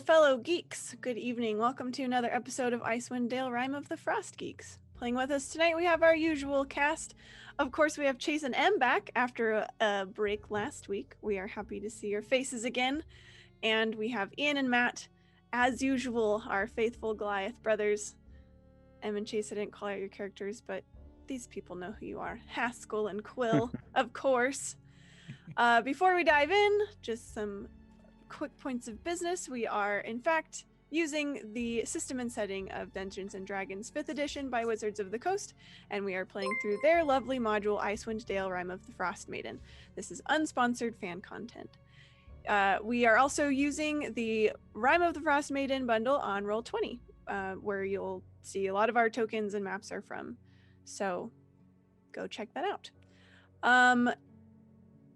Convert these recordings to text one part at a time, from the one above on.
fellow geeks. Good evening. Welcome to another episode of Icewind Dale, Rime of the Frostgeeks. Playing with us tonight, we have our usual cast. Of course, we have Chase and M back after a break last week. We are happy to see your faces again. And we have Ian and Matt, as usual, our faithful Goliath brothers. Em and Chase, I didn't call out your characters, but these people know who you are. Haskell and Quill, of course. Before we dive in, just some quick points of business. We are, in fact, using the system and setting of Dungeons and Dragons 5th edition by Wizards of the Coast, and we are playing through their lovely module, Icewind Dale, Rime of the Frostmaiden. This is unsponsored fan content. We are also using the Rime of the Frostmaiden bundle on Roll20, where you'll see a lot of our tokens and maps are from. So go check that out.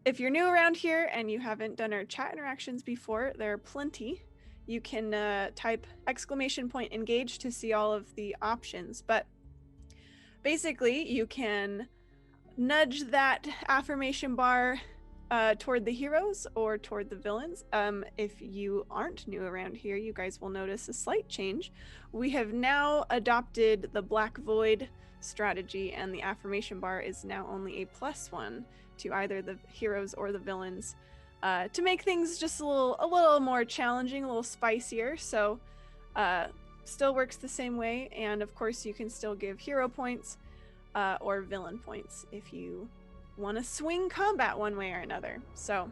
If you're new around here and you haven't done our chat interactions before, there are plenty. You can type !engage to see all of the options. But basically, you can nudge that affirmation bar toward the heroes or toward the villains. If you aren't new around here, you guys will notice a slight change. We have now adopted the Black Void strategy, and the affirmation bar is now only a +1 to either the heroes or the villains, to make things just a little more challenging, a little spicier. So still works the same way, and of course you can still give hero points or villain points if you want to swing combat one way or another. So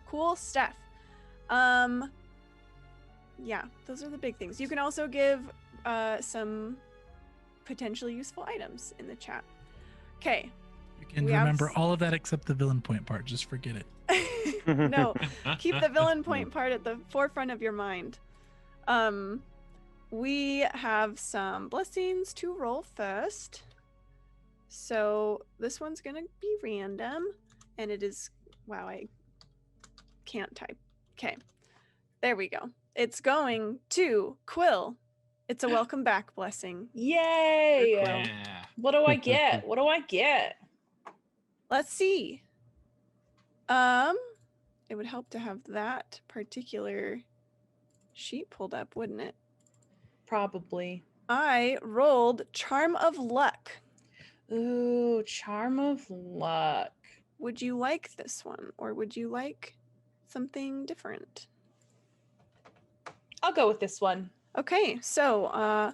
cool stuff. Yeah, those are the big things. You can also give some potentially useful items in the chat. Okay. You can remember all of that except the villain point part. Just forget it. No, keep the villain point part at the forefront of your mind. We have some blessings to roll first. So this one's going to be random, and it is, wow, I can't type. Okay, there we go. It's going to Quill. It's a welcome back blessing. Yay! Yeah. What do I get? What do I get? Let's see. It would help to have that particular sheet pulled up, wouldn't it? Probably. I rolled Charm of Luck. Ooh, Charm of Luck. Would you like this one, or would you like something different? I'll go with this one. Okay, so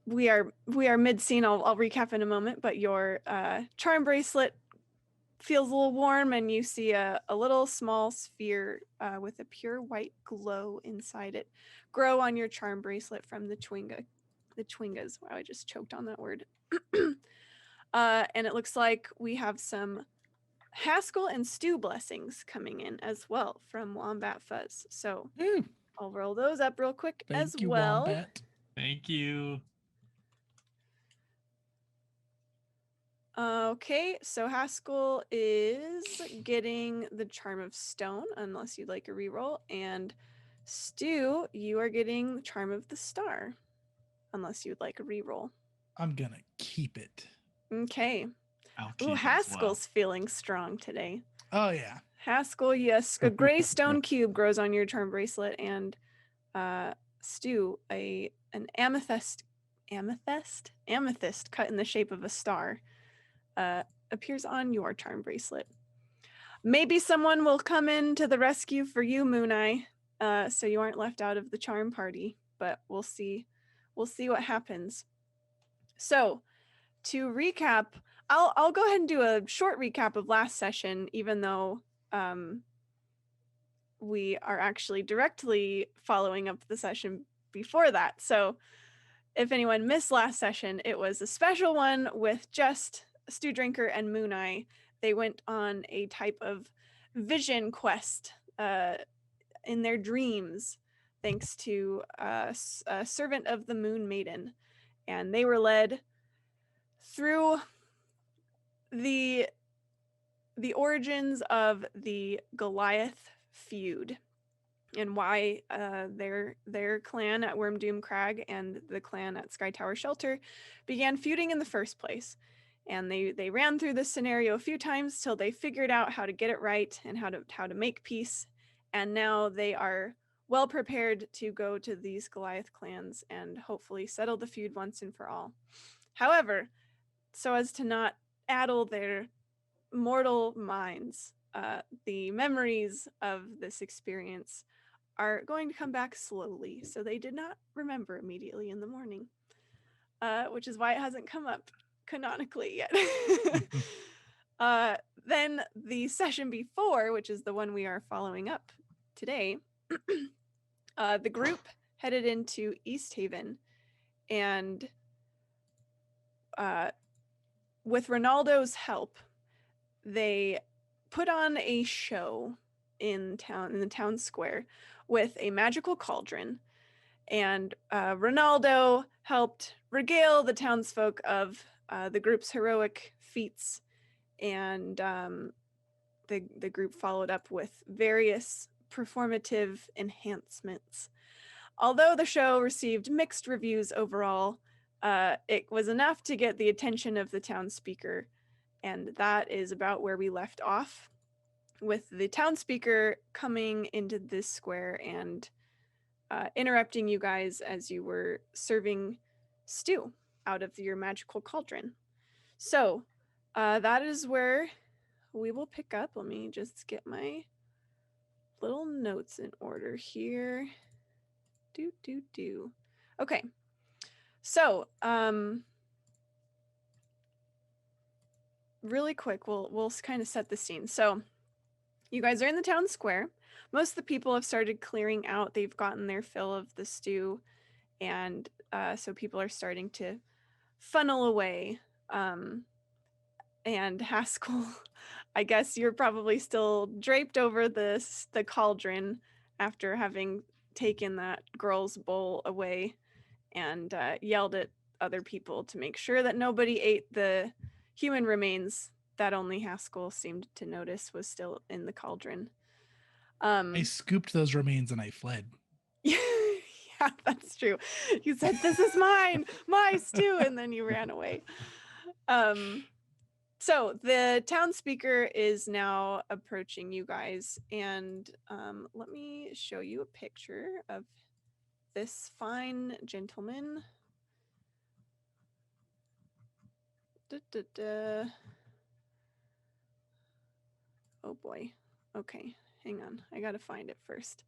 we are mid-scene. I'll recap in a moment, but your charm bracelet feels a little warm, and you see a little small sphere with a pure white glow inside it grow on your charm bracelet from the Twingas. Wow, I just choked on that word. And it looks like we have some Haskell and Stu blessings coming in as well from Wombat Fuzz. So I'll roll those up real quick as well. Wombat. Thank you. Okay, so Haskell is getting the Charm of Stone, unless you'd like a reroll, and Stu, you are getting Charm of the Star, unless you'd like a reroll. I'm gonna keep it. Okay. I'll keep Ooh, it as Haskell's feeling strong today. Oh yeah. Haskell, yes, a gray stone cube grows on your charm bracelet, and Stu, an amethyst cut in the shape of a star appears on your charm bracelet. Maybe someone will come in to the rescue for you, Moon Eye, so you aren't left out of the charm party, but we'll see what happens. So to recap, I'll go ahead and do a short recap of last session, even though we are actually directly following up the session before that. So if anyone missed last session, it was a special one with just Stu Drinker and Moon Eye. They went on a type of vision quest in their dreams, thanks to a servant of the Moon Maiden. And they were led through the origins of the Goliath feud and why their clan at Wormdoom Crag and the clan at Sky Tower Shelter began feuding in the first place. And they ran through this scenario a few times till they figured out how to get it right and how to make peace. And now they are well prepared to go to these Goliath clans and hopefully settle the feud once and for all. However, so as to not addle their mortal minds, the memories of this experience are going to come back slowly, so they did not remember immediately in the morning, which is why it hasn't come up canonically yet. Then the session before, which is the one we are following up today, the group headed into Easthaven, and with Ronaldo's help, they put on a show in the town square with a magical cauldron, and Ronaldo helped regale the townsfolk of the group's heroic feats, and the group followed up with various performative enhancements. Although the show received mixed reviews overall, it was enough to get the attention of the town speaker, and that is about where we left off, with the town speaker coming into this square and interrupting you guys as you were serving stew out of your magical cauldron. So that is where we will pick up. Let me just get my little notes in order here. Okay. So, really quick, we'll kind of set the scene. So, you guys are in the town square. Most of the people have started clearing out. They've gotten their fill of the stew, and so people are starting to funnel away. And Haskell, I guess you're probably still draped over the cauldron after having taken that girl's bowl away, and yelled at other people to make sure that nobody ate the human remains that only Haskell seemed to notice was still in the cauldron. I scooped those remains and I fled. Yeah, that's true. You said, "This is mine, my stew," and then you ran away. So the town speaker is now approaching you guys, and let me show you a picture of this fine gentleman. Oh boy. Okay, hang on. I gotta find it first.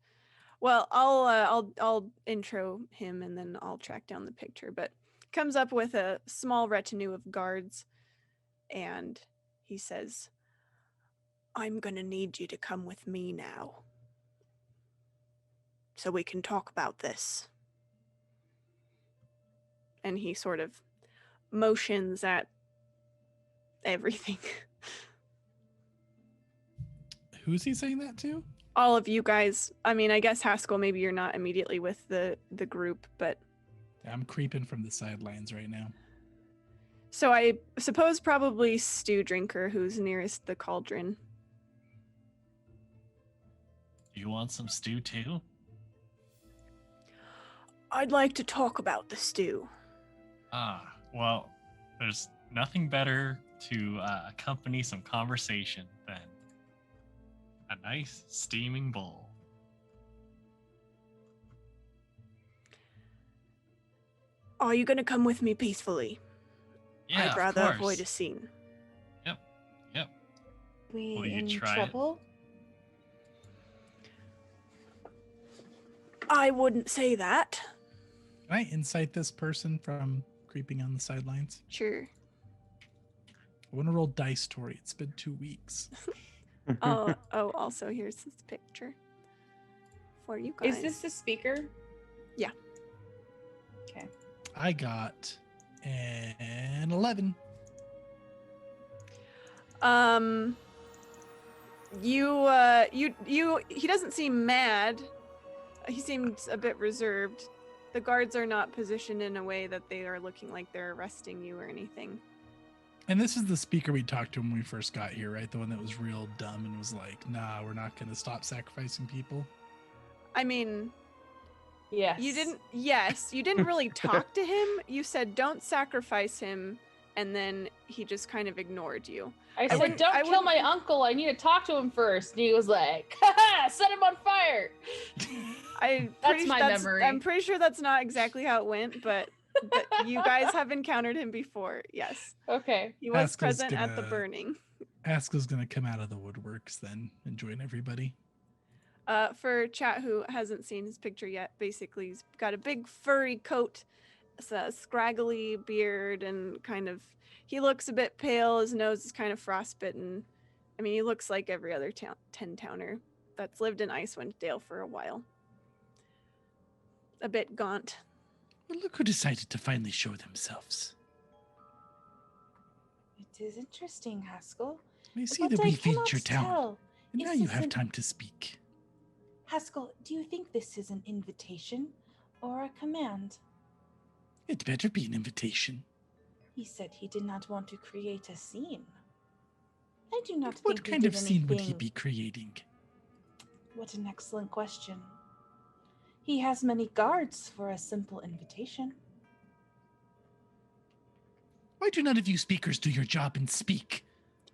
Well, I'll intro him and then I'll track down the picture. But comes up with a small retinue of guards, and he says, "I'm gonna need you to come with me now, so we can talk about this." And he sort of motions at everything. Who's he saying that to? All of you guys. I mean, I guess Haskell, maybe you're not immediately with the group, but I'm creeping from the sidelines right now. so I suppose probably Stew Drinker, who's nearest the cauldron. You want some stew too? I'd like to talk about the stew. Well, there's nothing better to accompany some conversation than a nice steaming bowl. Are you going to come with me peacefully? Yeah, I'd rather of course. avoid a scene. Yep. We Will you in try it? trouble? I wouldn't say that. Can I incite this person from creeping on the sidelines? Sure. I want to roll dice, Tori. It's been 2 weeks. Oh, also here's this picture for you guys. Is this the speaker? Yeah. Okay. I got an 11. He doesn't seem mad. He seems a bit reserved. The guards are not positioned in a way that they are looking like they're arresting you or anything. And this is the speaker we talked to when we first got here, right? The one that was real dumb and was like, nah, we're not going to stop sacrificing people. I mean, Yes. you didn't really talk to him. You said, "Don't sacrifice him," and then he just kind of ignored you. I said, wouldn't- "Don't I kill my wouldn't- uncle. I need to talk to him first." And he was like, "Ha ha! Set him on fire." That's my memory. I'm pretty sure that's not exactly how it went, but you guys have encountered him before. Yes. Okay. He was Haskell's present at the burning. Haskell's gonna come out of the woodworks then and join everybody. For chat who hasn't seen his picture yet, basically he's got a big furry coat, a scraggly beard, and he looks a bit pale. His nose is kind of frostbitten. I mean, he looks like every other 10-towner that's lived in Icewind Dale for a while. A bit gaunt. Well, look who decided to finally show themselves. It is interesting, Haskell. I see But that I we feed cannot your town, tell. and Is now you this have an- time to speak. Haskell, do you think this is an invitation or a command? It better be an invitation. He said he did not want to create a scene. I do not think What he kind did of scene would he anything- be creating? What an excellent question. He has many guards for a simple invitation. Why do none of you speakers do your job and speak?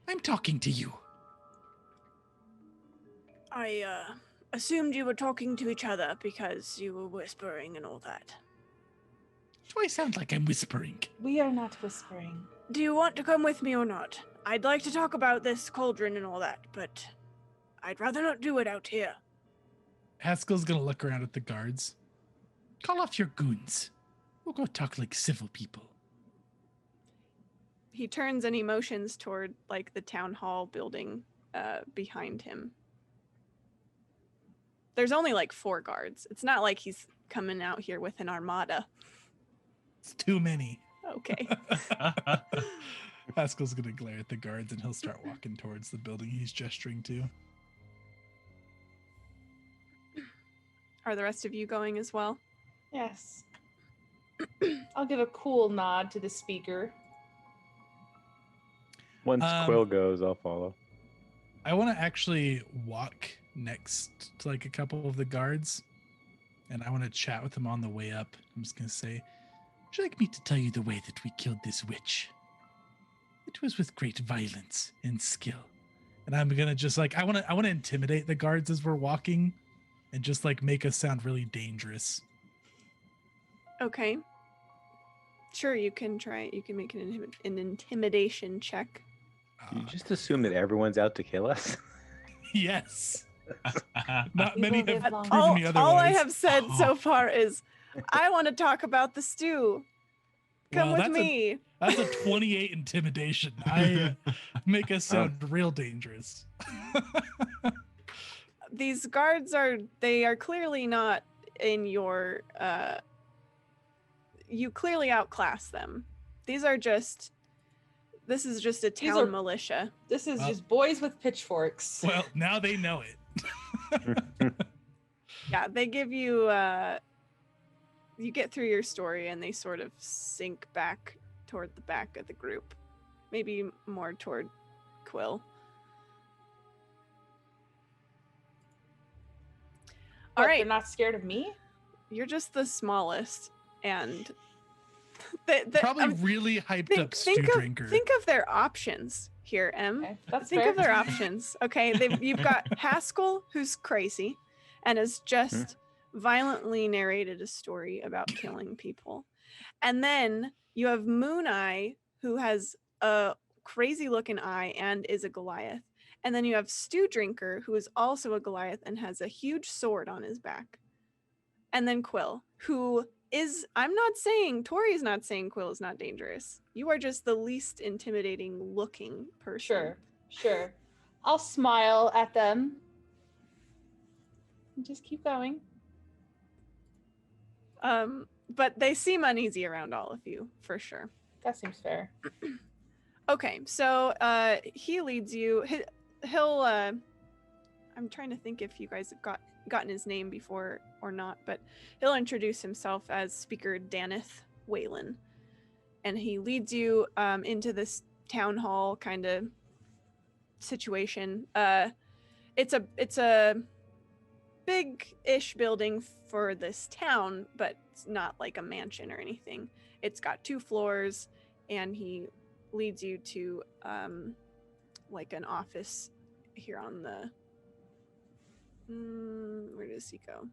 I'm talking to you. I assumed you were talking to each other because you were whispering and all that. Do I sound like I'm whispering? We are not whispering. Do you want to come with me or not? I'd like to talk about this cauldron and all that, but I'd rather not do it out here. Haskell's gonna look around at the guards. Call off your goons. We'll go talk like civil people. He turns and he motions toward the town hall building behind him. There's only 4 guards. It's not like he's coming out here with an armada. It's too many. Okay. Haskell's gonna glare at the guards and he'll start walking towards the building he's gesturing to. Are the rest of you going as well? Yes. I'll give a cool nod to the speaker. Once Quill goes, I'll follow. I want to actually walk next to a couple of the guards, and I want to chat with them on the way up. I'm just gonna say, would you like me to tell you the way that we killed this witch? It was with great violence and skill. And I'm gonna just I want to intimidate the guards as we're walking, and just make us sound really dangerous. Okay. Sure, you can try. You can make an intimidation check. You just assume that everyone's out to kill us? Yes. Not We many will have live long. proven me otherwise. All I have said Oh. so far is, I want to talk about the stew. Come Well, with me. That's a 28 intimidation. I make us sound real dangerous. These guards are clearly not in your you clearly outclass them. This is just a These town are- militia. This is Well- just boys with pitchforks. Well, now they know it. Yeah, they give you you get through your story and they sort of sink back toward the back of the group. Maybe more toward Quill. What, All right. They're not scared of me? You're just the smallest, and Probably really hyped up stew drinker. think of their options here, Em. Okay, that's Think fair. of their options. Okay, you've got Haskell, who's crazy, and has just violently narrated a story about killing people, and then you have Moon Eye, who has a crazy-looking eye and is a Goliath, and then you have Stew Drinker, who is also a Goliath and has a huge sword on his back. And then Quill, who is, Tori's not saying Quill is not dangerous. You are just the least intimidating looking person. Sure. I'll smile at them. And just keep going. But they seem uneasy around all of you, for sure. That seems fair. Okay, so he leads you. He'll I'm trying to think if you guys have gotten his name before or not, but he'll introduce himself as Speaker Daneth Whalen, and he leads you into this town hall kind of situation. It's a big-ish building for this town, but it's not like a mansion or anything. It's got 2 floors, and he leads you to like an office here on the where does he go?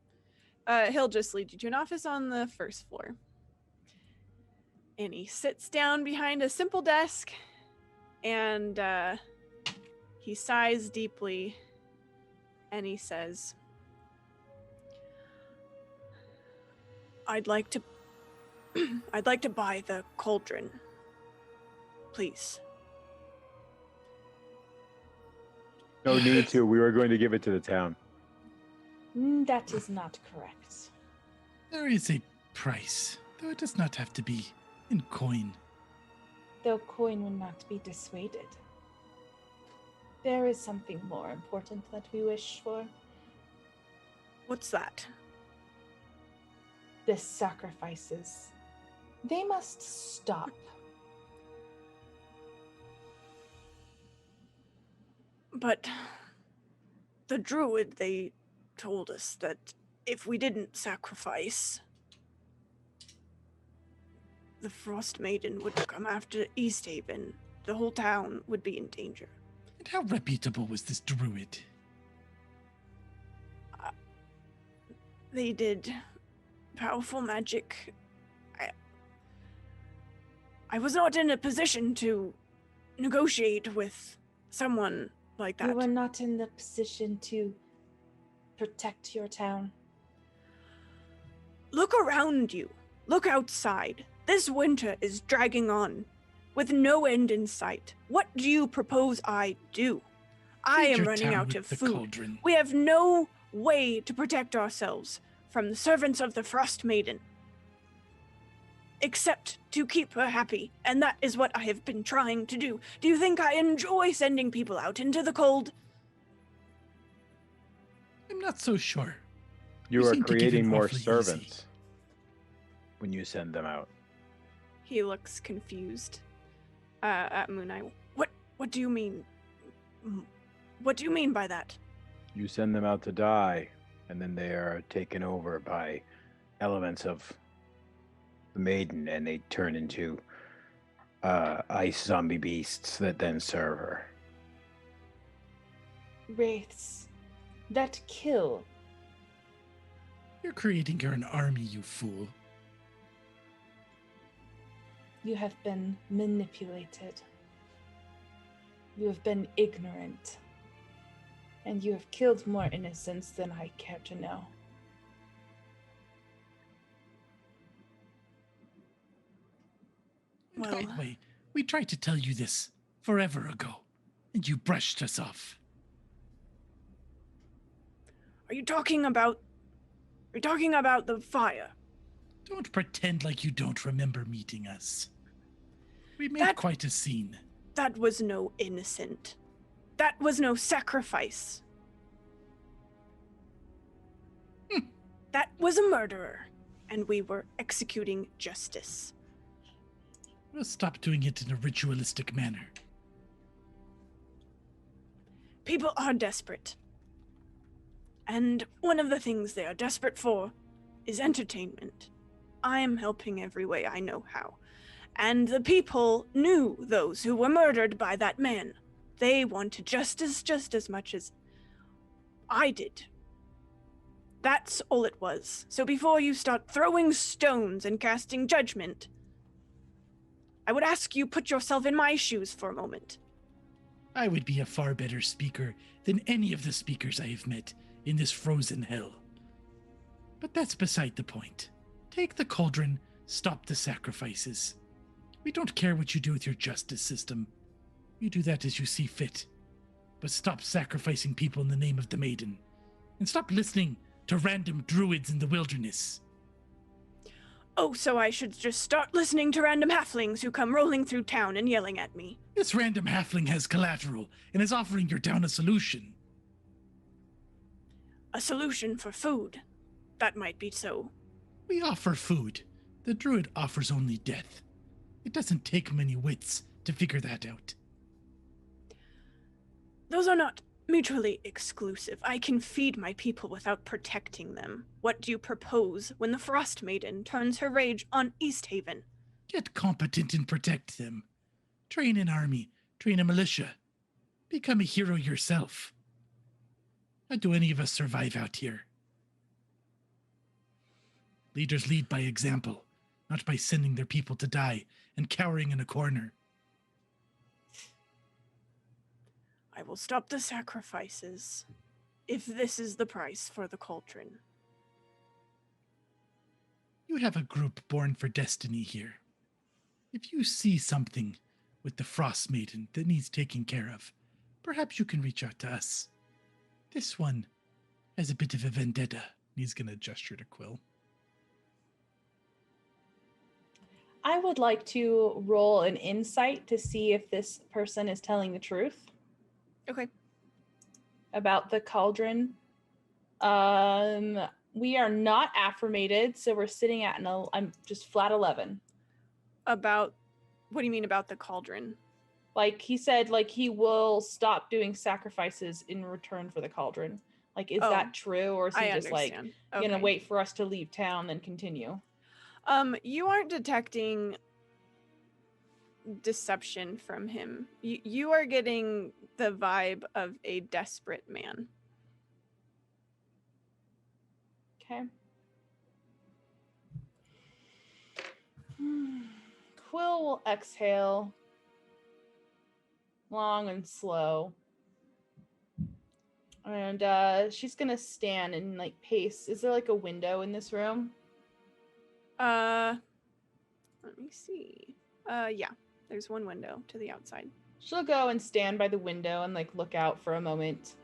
He'll just lead you to an office on the first floor. And he sits down behind a simple desk and he sighs deeply and he says, I'd like to buy the cauldron. Please. No need to. We were going to give it to the town. That is not correct. There is a price, though it does not have to be in coin. Though coin will not be dissuaded. There is something more important that we wish for. What's that? The sacrifices. They must stop. But the druid, they told us that if we didn't sacrifice, the Frostmaiden would come after Easthaven. The whole town would be in danger. And how reputable was this druid? They did powerful magic. I was not in a position to negotiate with someone like that. You were not in the position to protect your town. Look around you. Look outside. This winter is dragging on, with no end in sight. What do you propose I do? I Feed am your running town out with of the food. cauldron. We have no way to protect ourselves from the servants of the Frostmaiden, except to keep her happy, and that is what I have been trying to do. Do you think I enjoy sending people out into the cold? I'm not so sure. You You are seem to give creating in more awfully easy. servants when you send them out. He looks confused at Moon Eye. What do you mean? What do you mean by that? You send them out to die, and then they are taken over by elements of the maiden, and they turn into ice zombie beasts that then serve her. Wraiths that kill. You're creating her an army, you fool. You have been manipulated. You have been ignorant. And you have killed more innocents than I care to know. Well- By the way, we tried to tell you this forever ago, and you brushed us off. Are you talking about the fire? Don't pretend like you don't remember meeting us. We made That- quite a scene. That was no innocent. That was no sacrifice. That was a murderer, and we were executing justice. We'll stop doing it in a ritualistic manner. People are desperate. And one of the things they are desperate for is entertainment. I am helping every way I know how. And the people knew those who were murdered by that man. They wanted justice just as much as I did. That's all it was. So before you start throwing stones and casting judgment, I would ask you put yourself in my shoes for a moment. I would be a far better speaker than any of the speakers I have met in this frozen hell. But that's beside the point. Take the cauldron, stop the sacrifices. We don't care what you do with your justice system. You do that as you see fit. But stop sacrificing people in the name of the maiden. And stop listening to random druids in the wilderness. Oh, so I should just start listening to random halflings who come rolling through town and yelling at me. This random halfling has collateral and is offering your town a solution. A solution for food. That might be so. We offer food. The druid offers only death. It doesn't take many wits to figure that out. Those are not mutually exclusive. I can feed my people without protecting them. What do you propose when the Frostmaiden turns her rage on Easthaven? Get competent and protect them. Train an army. Train a militia. Become a hero yourself. How do any of us survive out here? Leaders lead by example, not by sending their people to die and cowering in a corner. I will stop the sacrifices if this is the price for the cauldron. You have a group born for destiny here. If you see something with the Frostmaiden that needs taking care of, perhaps you can reach out to us. This one has a bit of a vendetta. He's going to gesture to Quill. I would like to roll an insight to see if this person is telling the truth Okay. about the cauldron. We are not affirmated, so we're sitting at I'm just flat 11. What do you mean about the cauldron? Like he said, like he will stop doing sacrifices in return for the cauldron. Like, is that true, or is he just understand. like gonna wait for us to leave town then continue? You aren't detecting deception from him. You are getting the vibe of a desperate man. Okay. Quill will exhale long and slow. And she's gonna stand and like pace. Is there like a window in this room? Let me see. Yeah, there's one window to the outside. She'll go and stand by the window and like look out for a moment.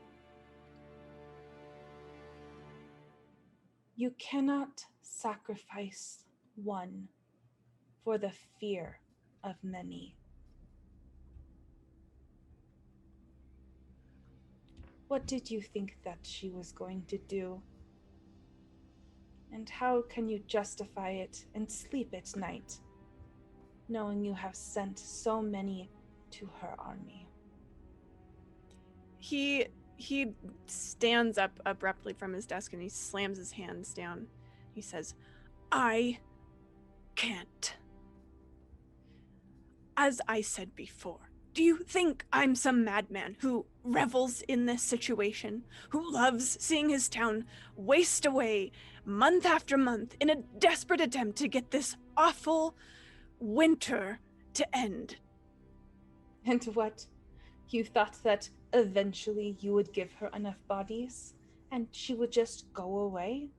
You cannot sacrifice one for the fear of many. What did you think that she was going to do? And how can you justify it and sleep at night, knowing you have sent so many to her army? He stands up abruptly from his desk and he slams his hands down. He says, I can't. As I said before, do you think I'm some madman who revels in this situation, who loves seeing his town waste away month after month in a desperate attempt to get this awful winter to end? And what? You thought that eventually you would give her enough bodies and she would just go away?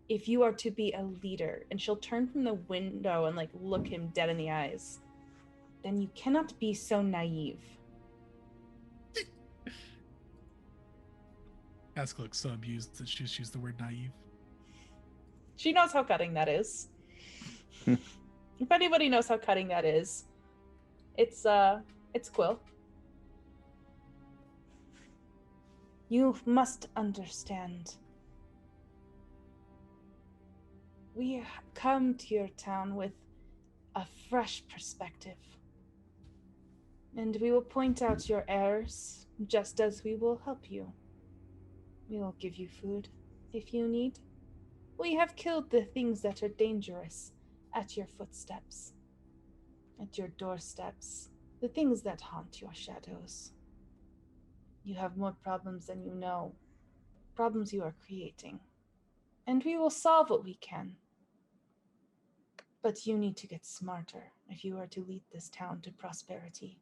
If you are to be a leader, and she'll turn from the window and like look him dead in the eyes, then you cannot be so naive. Ask looks so abused that she just used the word naive. She knows how cutting that is. If anybody knows how cutting that is, it's Quill. You must understand. We come to your town with a fresh perspective. And we will point out your errors, just as we will help you. We will give you food, if you need. We have killed the things that are dangerous at your footsteps, at your doorsteps, the things that haunt your shadows. You have more problems than you know, problems you are creating. And we will solve what we can. But you need to get smarter if you are to lead this town to prosperity.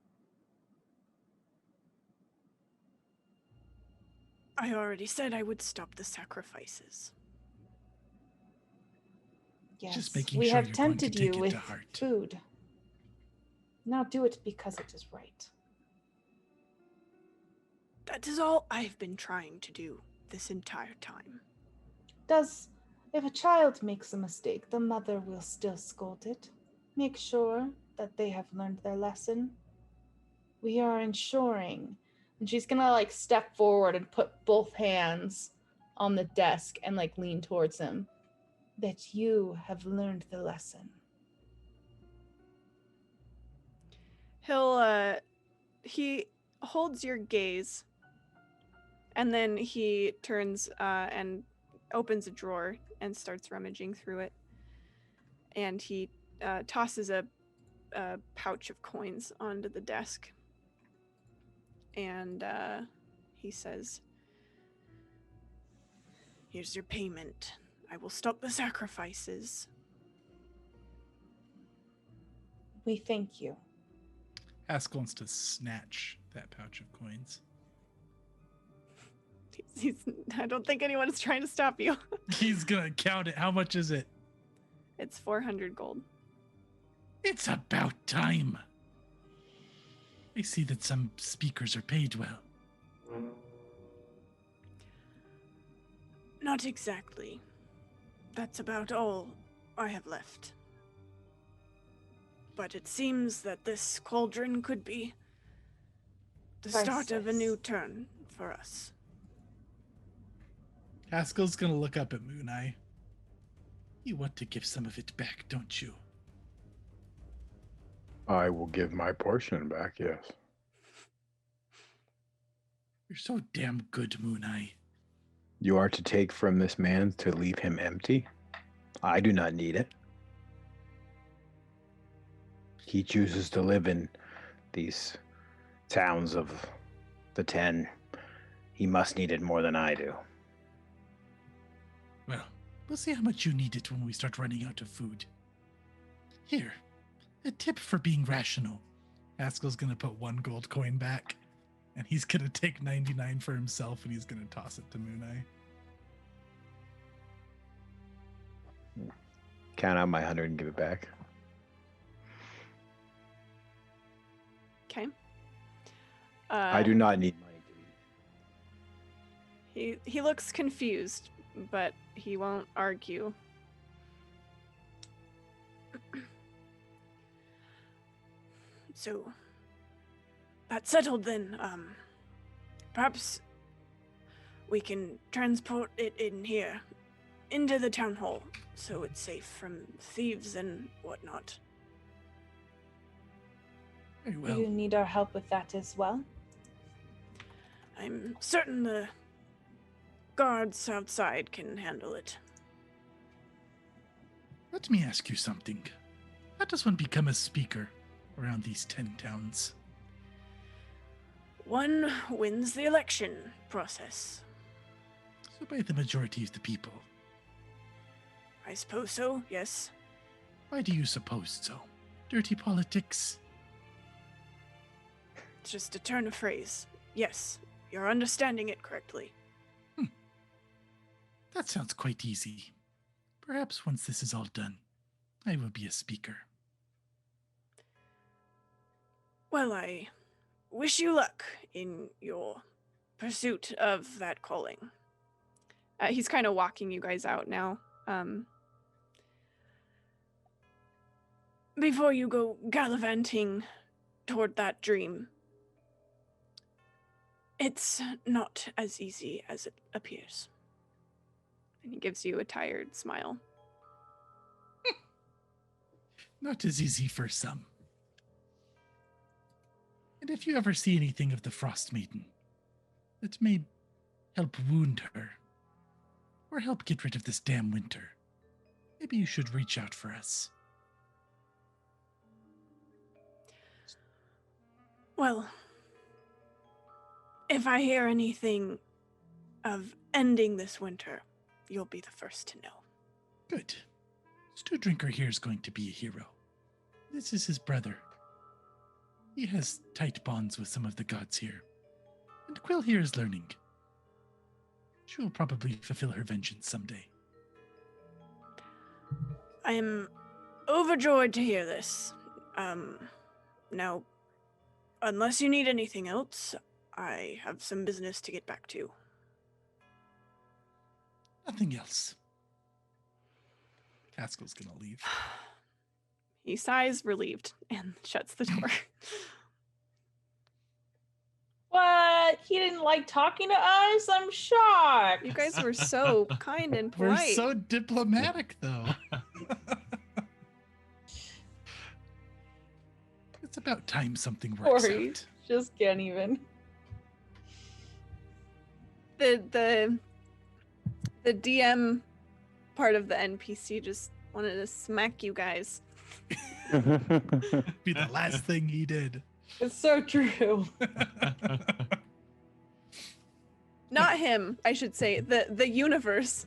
I already said I would stop the sacrifices. Yes, Just making we sure have you're going to tempted take you it with to heart. food. Now do it because it is right. That is all I've been trying to do this entire time. If a child makes a mistake, the mother will still scold it. Make sure that they have learned their lesson. We are ensuring. And she's gonna like step forward and put both hands on the desk and like lean towards him. That you have learned the lesson. He holds your gaze, and then he turns and opens a drawer and starts rummaging through it. And he tosses a pouch of coins onto the desk. And he says, here's your payment. I will stop the sacrifices. We thank you. Haskell wants to snatch that pouch of coins. I don't think anyone's trying to stop you. He's gonna count it. How much is it? It's 400 gold. It's about time. I see that some speakers are paid well. Not exactly. That's about all I have left. But it seems that this cauldron could be the start of a new turn for us. Haskell's gonna look up at Moon Eye. You want to give some of it back, don't you? I will give my portion back, yes. You're so damn good, Moon Eye. You are to take from this man to leave him empty? I do not need it. He chooses to live in these towns of the 10. He must need it more than I do. Well, we'll see how much you need it when we start running out of food. Here, a tip for being rational. Haskell's gonna put 1 gold coin back, and he's gonna take 99 for himself, and he's gonna toss it to Moon Eye. Count out my 100 and give it back. Okay. I do not need money to eat. He looks confused, but he won't argue. So, that's settled then. Perhaps we can transport it in here, into the town hall, so it's safe from thieves and whatnot. Very well. Do you need our help with that as well? I'm certain the guards outside can handle it. Let me ask you something. How does one become a speaker around these 10 towns? One wins the election process. So by the majority of the people. I suppose so, yes. Why do you suppose so? Dirty politics? It's just a turn of phrase. Yes, you're understanding it correctly. That sounds quite easy. Perhaps once this is all done, I will be a speaker. Well, I wish you luck in your pursuit of that calling. He's kind of walking you guys out now. Before you go gallivanting toward that dream, it's not as easy as it appears. And he gives you a tired smile. Not as easy for some. And if you ever see anything of the Frostmaiden that may help wound her, or help get rid of this damn winter, maybe you should reach out for us. Well, if I hear anything of ending this winter, you'll be the first to know. Good. Stew Drinker here is going to be a hero. This is his brother. He has tight bonds with some of the gods here. And Quill here is learning. She will probably fulfill her vengeance someday. I am overjoyed to hear this. Now, unless you need anything else, I have some business to get back to. Nothing else. Haskell's gonna leave. He sighs, relieved, and shuts the door. What? He didn't like talking to us? I'm shocked. You guys were so kind and We're polite. so diplomatic, though. It's about time something works Sorry. out. Just can't even. The DM part of the NPC just wanted to smack you guys. Be the last thing he did. It's so true. Not him, I should say. The universe.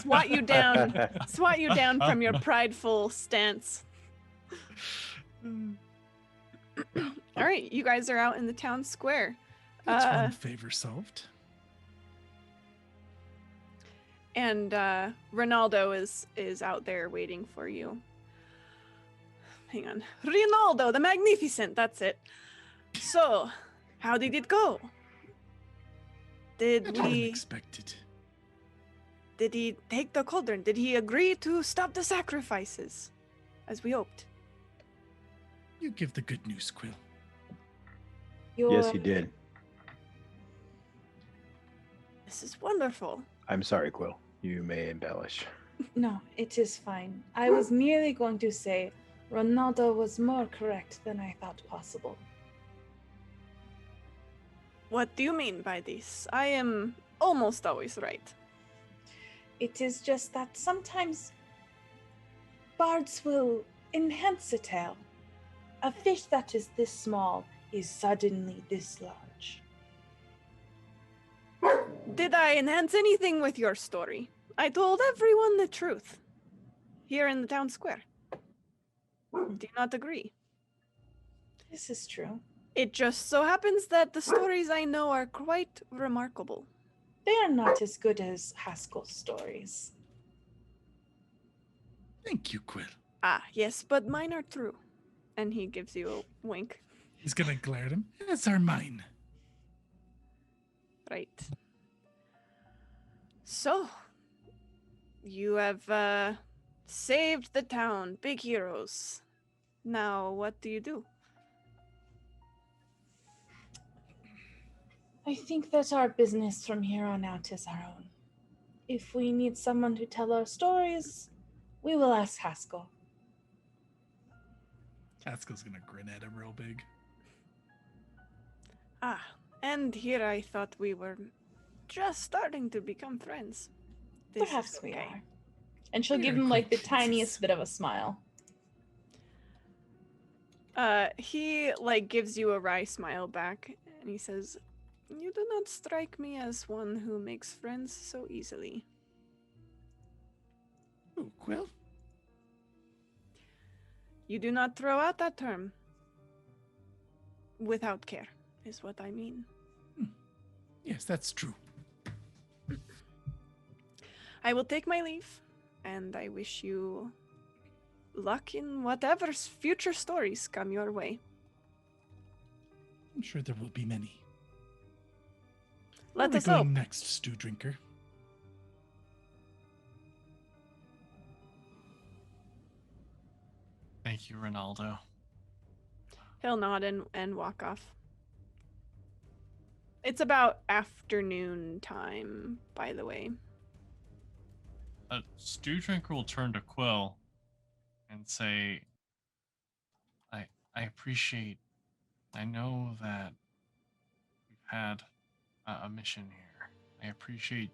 Swat you down. Swat you down from your prideful stance. All right, you guys are out in the town square. That's one favor solved. And Ronaldo is out there waiting for you. Hang on. Ronaldo, the Magnificent, that's it. So, how did it go? Did Unexpected. Did he take the cauldron? Did he agree to stop the sacrifices, as we hoped? You give the good news, Quill. Yes, he did. This is wonderful. I'm sorry, Quill. You may embellish. No, it is fine. I was merely going to say Ronaldo was more correct than I thought possible. What do you mean by this? I am almost always right. It is just that sometimes bards will enhance a tale. A fish that is this small is suddenly this large. Did I enhance anything with your story? I told everyone the truth. Here in the town square. Do you not agree? This is true. It just so happens that the stories I know are quite remarkable. They are not as good as Haskell's stories. Thank you, Quill. Ah, yes, but mine are true. And he gives you a wink. He's gonna glare at him. As are mine. Right. So, you have saved the town, big heroes. Now, what do you do? I think that our business from here on out is our own. If we need someone to tell our stories, we will ask Haskell. Haskell's gonna grin at him real big. Ah, and here I thought we were just starting to become friends. This Perhaps is we okay. are. And she'll We give are him like the acquaintances. tiniest bit of a smile. He like gives you a wry smile back, and he says, "You do not strike me as one who makes friends so easily." Oh, Quill. You do not throw out that term. Without care, is what I mean. Yes, that's true. I will take my leave, and I wish you luck in whatever future stories come your way. I'm sure there will be many. Let Where us are we hope. going next, stew drinker? Thank you, Ronaldo. He'll nod and walk off. It's about afternoon time, by the way. Stew Drinker will turn to Quill and say, I appreciate, I know that we've had a mission here. I appreciate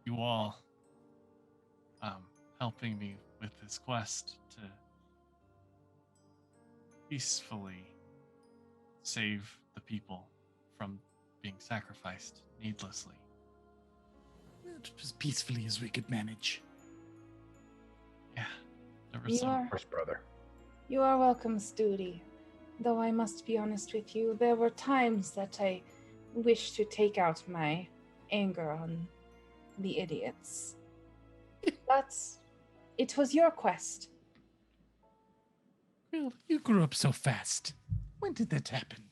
you all helping me with this quest to peacefully save the people from being sacrificed needlessly. As peacefully as we could manage. Yeah, there was You some. are, First brother. you are welcome, Studi. Though I must be honest with you, there were times that I wished to take out my anger on the idiots. It was your quest. Quill, you grew up so fast. When did that happen?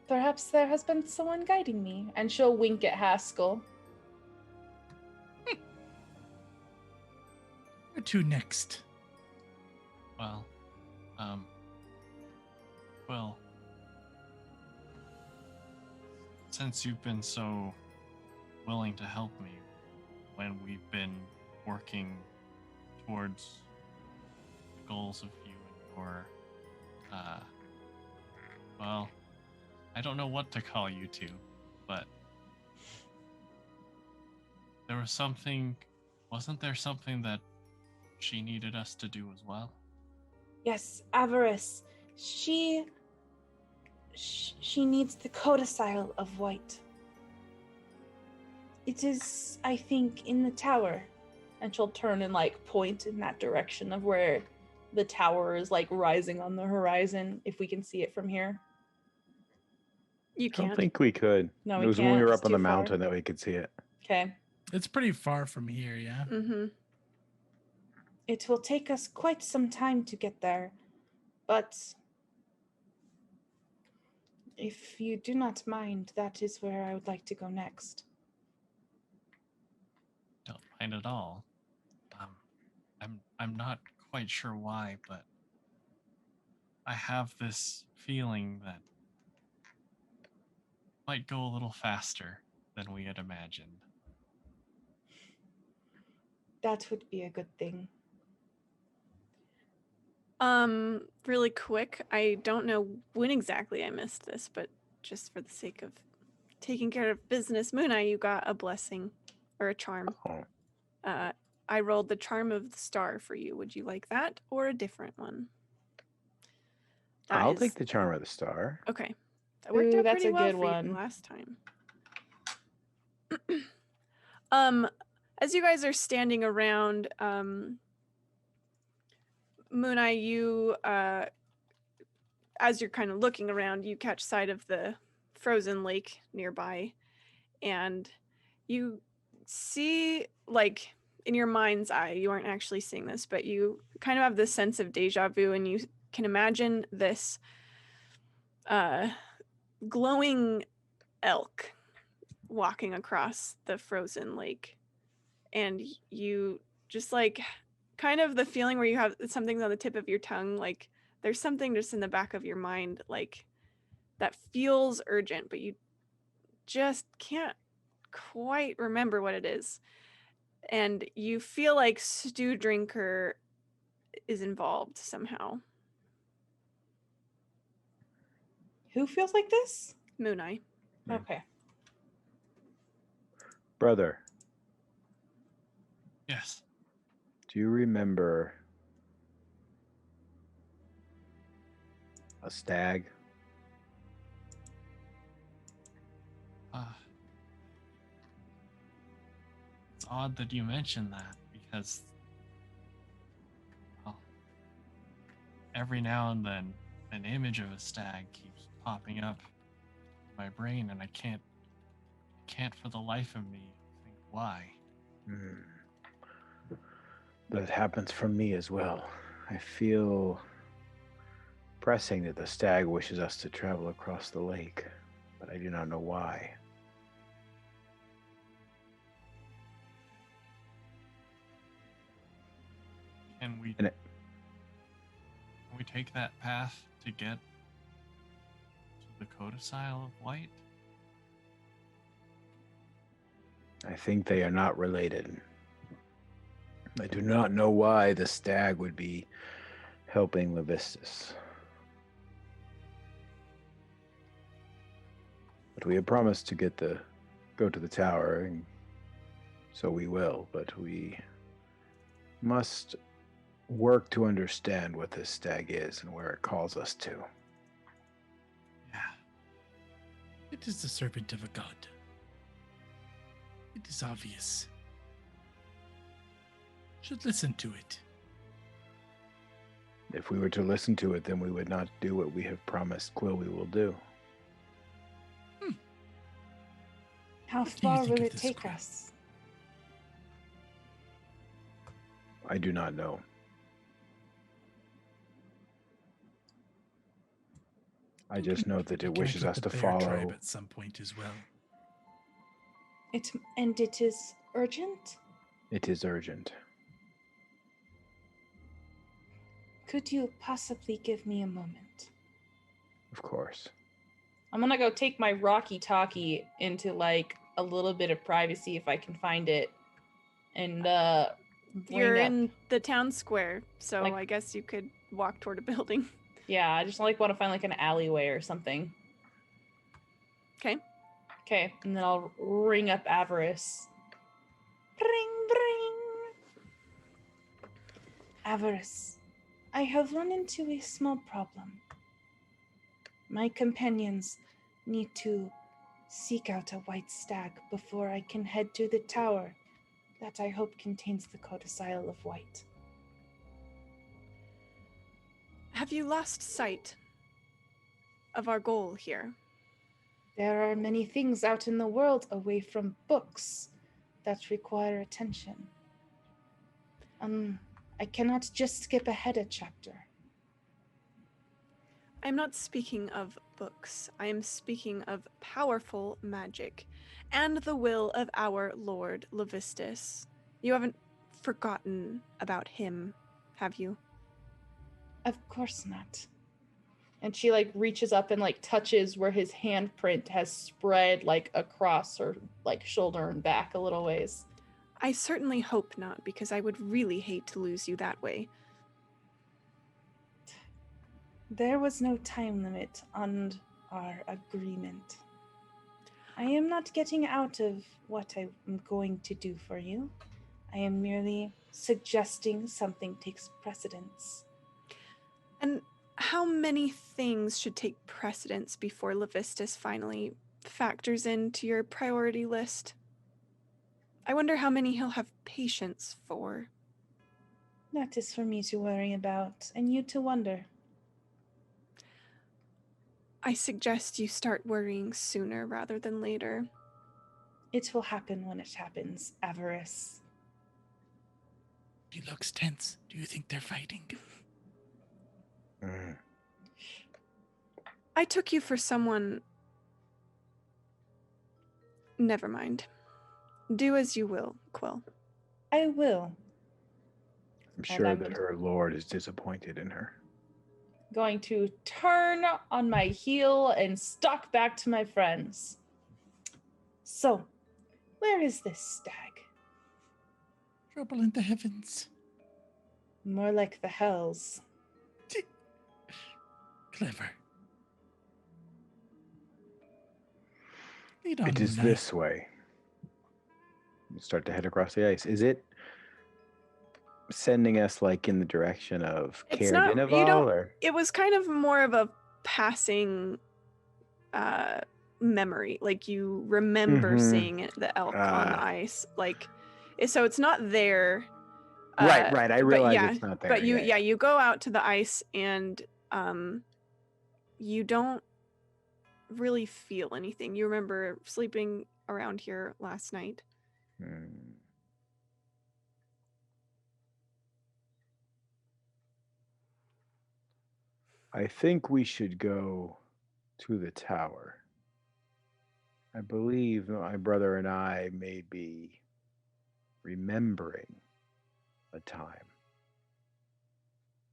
Perhaps there has been someone guiding me. And she'll wink at Haskell. Where to next? Well, well, since you've been so willing to help me when we've been working towards the goals of you and your, well, I don't know what to call you two, but there was something, wasn't there something that she needed us to do as well? Yes, Avarice. She needs the codicil of white. It is, I think, in the tower. And she'll turn and like point in that direction of where the tower is like rising on the horizon, if we can see it from here. You I don't can't. think we could. No, It we was when we can't. were It's up on the too far. mountain that we could see it. Okay. It's pretty far from here, yeah. Mm-hmm. It will take us quite some time to get there, but if you do not mind, that is where I would like to go next. Don't mind at all. I'm not quite sure why, but I have this feeling that it might go a little faster than we had imagined. That would be a good thing. Really quick, I don't know when exactly I missed this, but just for the sake of taking care of business, Mooneye, you got a blessing or a charm. Oh, I rolled the charm of the star for you. Would you like that or a different one? That I'll is- take the charm of the star. Okay. That worked Ooh, out that's pretty a well good for you one. last time. As you guys are standing around, Mooneye, you as you're kind of looking around, you catch sight of the frozen lake nearby, and you see, like, in your mind's eye, you aren't actually seeing this, but you kind of have this sense of deja vu, and you can imagine this glowing elk walking across the frozen lake, and you just like kind of the feeling where you have something's on the tip of your tongue, like there's something just in the back of your mind, like that feels urgent, but you just can't quite remember what it is. And you feel like Stew Drinker is involved somehow. Who feels like this? Mooneye. Hmm. Okay. Brother, Yes. do you remember a stag? It's odd that you mentioned that because, well, every now and then an image of a stag keeps popping up in my brain, and I can't for the life of me think why. That happens for me as well. I feel pressing that the stag wishes us to travel across the lake, but I do not know why. Can we And it- can we take that path to get to the codicil of white? I think they are not related. I do not know why the stag would be helping Levistus. But we have promised to go to the tower, and so we will, but we must work to understand what this stag is and where it calls us to. Yeah. It is the servant of a god. It is obvious. Should listen to it. If we were to listen to it, then we would not do what we have promised Quill we will do. How What do you far think will of it this, take Quill? us? I do not know. I just know that We it connect wishes with us the to bear tribe follow. at some point as well. It is urgent? It is urgent. Could you possibly give me a moment? Of course. I'm gonna go take my Rocky Talkie into like a little bit of privacy if I can find it, and You're bring up. in the town square, so Like- I guess you could walk toward a building. Yeah, I just like want to find like an alleyway or something. Okay. Okay, and then I'll ring up Avarice. Ring, ring. Avarice, I have run into a small problem. My companions need to seek out a white stag before I can head to the tower that I hope contains the codicil of white. Have you lost sight of our goal here? There are many things out in the world away from books that require attention. I cannot just skip ahead a chapter. I'm not speaking of books. I am speaking of powerful magic and the will of our Lord Levistus. You haven't forgotten about him, have you? Of course not. And she like reaches up and like touches where his handprint has spread like across her like shoulder and back a little ways. I certainly hope not, because I would really hate to lose you that way. There was no time limit on our agreement. I am not getting out of what I am going to do for you. I am merely suggesting something takes precedence. And how many things should take precedence before Levistus finally factors into your priority list? I wonder how many he'll have patience for. That is for me to worry about, and you to wonder. I suggest you start worrying sooner rather than later. It will happen when it happens, Avarice. He looks tense. Do you think they're fighting? I took you for someone... Never mind. Do as you will, Quill. I will. I'm sure that her lord is disappointed in her. Going to turn on my heel and stalk back to my friends. So, where is this stag? Trouble in the heavens. More like the hells. Clever. Lead on, It is Moon Knight. this way. You start to head across the ice. Is it sending us like in the direction of It's Caer not, Dineval, you don't, or it was kind of more of a passing memory. Like you remember seeing the elk on the ice. Like, so it's not there. Right. I realize yeah, it's not there. But you go out to the ice and you don't really feel anything. You remember sleeping around here last night. I think we should go to the tower. I believe my brother and I may be remembering a time,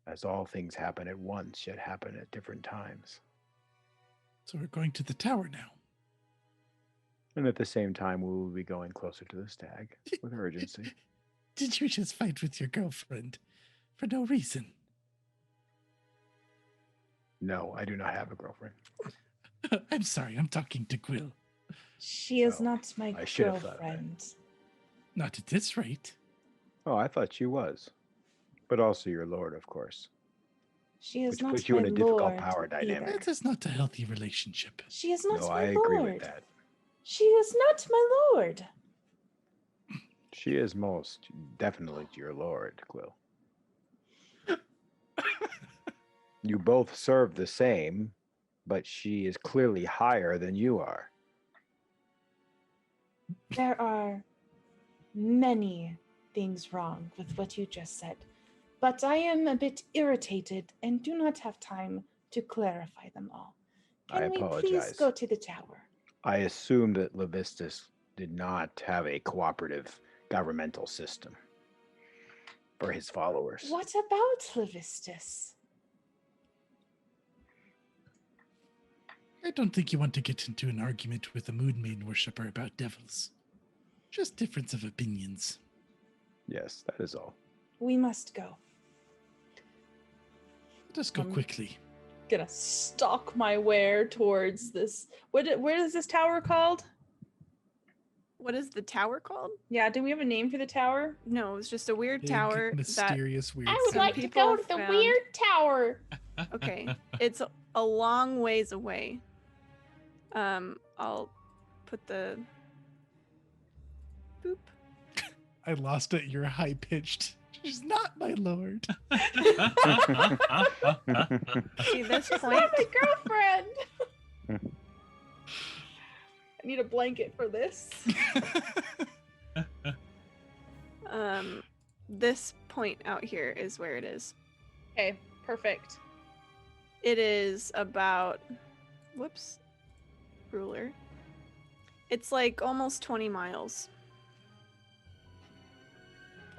as all things happen at once, yet happen at different times. So we're going to the tower now. And at the same time, we will be going closer to the stag with urgency. Did you just fight with your girlfriend for no reason? No, I do not have a girlfriend. I'm sorry, I'm talking to Quill. She is not my I should have thought of that. girlfriend. Not at this rate. Oh, I thought she was. But also your lord, of course. She is Which not puts you my in a difficult lord power dynamic. either. That is not a healthy relationship. She is not No, my I lord. agree with that. She is not my lord. She is most definitely your lord, Quill. You both serve the same, but she is clearly higher than you are. There are many things wrong with what you just said, but I am a bit irritated and do not have time to clarify them all. Can we please apologize. go to the tower? I assume that Levistus did not have a cooperative governmental system for his followers. What about Levistus? I don't think you want to get into an argument with a moon maiden worshipper about devils. Just difference of opinions. Yes, that is all. We must go. Let us go quickly. Gonna stalk my way towards this. Where is this tower called? What is the tower called? Yeah, do we have a name for the tower? No, it's just a weird Big, tower mysterious, weird. I would tower. like to people go to the found- weird tower. Okay, it's a long ways away. I'll put the boop. I lost it. You're high pitched. She's not my lord. See this She's point? not my girlfriend. I need a blanket for this. This point out here is where it is. Okay, perfect. It is about, whoops, ruler. It's like almost 20 miles.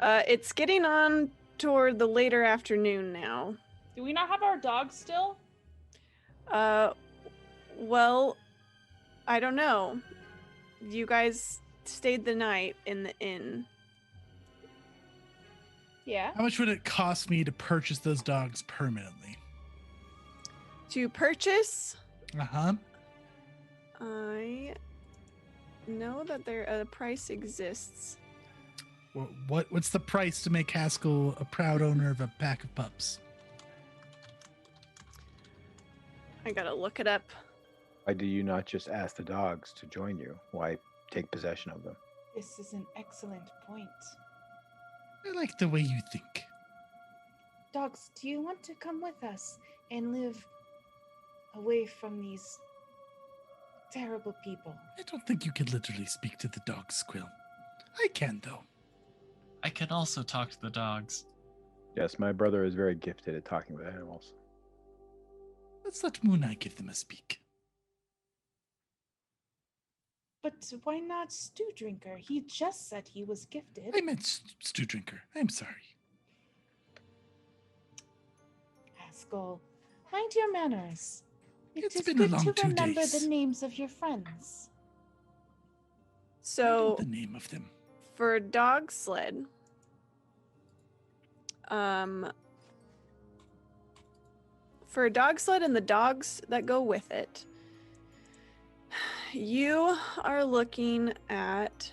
It's getting on toward the later afternoon now. Do we not have our dog still? Well, I don't know. You guys stayed the night in the inn. Yeah. How much would it cost me to purchase those dogs permanently? To purchase, Uh-huh. I know that a price exists. What's the price to make Haskell a proud owner of a pack of pups? I gotta look it up. Why do you not just ask the dogs to join you? Why take possession of them? This is an excellent point. I like the way you think. Dogs, do you want to come with us and live away from these terrible people? I don't think you can literally speak to the dogs, Quill. I can, though. I can also talk to the dogs. Yes, my brother is very gifted at talking with animals. Let's let Moon Eye give them a speak. But why not Stew Drinker? He just said he was gifted. I meant Stew Drinker. I'm sorry. Haskell, mind your manners. It's It is been a good long to 2 remember days. the names of your friends. I know So the name of them. for dog sled, for a dog sled and the dogs that go with it, you are looking at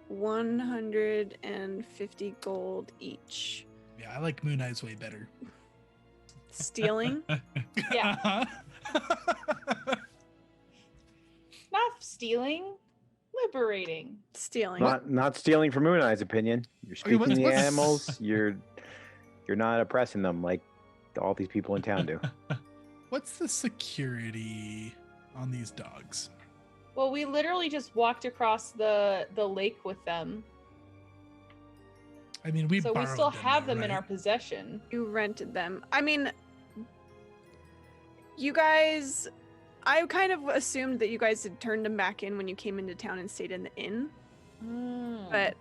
150 gold each. Yeah, I like Moon Eye's way better. Stealing? Yeah. Not stealing, liberating. Stealing. Not stealing from Moon Eye's opinion. You're speaking what's- the what's- animals. You're not oppressing them like all these people in town do. What's the security on these dogs? Well, we literally just walked across the lake with them. I mean, we So we borrowed still have though, them in right? our possession. You rented them. I mean, you guys, I kind of assumed that you guys had turned them back in when you came into town and stayed in the inn, but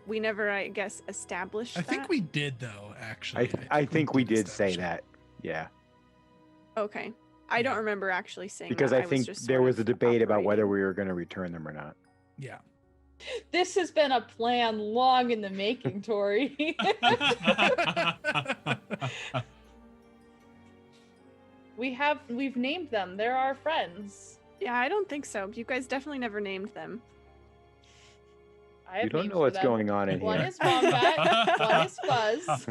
we never, I guess, established I that. think we did though, actually. I think we did say establish that. Yeah. Okay. I don't Yeah. remember actually saying Because that. I think just there sort was a of debate about whether operating. we were going to return them or not. Yeah. This has been a plan long in the making, Tori. We've named them. They're our friends. Yeah, I don't think so. You guys definitely never named them. I have You don't names know for what's them. going on in One here. is Wombat, one is Fuzz,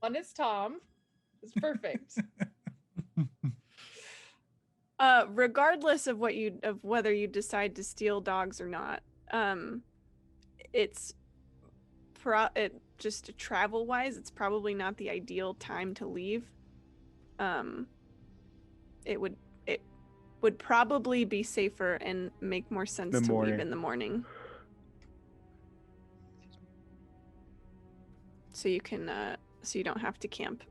one is Tom. It's perfect. Regardless of whether you decide to steal dogs or not, it's just travel wise, it's probably not the ideal time to leave. It would probably be safer and make more sense The to leave morning. in the morning. So you can so you don't have to camp.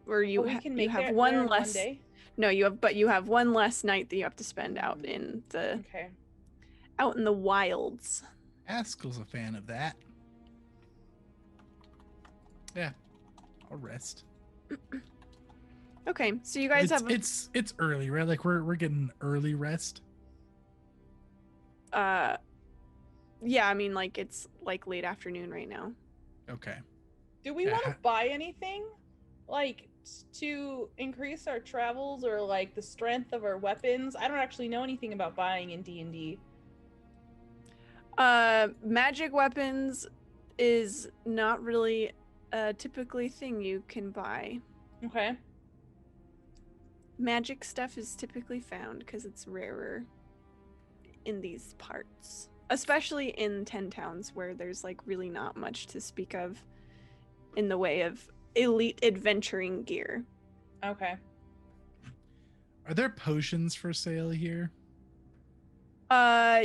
Or you, But we can you make have it one there in less day. No, you have one less night that you have to spend out in the Okay. wilds. Haskell's a fan of that. Yeah. I'll rest. Okay, so you guys have It's early, right? Like we're getting early rest. yeah, I mean like it's like late afternoon right now. Okay. Do we Yeah, want to buy anything? Like to increase our travels or like the strength of our weapons? I don't actually know anything about buying in D&D. Magic weapons is not really a typically thing you can buy. Okay. Magic stuff is typically found because it's rarer in these parts, especially in 10 towns where there's like really not much to speak of in the way of elite adventuring gear. Okay. Are there potions for sale here?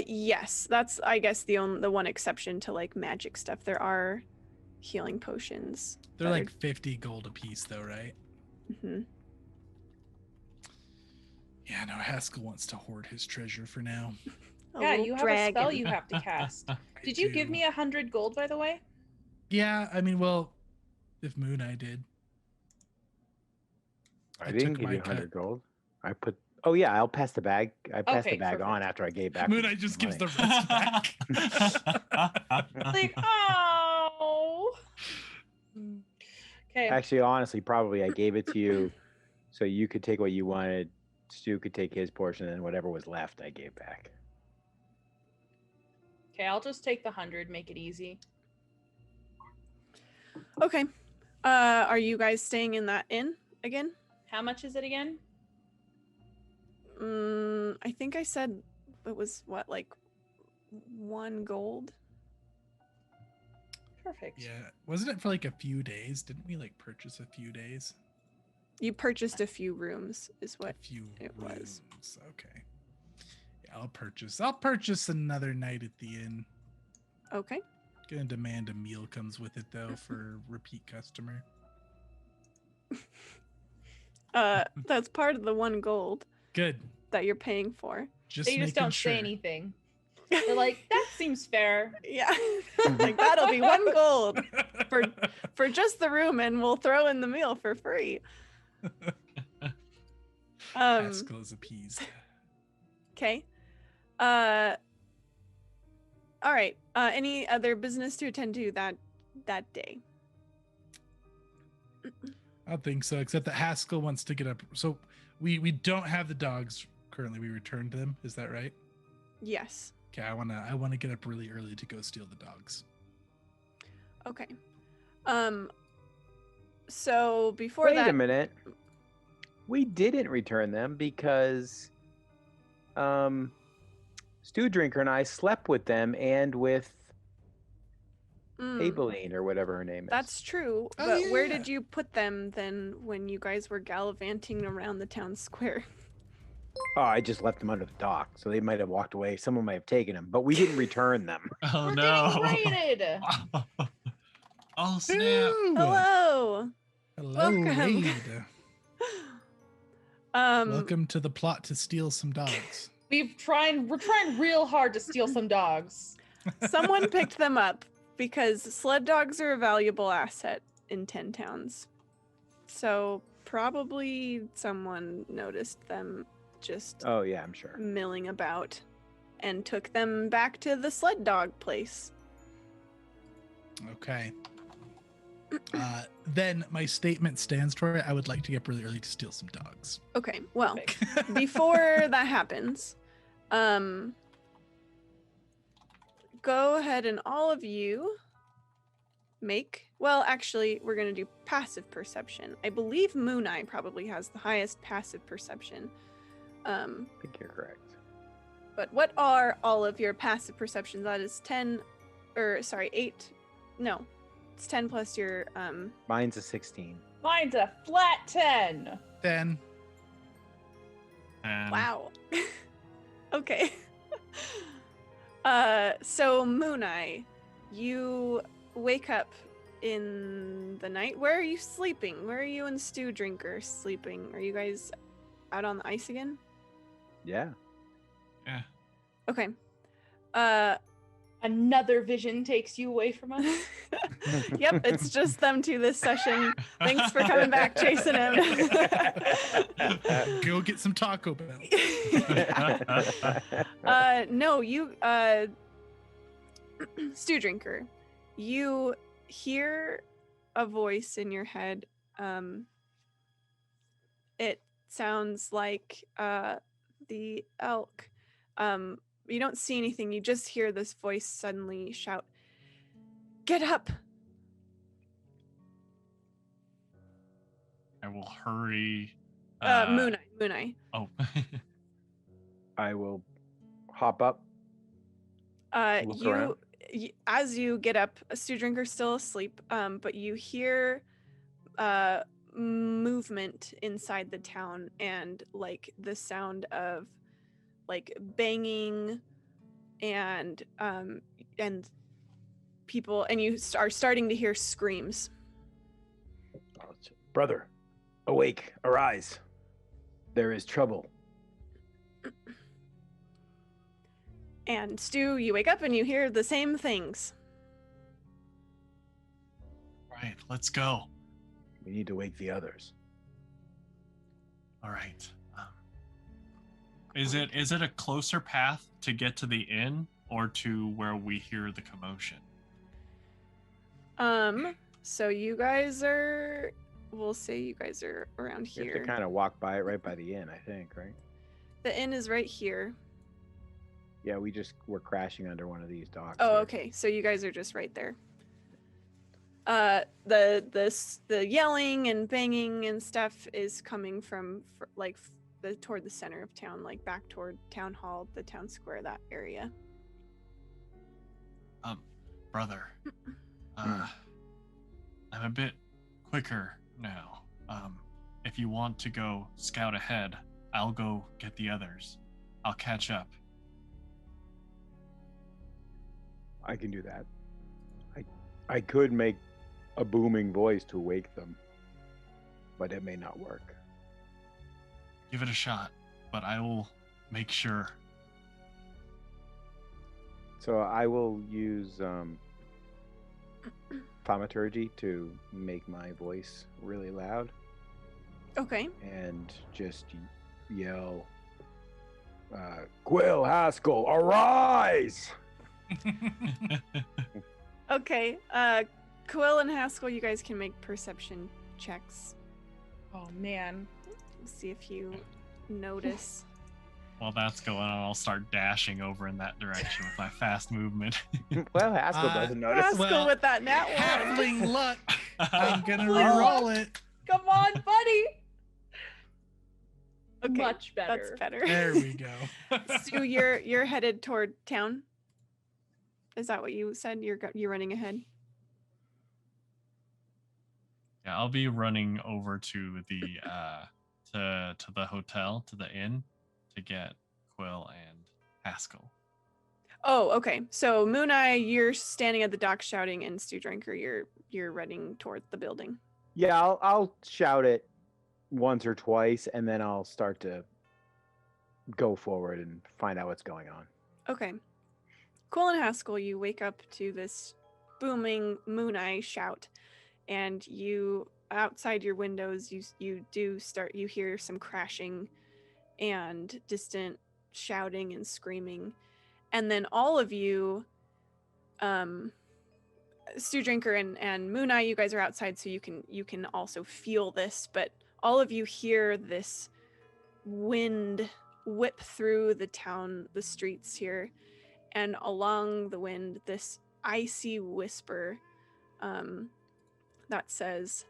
Yes, that's I guess the one exception to like magic stuff. There are healing potions. They're like 50 gold a piece though, right? Mm-hmm. Yeah, no, Haskell wants to hoard his treasure for now. Yeah, you have a spell you have to cast. Did you give do. me 100 gold, by the way? Yeah, I mean, well, if Moon I did. I didn't took give my you 100 cut. gold. I put. Oh yeah, I'll pass the bag. I passed Okay, the bag on perfect. after I gave back. Moon I just gives the rest back. Like, oh. Okay. Actually, honestly, probably I gave it to you so you could take what you wanted. Stu could take his portion, and whatever was left, I gave back. Okay, I'll just take the 100, make it easy. Okay. Are you guys staying in that inn again? How much is it again? I think I said it was what, like 1 gold? Perfect. Yeah, wasn't it for like a few days? Didn't we like purchase a few days? You purchased a few rooms, is what A few it was. rooms. Okay. Yeah, I'll purchase another night at the inn. Okay. Gonna demand a meal comes with it though for repeat customer. That's part of the 1 gold Good. that you're paying for. They just don't say anything. They're like, that seems fair. Yeah. Like that'll be 1 gold for just the room, and we'll throw in the meal for free. Haskell is appeased. Okay. All right. Any other business to attend to that day? I don't think so, except that Haskell wants to get up. So we don't have the dogs currently. We returned them. Is that right? Yes. Okay, I wanna get up really early to go steal the dogs. Okay. So before Wait that, a minute. We didn't return them because Stew Drinker and I slept with them and with Abeline or whatever her name is. that's true. Oh, But where yeah. did you put them then when you guys were gallivanting around the town square? Oh, I just left them under the dock, so they might have walked away. Someone might have taken them, but we didn't return them. Oh We're no! getting raided. Oh snap! Ooh. Hello. Hello, Welcome. raid. Um, Welcome to the plot to steal some dogs. We're trying real hard to steal some dogs. Someone picked them up because sled dogs are a valuable asset in 10 towns. So probably someone noticed them just Oh yeah, I'm sure. milling about and took them back to the sled dog place. Okay. Then my statement stands for it. I would like to get up really early to steal some dogs. Okay, well, Perfect. before that happens, go ahead and all of you actually, we're going to do passive perception. I believe Moon Eye probably has the highest passive perception. I think you're correct. But what are all of your passive perceptions? That is 8. No, it's 10 plus your, Mine's a 16. Mine's a flat 10. Then And wow. Okay. So Moon Eye, you wake up in the night. Where are you sleeping? Where are you and Stew Drinker sleeping? Are you guys out on the ice again? Yeah. yeah. Okay. Another vision takes you away from us. Yep, it's just them two this session. Thanks for coming back, chasing him. go get some Taco Bell. No, you, Stew Drinker, you hear a voice in your head, it sounds like the elk. You don't see anything. You just hear this voice suddenly shout, "Get up!" I will hurry. Mooneye. Oh. I will hop up. Look around. As you get up, Stew Drinker's still asleep, but you hear movement inside the town and like the sound of like banging and people, and you are starting to hear screams. Brother, awake, arise. There is trouble. And Stu, you wake up and you hear the same things. Right, let's go. We need to wake the others. All right. Is it a closer path to get to the inn or to where we hear the commotion? So you guys are, we'll say you guys are around You here. have to kind of walk by it right by the inn, I think, right? The inn is right here. Yeah, we're crashing under one of these docks. Oh, here. okay. So you guys are just right there. The yelling and banging and stuff is coming from toward the center of town, like back toward town hall, the town square, that area. Brother, I'm a bit quicker now. If you want to go scout ahead, I'll go get the others. I'll catch up. I can do that. I could make a booming voice to wake them, but it may not work. Give it a shot, but I will make sure. So I will use thaumaturgy to make my voice really loud Okay. and just yell, Quill Haskell, arise! Okay. Quill and Haskell, you guys can make perception checks. Oh man. See if you notice. While that's going on, I'll start dashing over in that direction with my fast movement. Well, Haskell doesn't notice. Haskell with that nat one. Halfling luck. I'm gonna re-roll it. Come on, buddy. Okay, Much better. That's better. There we go. Stu, you're headed toward town. Is that what you said? You're running ahead. Yeah, I'll be running over to the to the hotel, to the inn, to get Quill and Haskell. Oh, okay. So Mooneye, you're standing at the dock shouting, and Stew Drinker, you're running toward the building. Yeah, I'll shout it once or twice, and then I'll start to go forward and find out what's going on. Okay. Quill and Haskell, you wake up to this booming Mooneye shout, and you outside your windows you hear some crashing and distant shouting and screaming, and then all of you, Stew Drinker and Mooneye, you guys are outside, so you can also feel this, but all of you hear this wind whip through the town, the streets here, and along the wind, this icy whisper that says,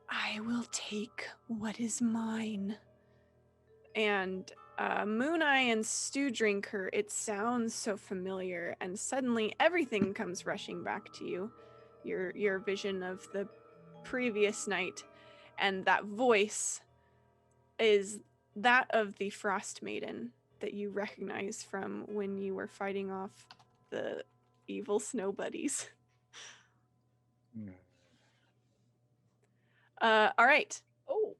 "I will take what is mine." And Mooneye and Stew Drinker, it sounds so familiar, and suddenly everything comes rushing back to you. Your vision of the previous night, and that voice is that of the Frostmaiden that you recognize from when you were fighting off the evil snow buddies. All right. Oh.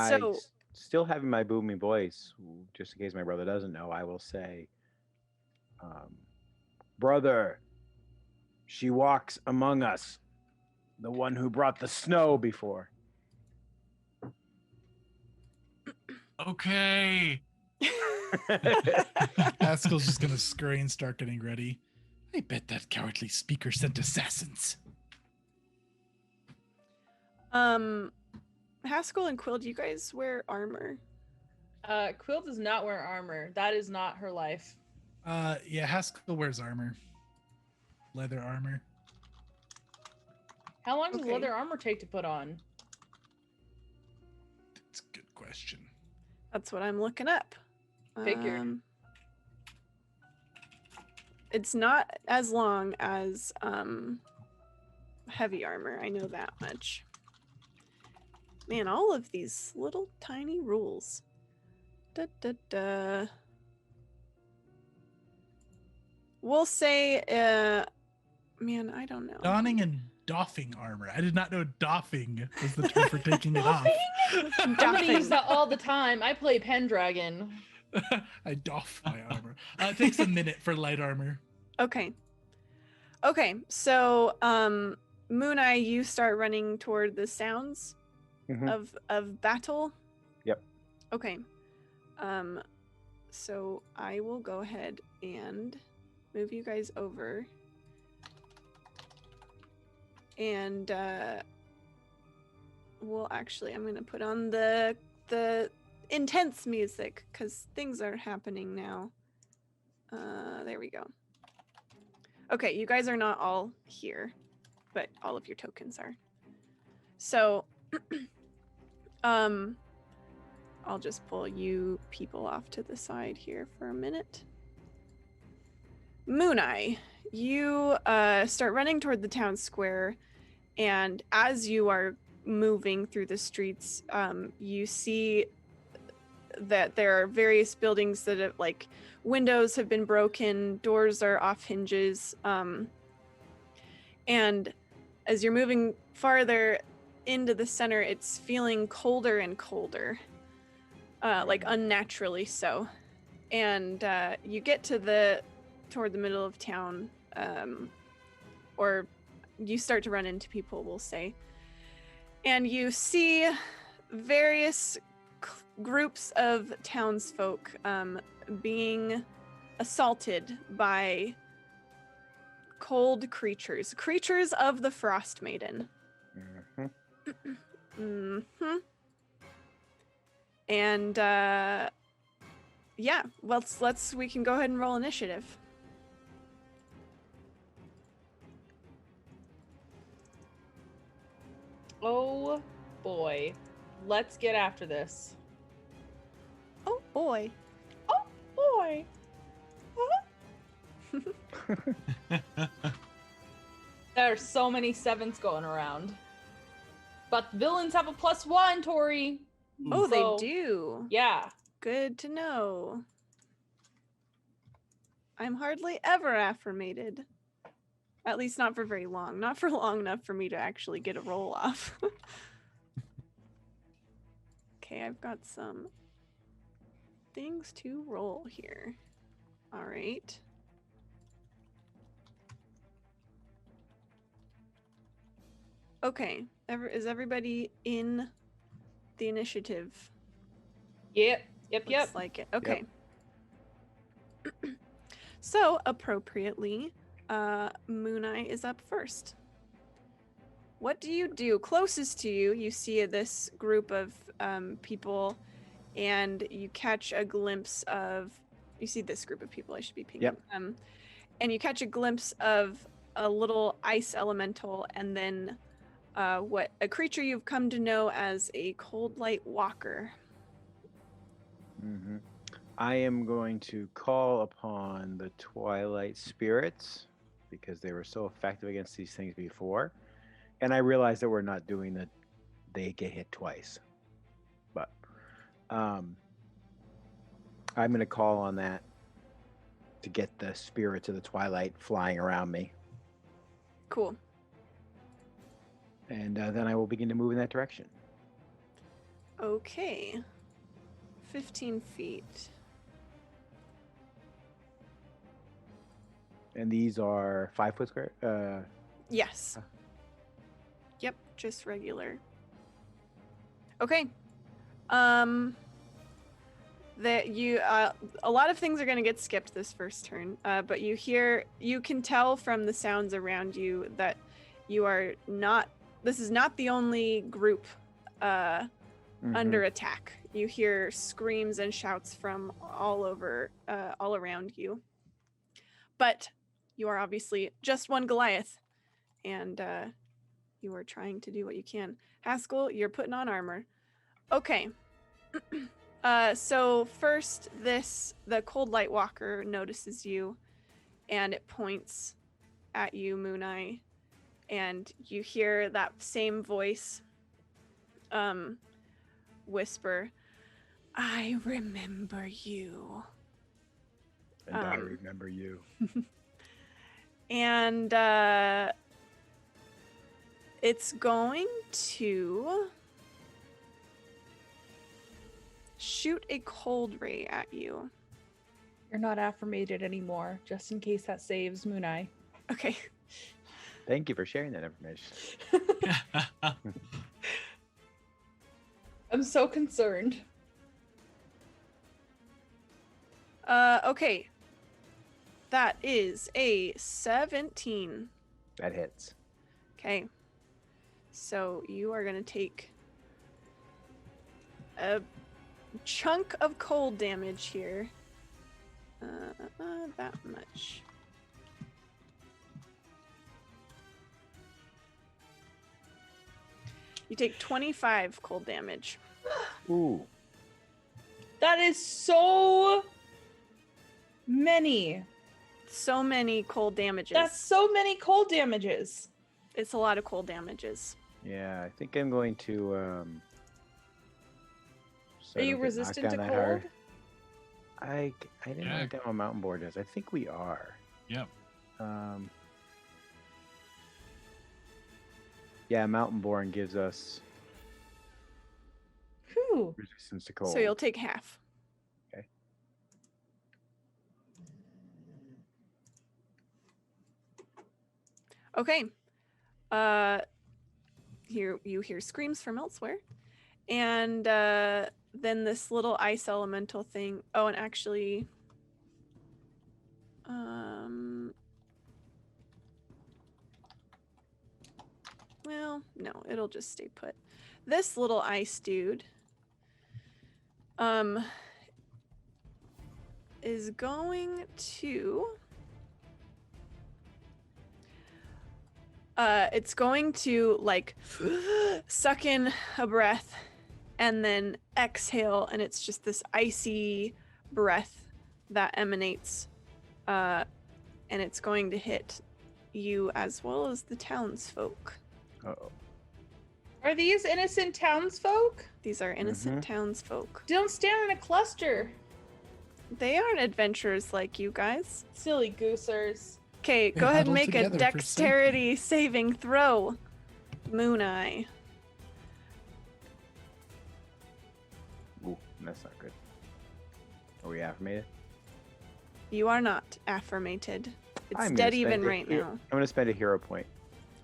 So Still having my booming voice, just in case my brother doesn't know, I will say, brother, she walks among us, the one who brought the snow before. Okay. Haskell's just gonna scurry and start getting ready. I bet that cowardly speaker sent assassins. Haskell and Quill, do you guys wear armor? Quill does not wear armor. That is not her life. Yeah, Haskell wears armor. Leather armor. How long does Okay. leather armor take to put on? That's a good question. That's what I'm looking up. Figured. It's not as long as heavy armor. I know that much. Man, all of these little tiny rules. Da, da, da. We'll say, man, I don't know. Donning and doffing armor. I did not know doffing was the term for taking it off. I'm gonna use Doffing. that all the time. I play Pendragon. I doff my armor. It takes a minute for light armor. Okay. Okay, so Moon Eye, you start running toward the sounds Mhm. of battle. Yep. Okay. So I will go ahead and move you guys over. And well, actually, I'm gonna put on the intense music because things are happening now. There we go. Okay, you guys are not all here, but all of your tokens are. So, I'll just pull you people off to the side here for a minute. Moon Eye, you start running toward the town square, and as you are moving through the streets, you see that there are various buildings that have, like, windows have been broken, doors are off hinges, and as you're moving farther into the center, it's feeling colder and colder, like unnaturally so. And you get to toward the middle of town, or you start to run into people, we'll say, and you see various groups of townsfolk being assaulted by cold creatures of the Frostmaiden. Mhm. Mm-hmm. And yeah, we can go ahead and roll initiative. Oh boy. Let's get after this. Oh boy. Oh boy. There are so many sevens going around. But villains have a +1, Tori. Oh, So, they do. Yeah. Good to know. I'm hardly ever affirmated. At least not for very long. Not for long enough for me to actually get a roll off. Okay, I've got some things to roll here. All right. Okay, is everybody in the initiative? Yep. Looks like it. Okay. So, appropriately, Moon Eye is up first. What do you do? Closest to you, you see this group of people, and you catch a glimpse of... You see this group of people, I should be pinging. Yep. And you catch a glimpse of a little ice elemental, and then what a creature you've come to know as a cold light walker. Mhm. I am going to call upon the Twilight Spirits because they were so effective against these things before. And I realize that we're not doing the they get hit twice. But I'm going to call on that to get the spirits of the Twilight flying around me. Cool. And then I will begin to move in that direction. Okay. 15 feet. And these are 5 foot square? Yes. Yep, just regular. Okay. That you a lot of things are going to get skipped this first turn, but you can tell from the sounds around you that you are not... This is not the only group under attack. You hear screams and shouts from all around you. But you are obviously just one Goliath, and you are trying to do what you can. Haskell, you're putting on armor. Okay. So first, the Cold Light Walker notices you, and it points at you, Mooneye, and you hear that same voice whisper, "I remember you." And I remember you. And it's going to shoot a cold ray at you. You're not affirmated anymore, just in case that saves Mooneye. Okay. Thank you for sharing that information. I'm so concerned. Okay. That is a 17. That hits. Okay. So you are going to take a chunk of cold damage here. That much. You take 25 cold damage. Ooh. That is so many. So many cold damages. That's so many cold damages. It's a lot of cold damages. Yeah, I think I'm going to. So Are I you don't get resistant knocked to down cold? that hard. I didn't Yeah. write down what mountain board is. I think we are. Yep. Yeah, Mountain Born gives us Whew. resistance to cold. So you'll take half. Okay. Okay. Here you hear screams from elsewhere. And then this little ice elemental thing. Oh, and actually well, no, it'll just stay put. This little ice dude is going to it's going to like suck in a breath and then exhale, and it's just this icy breath that emanates, and it's going to hit you as well as the townsfolk. Uh-oh. Are these innocent townsfolk? These are innocent townsfolk. Don't stand in a cluster. They aren't adventurers like you guys. Silly goosers. Okay, They go ahead and huddle make a together for dexterity saving throw, Mooneye. Ooh, that's not good. Are we affirmated? You are not affirmated. It's I'm gonna dead spend even a right now. I'm going to spend a hero point.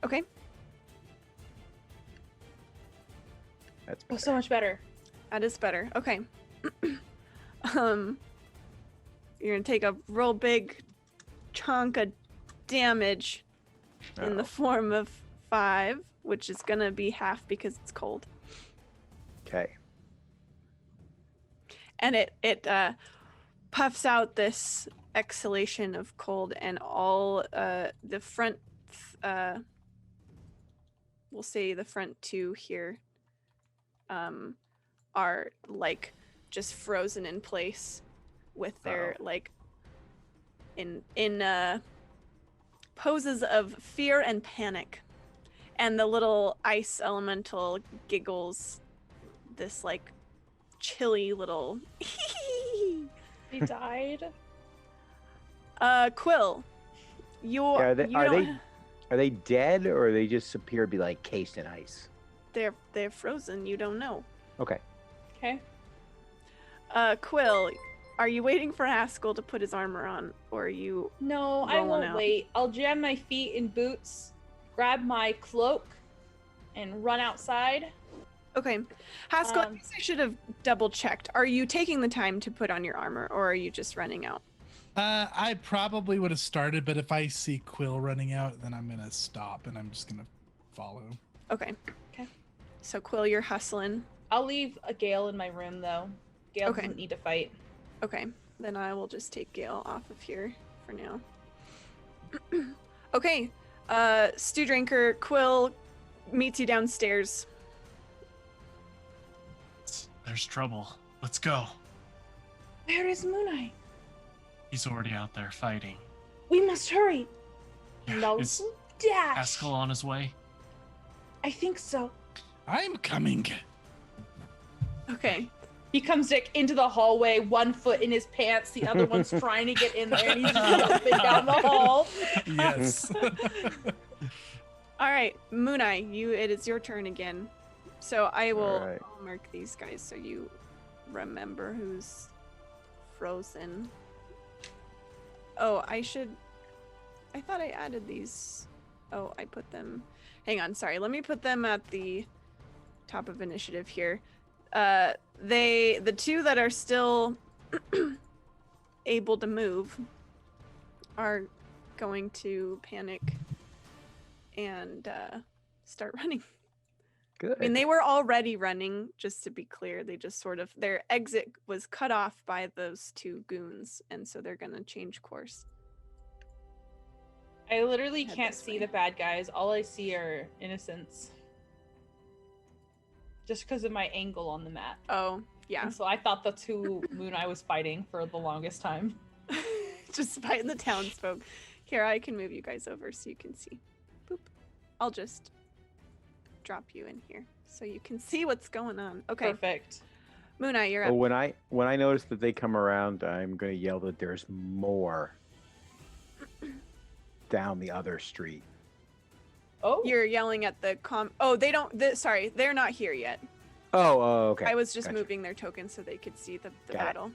Okay. That's Oh, better. so much better. That is better. Okay. You're gonna take a real big chunk of damage in the form of 5, which is gonna be half because it's cold. Okay. And it puffs out this exhalation of cold, and all the front, we'll say the front 2 here, are like just frozen in place with their like in poses of fear and panic. And the little ice elemental giggles this like chilly little They died. Quill, Yeah, are they dead, or are they just appear to be like cased in ice? they're frozen, you don't know. Okay. Okay. Quill, are you waiting for Haskell to put his armor on, or are you No, I rolling won't out? wait. I'll jam my feet in boots, grab my cloak, and run outside. Okay. Haskell, I guess I should have double checked. Are you taking the time to put on your armor, or are you just running out? I probably would have started, but if I see Quill running out, then I'm gonna stop and I'm just gonna follow. Okay. Okay. So Quill, you're hustling. I'll leave a Gale in my room though. Gale Okay. doesn't need to fight. Okay, then I will just take Gale off of here for now. Okay, Stew Drinker, Quill meets you downstairs. There's trouble. Let's go. Where is Mooneye? He's already out there fighting. We must hurry. No Is dash. Haskell on his way? I think so. I'm coming. Okay. He comes like into the hallway, one foot in his pants, the other one's trying to get in there, and he's just jumping down the hall. Yes. All right, Mooneye, it is your turn again. So I will All right. I'll mark these guys so you remember who's frozen. Oh, I thought I added these. Oh, I put them. Hang on, sorry. Let me put them at the top of initiative here. The two that are still able to move are going to panic and start running. Good. I mean, they were already running, just to be clear. They just sort of, their exit was cut off by those two goons, and so they're going to change course. I literally Head can't this see way. the bad guys. All I see are innocents. Just because of my angle on the map. Oh, yeah. And so I thought that's who Mooneye was fighting for the longest time. Just fighting the townsfolk. Here, I can move you guys over so you can see. Boop. I'll just drop you in here so you can see what's going on. Okay, Perfect. Mooneye, you're Oh, up. when I notice that they come around, I'm gonna yell that there's more down the other street. Oh, You're yelling at the Oh, they don't. Sorry, they're not here yet. Oh, okay. I was just Gotcha. moving their tokens so they could see the Got it. battle.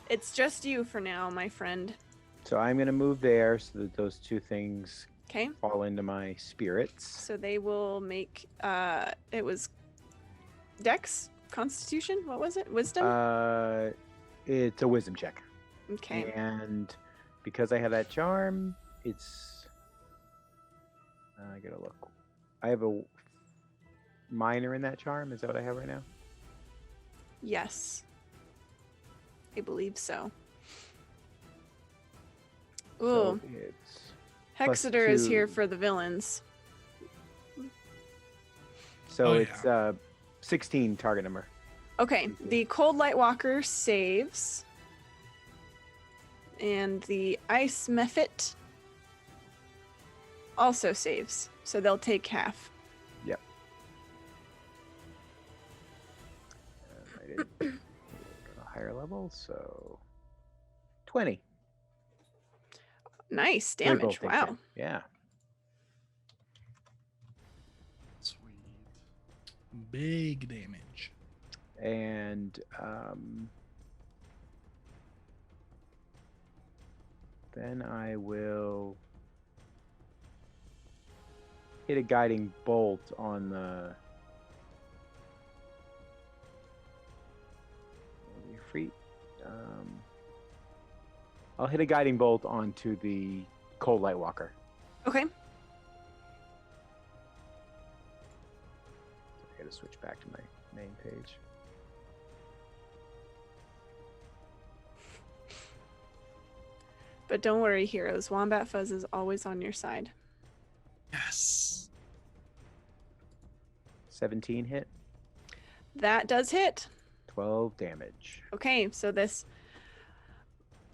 It's just you for now, my friend. So I'm gonna move there so that those two things Okay, fall into my spirits. so they will make. It was Dex, Constitution. What was it? Wisdom. It's a wisdom check. Okay. And because I have that charm, it's. I gotta look. I have a minor in that charm. Is that what I have right now? Yes. I believe so. Ooh, So it's Hexeter is here 2. for the villains. so Oh, it's 16 target number. Okay, the Cold Light Walker saves. And the Ice Mephit also saves. So they'll take half. Yep. I did go to a higher level, so 20. Nice They both damage. take Wow. 10. Yeah. Sweet. Big damage. And then I will hit a guiding bolt on the. You're free. I'll hit a guiding bolt onto the Cold Light Walker. Okay. I gotta switch back to my main page. But don't worry, heroes. Wombat Fuzz is always on your side. Yes. 17 hit, That does hit. 12 damage. Okay, so this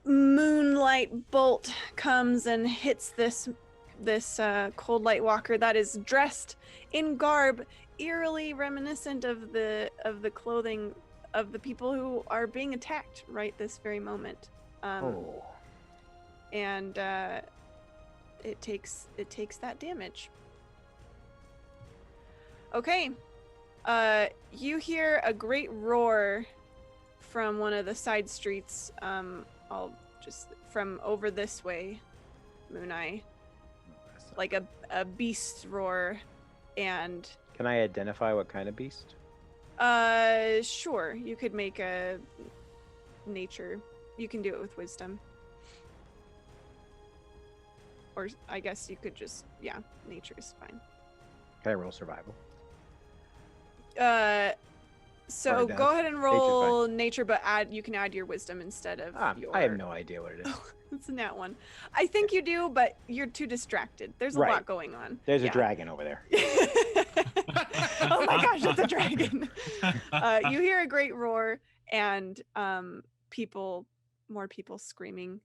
moonlight bolt comes and hits this Cold Light Walker that is dressed in garb eerily reminiscent of the clothing of the people who are being attacked right this very moment. Oh. And it takes that damage. Okay. You hear a great roar from one of the side streets. I'll just from over this way, Mooneye, like a beast roar, and Can I identify what kind of beast? sure, you could make a nature. You can do it with wisdom. Or I guess you could just, yeah, nature is fine. Can I roll survival? So Or go does. ahead and Nature's roll nature, but you can add your wisdom instead of your. I have no idea what it is. It's a nat one. I think you do, but you're too distracted. There's a Right. lot going on. There's a Yeah. dragon over there. Oh my gosh, it's a dragon. You hear a great roar and more people screaming.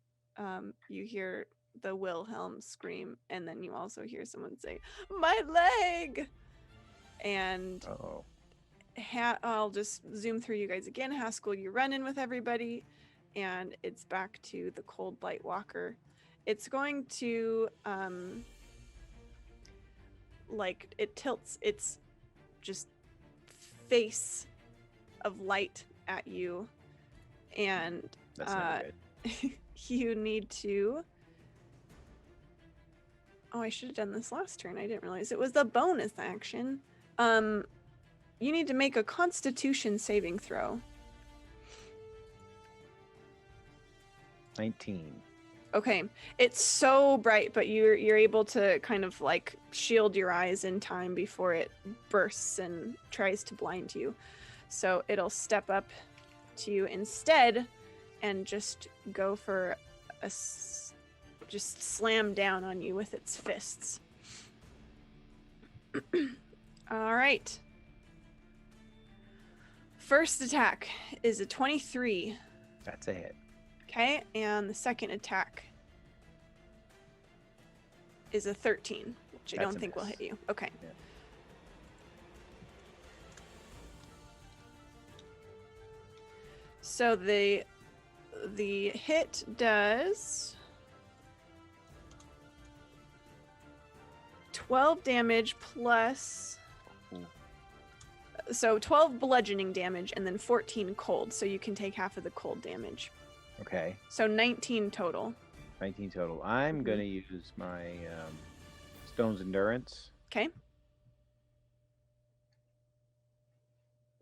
You hear the Wilhelm scream, and then you also hear someone say, "My leg!" And Oh. I'll just zoom through you guys again. Haskell, you run in with everybody, and it's back to the cold light walker. It's going to like it tilts its just face of light at you, and That's never good. you need to. Oh, I should have done this last turn. I didn't realize it was the bonus action. You need to make a Constitution saving throw. 19. Okay, it's so bright, but you're able to kind of like shield your eyes in time before it bursts and tries to blind you. So it'll step up to you instead and just go for just slam down on you with its fists. All right. First attack is a 23. That's a hit. Okay, and the second attack is a 13, which I That's don't a think will miss. hit you. Okay. Yeah. So the hit does 12 damage plus. So 12 bludgeoning damage and then 14 cold, so you can take half of the cold damage. Okay. So 19 total. 19 total. I'm going to use my Stone's Endurance, Okay.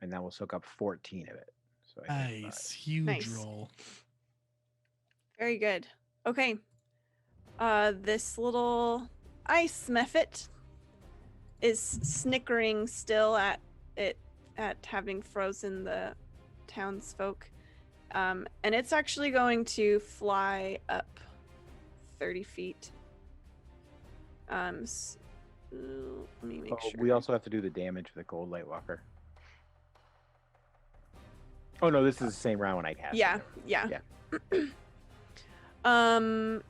and that will soak up 14 of it. So I think Nice. Huge Nice. roll. Very good. Okay. This little ice mephit is snickering still at having frozen the townsfolk. And it's actually going to fly up 30 feet. Let me make sure. We also have to do the damage for the Cold Light Walker. Oh no, this is the same round when I cast. Yeah, it. yeah. Yeah. Do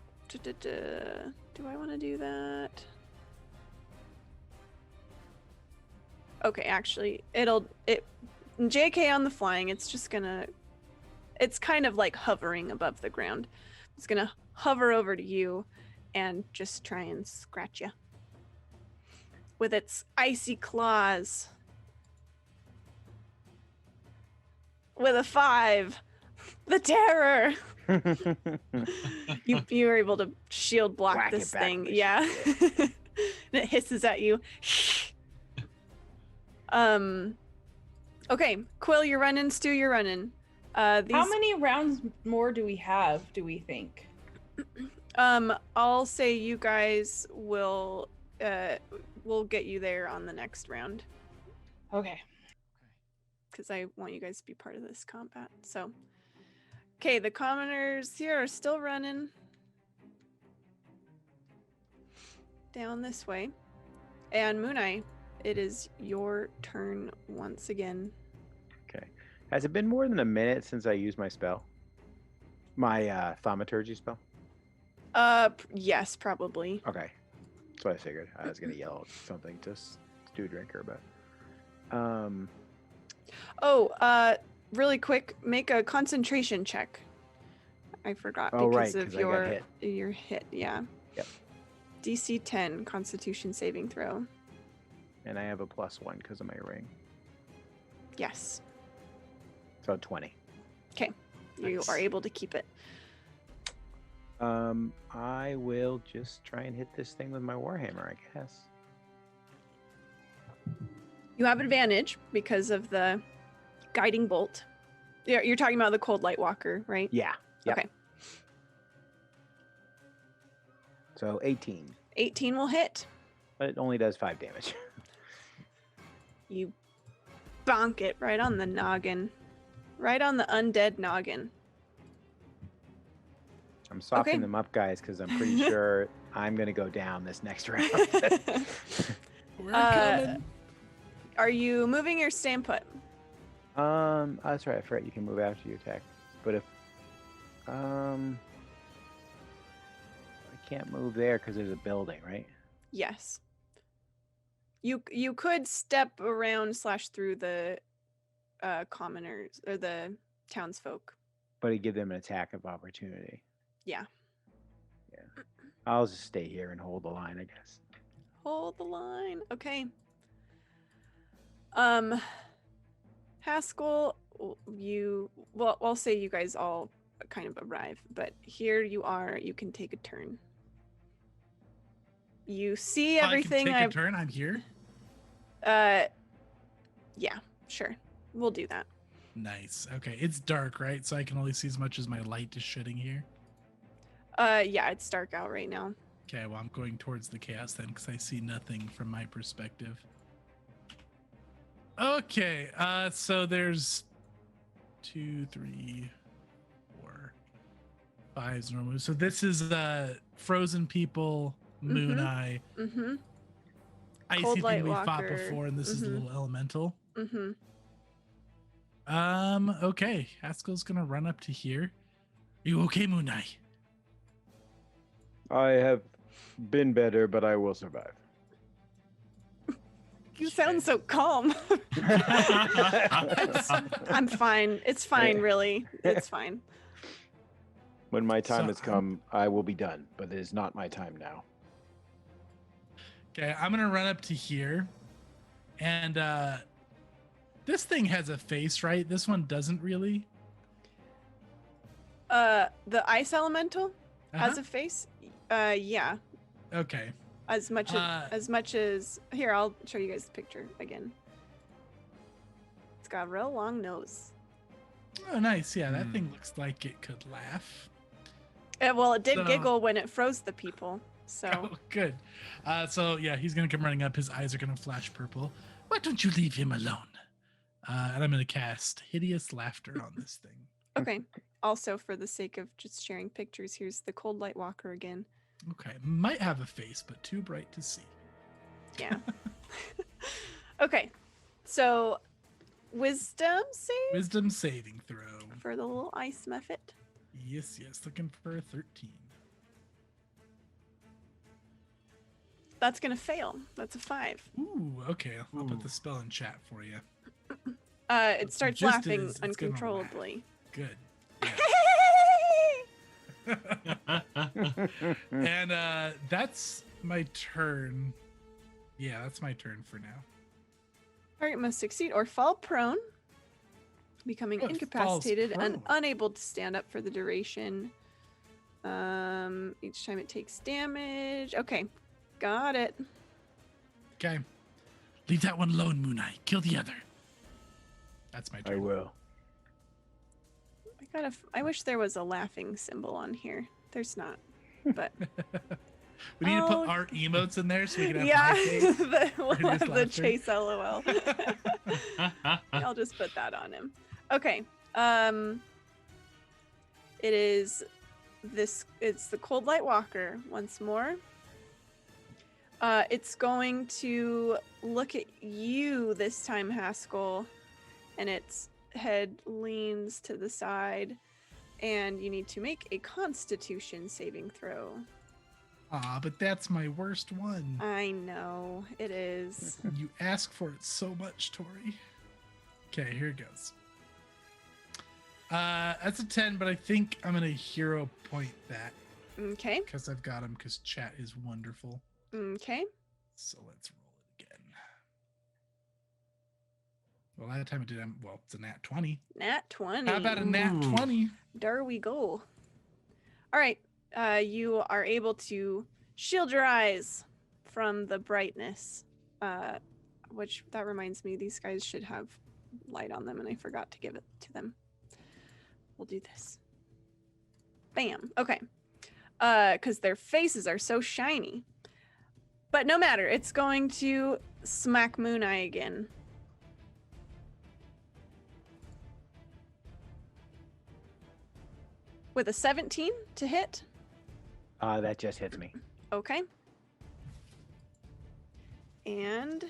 I want to do that? Okay, actually, JK on the flying, it's kind of like hovering above the ground. It's gonna hover over to you and just try and scratch you with its icy claws. With a 5. The terror. You were able to shield block Whack this it back thing. with a Yeah. And it hisses at you. Okay, Quill, you're running. Stu, you're running. How many rounds more do we have, do we think? I'll say you guys will get you there on the next round Okay. because I want you guys to be part of this combat. So, okay, the commoners here are still running down this way, and Mooneye, it is your turn once again. Okay. Has it been more than a minute since I used my spell? My thaumaturgy spell? Yes, probably. Okay. That's what I figured. I was gonna yell something to Stew Drinker, but Really quick, make a concentration check. I forgot Oh, because right, of 'cause I got hit. your hit, yeah. Yep. DC 10 Constitution saving throw. and I have a +1 because of my ring. Yes. So 20. You Nice. are able to keep it. I will just try and hit this thing with my warhammer, I guess. You have advantage because of the guiding bolt. You're talking about the cold light walker, right? Yeah. Yep. Okay. So 18, 18 will hit. but it only does 5 damage. You bonk it right on the noggin. Right on the undead noggin. I'm softening Okay. them up, guys, because I'm pretty sure I'm gonna go down this next round. We're coming. Are you moving or staying put? That's right. I forgot you can move after you attack. But if I can't move there because there's a building, right? Yes. You could step around / through the commoners or the townsfolk. But it'd give them an attack of opportunity. Yeah. Yeah. I'll just stay here and hold the line, I guess. Hold the line. Okay. Haskell, I'll say you guys all kind of arrive, but here you are. You can take a turn. You see everything. I can take a turn. I'm here. Yeah, sure. We'll do that. Nice. Okay, it's dark, right? So I can only see as much as my light is shedding here. Yeah, it's dark out right now. Okay, well, I'm going towards the chaos then because I see nothing from my perspective. Okay, so there's 2, 3, 4, 5 normal. So this is frozen people, Moon Eye, icy Cold thing Light we fought Walker. before, and this is the little elemental. Okay, Haskell's gonna run up to here. Are you okay, Moon Eye? I have been better, but I will survive. You sound so calm. I'm fine. It's fine, really. It's fine. When my time So has come, I will be done, but it is not my time now. Okay, I'm gonna run up to here, and this thing has a face, right? This one doesn't really. The ice elemental has Uh-huh. a face. Yeah. Okay. As much as here, I'll show you guys the picture again. It's got a real long nose. Oh, nice. Yeah, that thing looks like it could laugh. Well, it did So- giggle when it froze the people. So Oh, good. So yeah, he's gonna come running up. His eyes are gonna flash purple. Why don't you leave him alone? And I'm gonna cast hideous laughter on this thing. okay. Also, for the sake of just sharing pictures, here's the Cold Light Walker again. Okay, might have a face, but too bright to see. Yeah. Okay. So, wisdom save Wisdom saving throw. for the little ice mephit. Yes, looking for a 13. That's gonna fail. That's a 5. Ooh, okay. I'll put the spell in chat for you. It starts Just laughing as it's gonna laugh. uncontrollably. Good. And that's my turn. Yeah, that's my turn for now. Target must succeed or fall prone, becoming Oh, it incapacitated falls and prone. unable to stand up for the duration. Each time it takes damage. Okay, got it. Okay. Leave that one alone, Moon Eye. Kill the other. That's my turn. I will. I wish there was a laughing symbol on here. There's not, but We need to Oh. put our emotes in there so we can have yeah, my face. we'll for his have the laughter. chase LOL. I'll just put that on him. Okay. It's the Cold Light Walker once more. It's going to look at you this time, Haskell, and its head leans to the side, and you need to make a Constitution saving throw. Aw, but that's my worst one. I know, it is. You ask for it so much, Tori. Okay, here it goes. That's a 10, but I think I'm gonna hero point that Okay, because I've got him because chat is wonderful. okay. So let's roll it again. Well, that time it did. Well, it's a nat 20. Nat 20. How about a nat Ooh. 20? There we go. All right. You are able to shield your eyes from the brightness. Which that reminds me, these guys should have light on them, and I forgot to give it to them. We'll do this. Bam. Okay. Because their faces are so shiny. But no matter, it's going to smack Moon Eye again. with a 17 to hit. That just hits me. Okay. And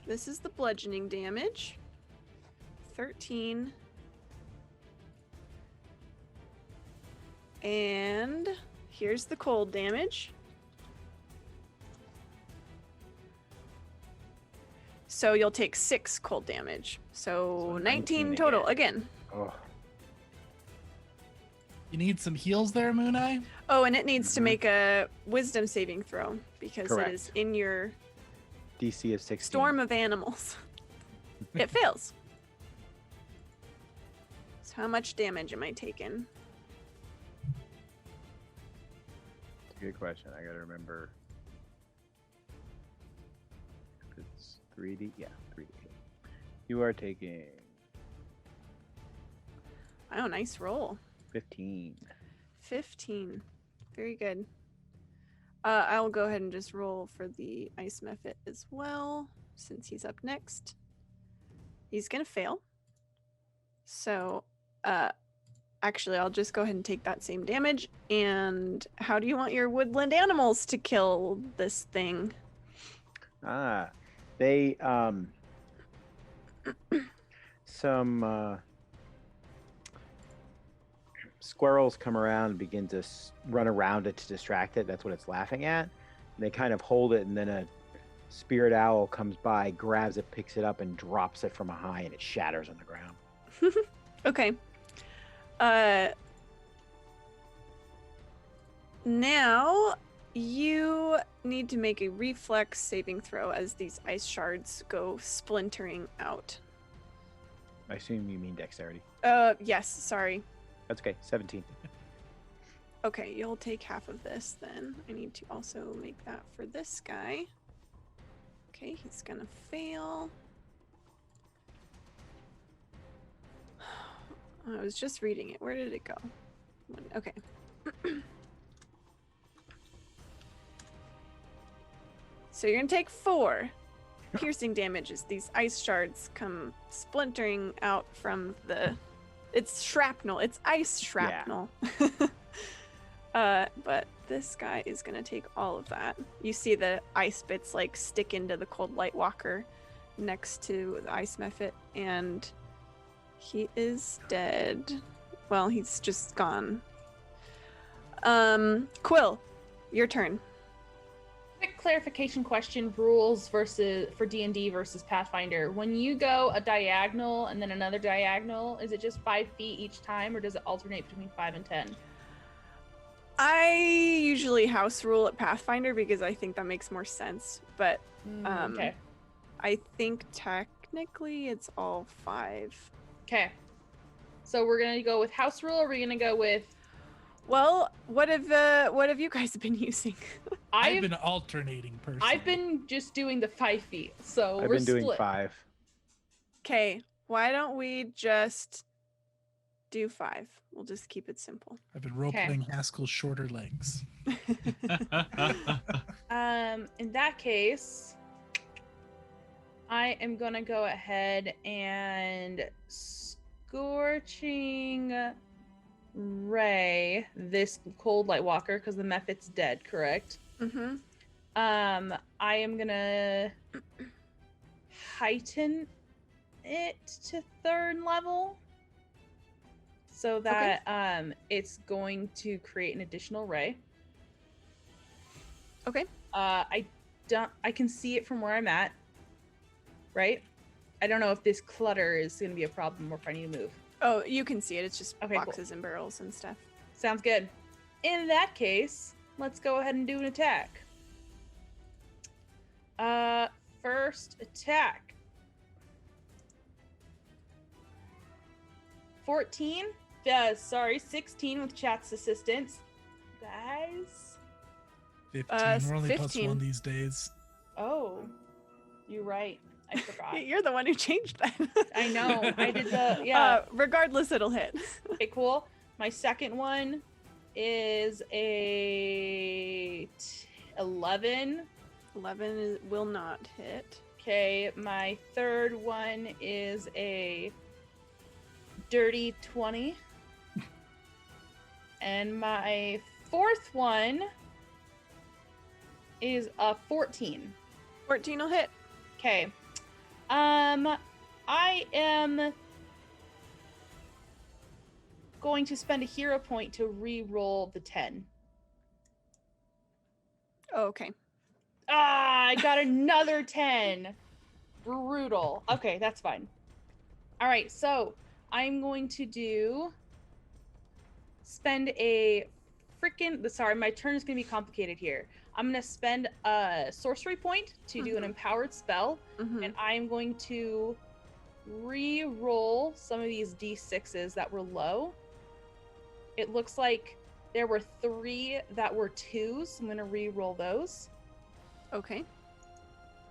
this is the bludgeoning damage. 13. And here's the cold damage. So you'll take 6 cold damage. So 19 total again. Oh. You need some heals there, Moon Eye? Oh, and it needs to make a wisdom saving throw because Correct. it is in your DC is 16. storm of animals. It fails. So how much damage am I taking? Good question. I gotta remember. If it's 3D. Yeah, 3D. You are taking Oh, nice roll. 15. 15. Very good. I'll go ahead and just roll for the ice mephit as well, since he's up next. He's gonna fail. So, actually, I'll just go ahead and take that same damage. And how do you want your woodland animals to kill this thing? They some squirrels come around and begin to run around it to distract it. That's what it's laughing at. And they kind of hold it, and then a spirit owl comes by, grabs it, picks it up, and drops it from a high, and it shatters on the ground. Okay. Now you need to make a reflex saving throw as these ice shards go splintering out. I assume you mean dexterity. Yes, sorry. That's okay. 17. Okay, you'll take half of this then. I need to also make that for this guy. Okay, he's gonna fail. I was just reading it. Where did it go? Okay. So you're gonna take 4 piercing damage as these ice shards come splintering out from the... It's shrapnel. It's ice shrapnel. Yeah. But this guy is gonna take all of that. You see the ice bits like stick into the cold light walker next to the ice mephit, and he is dead. Well, he's just gone. Quill, your turn. Quick clarification question: rules versus for D&D versus Pathfinder. When you go a diagonal and then another diagonal, is it just 5 feet each time, or does it alternate between 5 and 10? I usually house rule at Pathfinder because I think that makes more sense. But Okay. I think technically it's all 5. Okay. So we're gonna go with house rule, or are we gonna go with? Well, what have you guys been using? I've been alternating personally. I've been just doing the 5 feet, so I've we're been doing split. 5. Okay, why don't we just do 5? We'll just keep it simple. I've been role-playing Haskell's shorter legs. In that case, I am gonna go ahead and scorching ray this cold light walker because the mephit's dead, correct? Mm-hmm. I am gonna heighten it to 3rd level so that it's going to create an additional ray. Okay. I can see it from where I'm at, right? I don't know if this clutter is going to be a problem or if I need to move. Oh, you can see it. It's just Okay, boxes and barrels and stuff. Sounds good. In that case, let's go ahead and do an attack. First attack. 14. 16 with chat's assistance. Guys. 15. We're only 15. +1 these days. Oh, you're right. I forgot. You're the one who changed that. I know. I did the, yeah. Regardless, it'll hit. Okay, cool. My second one is a 11. 11 will not hit. Okay, my third one is a dirty 20. And my fourth one is a 14. 14 will hit. Okay. I am going to spend a hero point to re-roll the 10. Oh, okay. I got another 10. Brutal. Okay, that's fine. All right, so I'm going to spend a freaking, sorry, my turn is going to be complicated here. I'm going to spend a sorcery point to do an empowered spell, and I'm going to re-roll some of these d6s that were low. It looks like there were 3 that were 2s, so I'm going to re-roll those. Okay.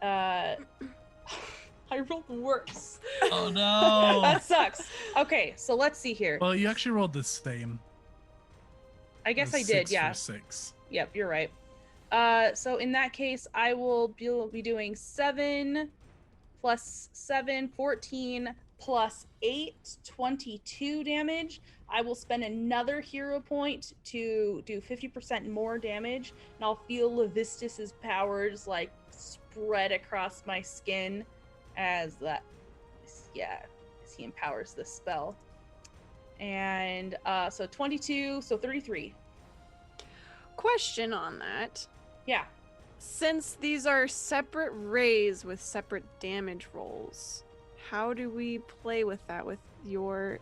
I rolled worse. Oh no! That sucks. Okay, so let's see here. Well, you actually rolled the same. I guess I did, 6 yeah. For 6. Yep, you're right. So in that case, I will be doing 7 plus 7, 14 plus 8, 22 damage. I will spend another hero point to do 50% more damage, and I'll feel Levistus's powers like spread across my skin as he empowers this spell. And so 22, so 33. Question on that. Yeah. Since these are separate rays with separate damage rolls, how do we play with that with your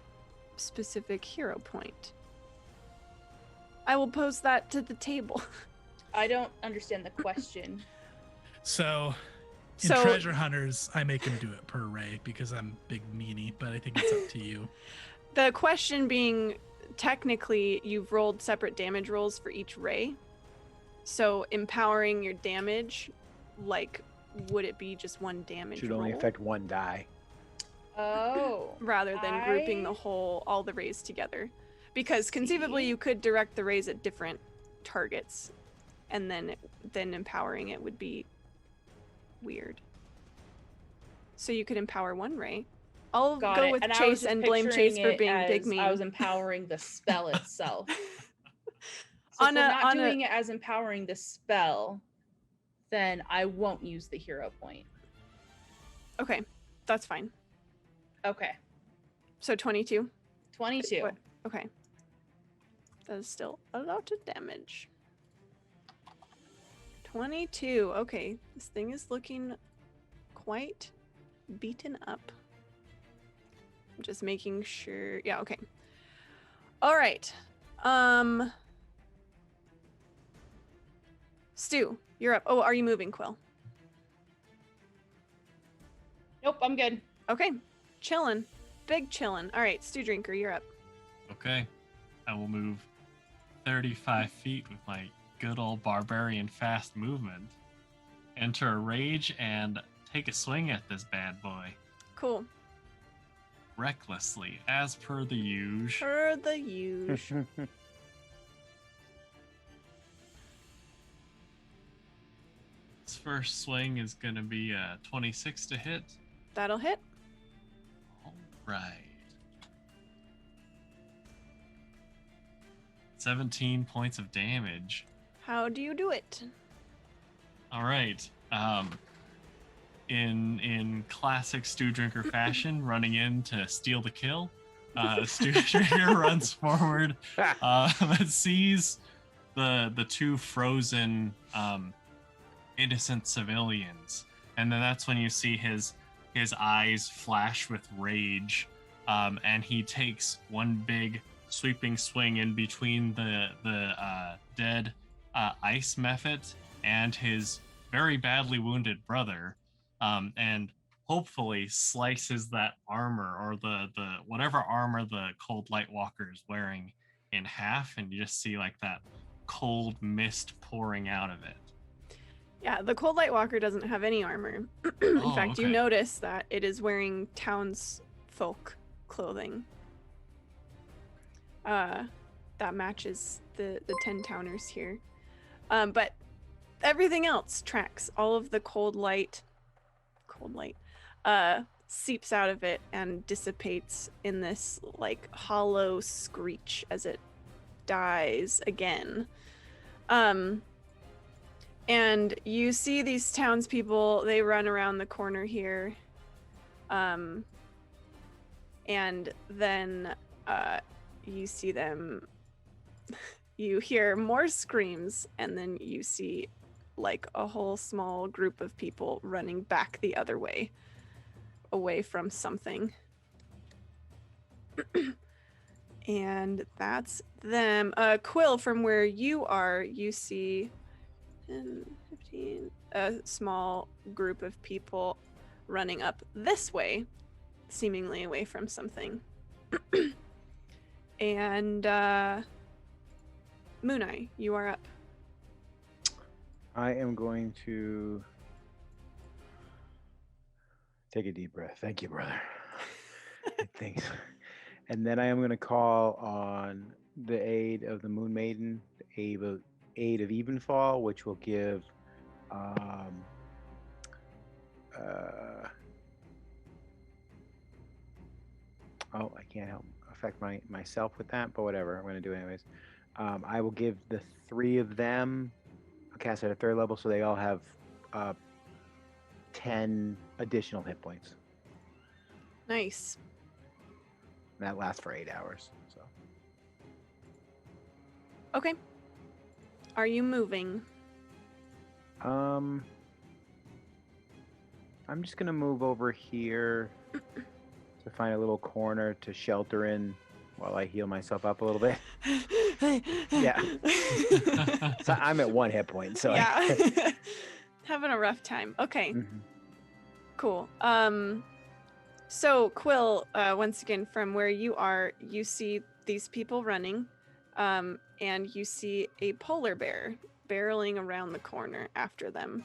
specific hero point? I will pose that to the table. I don't understand the question. So, in Treasure Hunters, I make him do it per ray because I'm big meanie, but I think it's up to you. The question being, technically, you've rolled separate damage rolls for each ray. So empowering your damage, like, would it be just one damage Should roll? only affect 1 die. Oh. Rather than grouping all the rays together. Because conceivably you could direct the rays at different targets, and then empowering it would be weird. So you could empower one ray. I'll go with Chase and blame Chase for being big mean. I was empowering the spell itself. So if we're not doing it as empowering the spell, then I won't use the hero point. Okay, that's fine. Okay. So 22? 22. What? Okay. That is still a lot of damage. 22. Okay, this thing is looking quite beaten up. I'm just making sure. Yeah, okay. All right. Stu, you're up. Oh, are you moving, Quill? Nope, I'm good. Okay. Chillin'. Big chillin'. All right, Stu Drinker, you're up. Okay. I will move 35 feet with my good old barbarian fast movement. Enter a rage and take a swing at this bad boy. Cool. Recklessly, as per the usual. Per the usual. This first swing is going to be a 26 to hit. That'll hit. All right. 17 points of damage. How do you do it? All right. In classic Stew Drinker fashion, running in to steal the kill, Stew Drinker runs forward, sees the 2 frozen innocent civilians, and then that's when you see his eyes flash with rage, and he takes one big sweeping swing in between the dead ice mephit and his very badly wounded brother, and hopefully slices that armor, or the whatever armor the Cold Light Walker is wearing, in half, and you just see like that cold mist pouring out of it. Yeah, the Cold Light Walker doesn't have any armor. In fact, you notice that it is wearing townsfolk clothing. That matches the 10 towners here. But everything else tracks. All of the cold light seeps out of it and dissipates in this like hollow screech as it dies again. And you see these townspeople, they run around the corner here. And then you see them, you hear more screams, and then you see like a whole small group of people running back the other way, away from something. And that's them. Quill, from where you are, you see 10, 15, a small group of people running up this way, seemingly away from something. And Mooneye, you are up. I am going to take a deep breath. Thank you, brother. Thanks. And then I am going to call on the aid of the Moon Maiden, the aid of Evenfall, which will give oh, I can't affect myself with that, but whatever, I'm going to do it anyways. I will give the 3 of them a cast at a 3rd level, so they all have 10 additional hit points. Nice. And that lasts for 8 hours. So. Okay. Are you moving? I'm just gonna move over here to find a little corner to shelter in while I heal myself up a little bit. Yeah. So I'm at 1 hit point, so yeah. Having a rough time. Okay. Mhm. Cool. So Quill, once again, from where you are, you see these people running, and you see a polar bear barreling around the corner after them.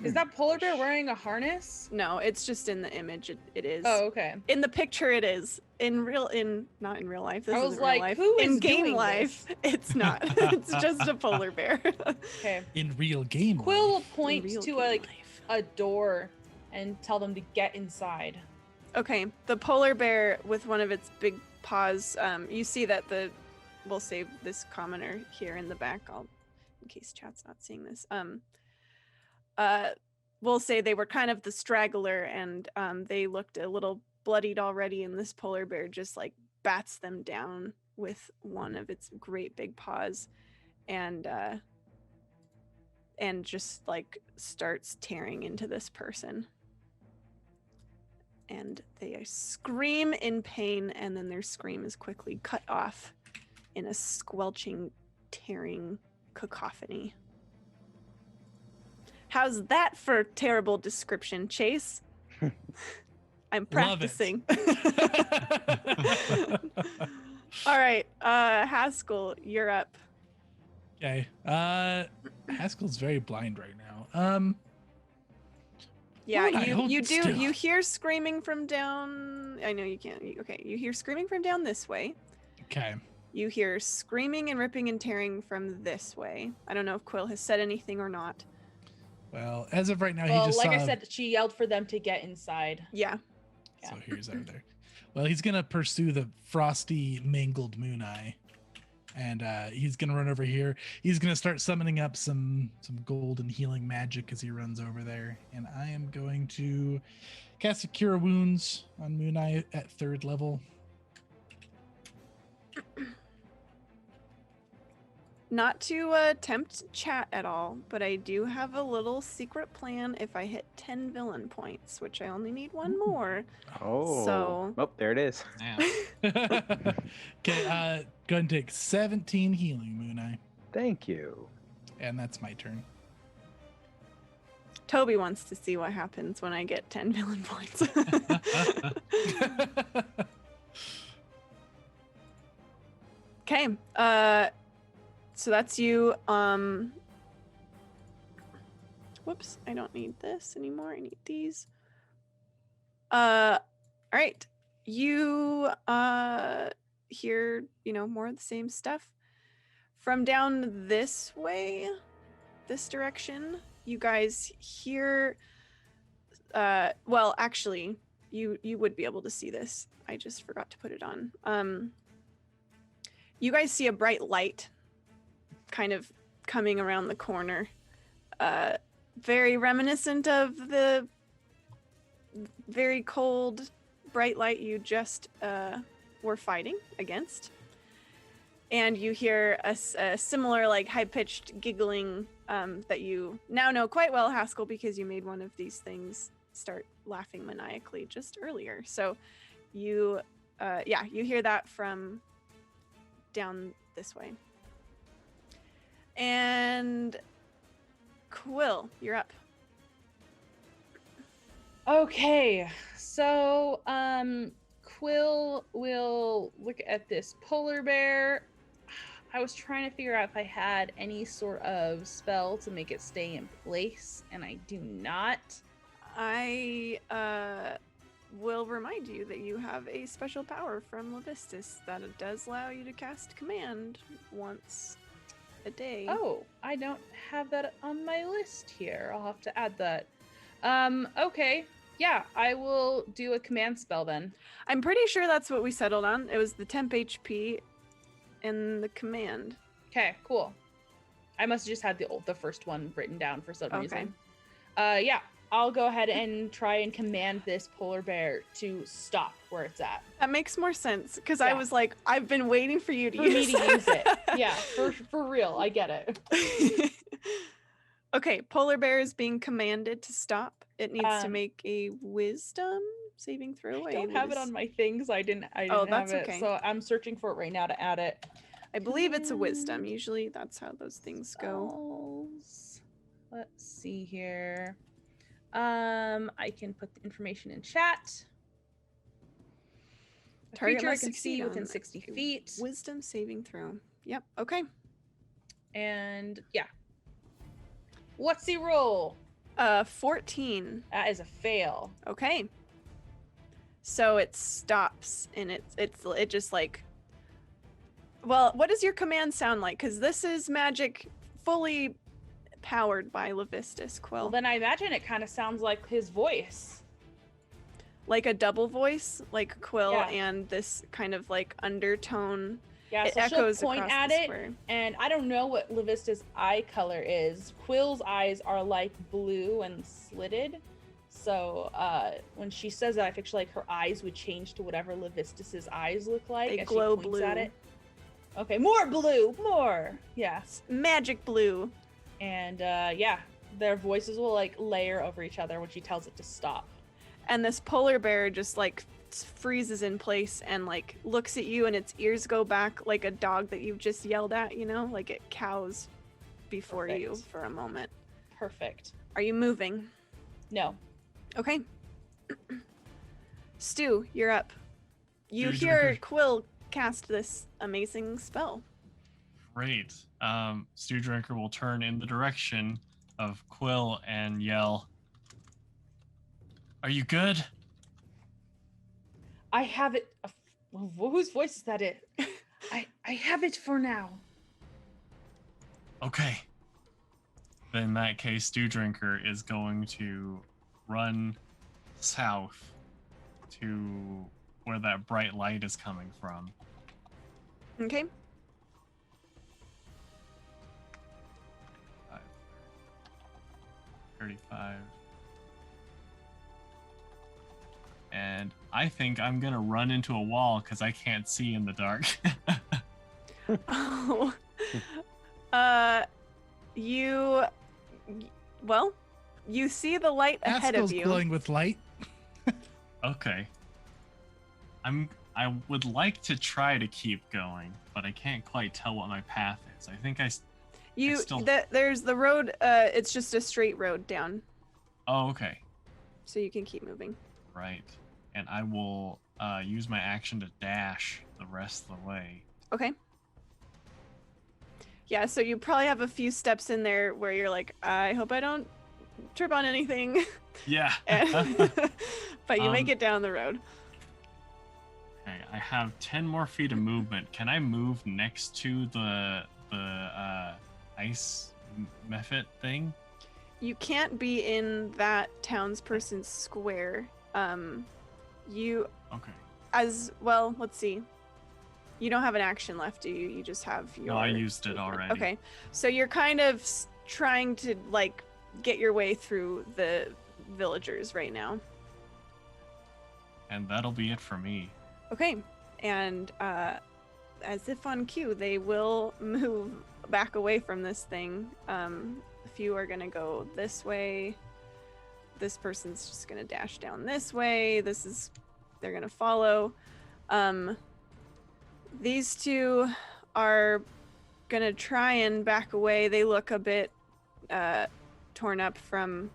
Is that polar bear wearing a harness? No, it's just in the image. It is. Oh, okay. In the picture, it is. Not in real life. This I was isn't like, real life. who is in game doing life? this? It's not. It's just a polar bear. Okay. In real game. Quill will life. point In real to game like life. a door and tell them to get inside. Okay, the polar bear with one of its big paws, you see that we'll save this commoner here in the back, in case chat's not seeing this. We'll say they were kind of the straggler, and they looked a little bloodied already, and this polar bear just like bats them down with one of its great big paws, and just like starts tearing into this person. And they scream in pain, and then their scream is quickly cut off in a squelching, tearing cacophony. How's that for terrible description, Chase? I'm practicing. All right, Haskell, you're up. Okay. Haskell's very blind right now. Yeah, Mooneye, you hold do. still. You hear screaming from down. I know you can't. Okay, you hear screaming from down this way. Okay. You hear screaming and ripping and tearing from this way. I don't know if Quill has said anything or not. Well, as of right now, he Well, just like saw. I said, she yelled for them to get inside. Yeah. So here's over there. Well, he's gonna pursue the frosty, mangled Mooneye, and he's gonna run over here. He's gonna start summoning up some golden healing magic as he runs over there, and I am going to cast a Cure Wounds on Mooneye at 3rd level. Not to tempt chat at all, but I do have a little secret plan if I hit 10 villain points, which I only need 1 more. Oh. So- Oh, there it is. Yeah. Okay, go ahead and take 17 healing, Mooneye, Thank you. and that's my turn. Toby wants to see what happens when I get 10 villain points. Okay, so that's you. Whoops, I don't need this anymore. I need these. All right. You hear, more of the same stuff. From down this way, this direction, you guys hear Well, actually, you would be able to see this. I just forgot to put it on. You guys see a bright light kind of coming around the corner. Very reminiscent of the very cold, bright light you just were fighting against. And you hear a similar, like, high-pitched giggling that you now know quite well, Haskell, because you made one of these things start laughing maniacally just earlier. So you hear that from down this way. And Quill, you're up. Okay, so Quill will look at this polar bear. I was trying to figure out if I had any sort of spell to make it stay in place, and I do not. I will remind you that you have a special power from Levistus that it does allow you to cast command once a day. Oh, I don't have that on my list here. I'll have to add that. Okay. Yeah, I will do a command spell then. I'm pretty sure that's what we settled on. It was the temp HP and the command. Okay, cool. I must have just had the first one written down for some Okay. reason. Yeah, I'll go ahead and try and command this polar bear to stop where it's at. That makes more sense because I Yeah. was like, I've been waiting for you to For me use to use it. Yeah, for real. I get it. Okay, polar bear is being commanded to stop. It needs to Um, make a wisdom saving throw. I don't have it on my things. I didn't Oh, have that's it. okay. So I'm searching for it right now to add it. I believe it's a wisdom. Usually that's how those things go. Spells. Let's see here. I can put the information in chat. A Target creature I must can succeed see on within a 60 few feet. Wisdom saving throw. Yep. Okay. And yeah. What's the roll? 14. That is a fail. Okay. So it stops and it just like. Well, what does your command sound like? Because this is magic fully powered by Levistus, Quill. Well, then I imagine it kind of sounds like his voice. Like a double voice, like Quill, Yeah. and this kind of like undertone. Yeah, It so echoes she'll point across at the it, square. and I don't know what Levistus' eye color is. Quill's eyes are like blue and slitted. So when she says that, I picture like her eyes would change to whatever Levistus's eyes look like They as glow she points at blue. it. Okay, more blue, more. Yes. Magic blue. And yeah, their voices will like layer over each other when she tells it to stop. And this polar bear just like freezes in place and like looks at you, and its ears go back like a dog that you've just yelled at, you know, like it cows before you Perfect. for a moment. Perfect. Are you moving? No. Okay. Stu, you're up. You Stu hear Drinker. Quill cast this amazing spell. Great. Stew Drinker will turn in the direction of Quill and yell, "Are you good?" I have it. Whose voice is that? I have it for now. Okay. Then in that case, Stew Drinker is going to run south to where that bright light is coming from. Okay. 35. And I think I'm gonna run into a wall because I can't see in the dark. Oh. You see the light ahead Haskell's of you. glowing with light. Okay. I would like to try to keep going, but I can't quite tell what my path is. I think There's the road. It's just a straight road down, Oh, okay. so you can keep moving. Right. And I will use my action to dash the rest of the way. Okay. Yeah, so you probably have a few steps in there where you're like, I hope I don't trip on anything. Yeah. But you make it down the road. Okay, I have 10 more feet of movement. Can I move next to the ice misfit thing? you can't be in that townsperson's square. You Okay. as well. Let's see. You don't have an action left, do you? You just have your. No, I used it already. Okay, so you're kind of trying to like get your way through the villagers right now. And that'll be it for me. Okay, and as if on cue, they will move back away from this thing. A few are gonna go this way. This person's just gonna dash down this way. They're gonna follow. These two are gonna try and back away. They look a bit torn up from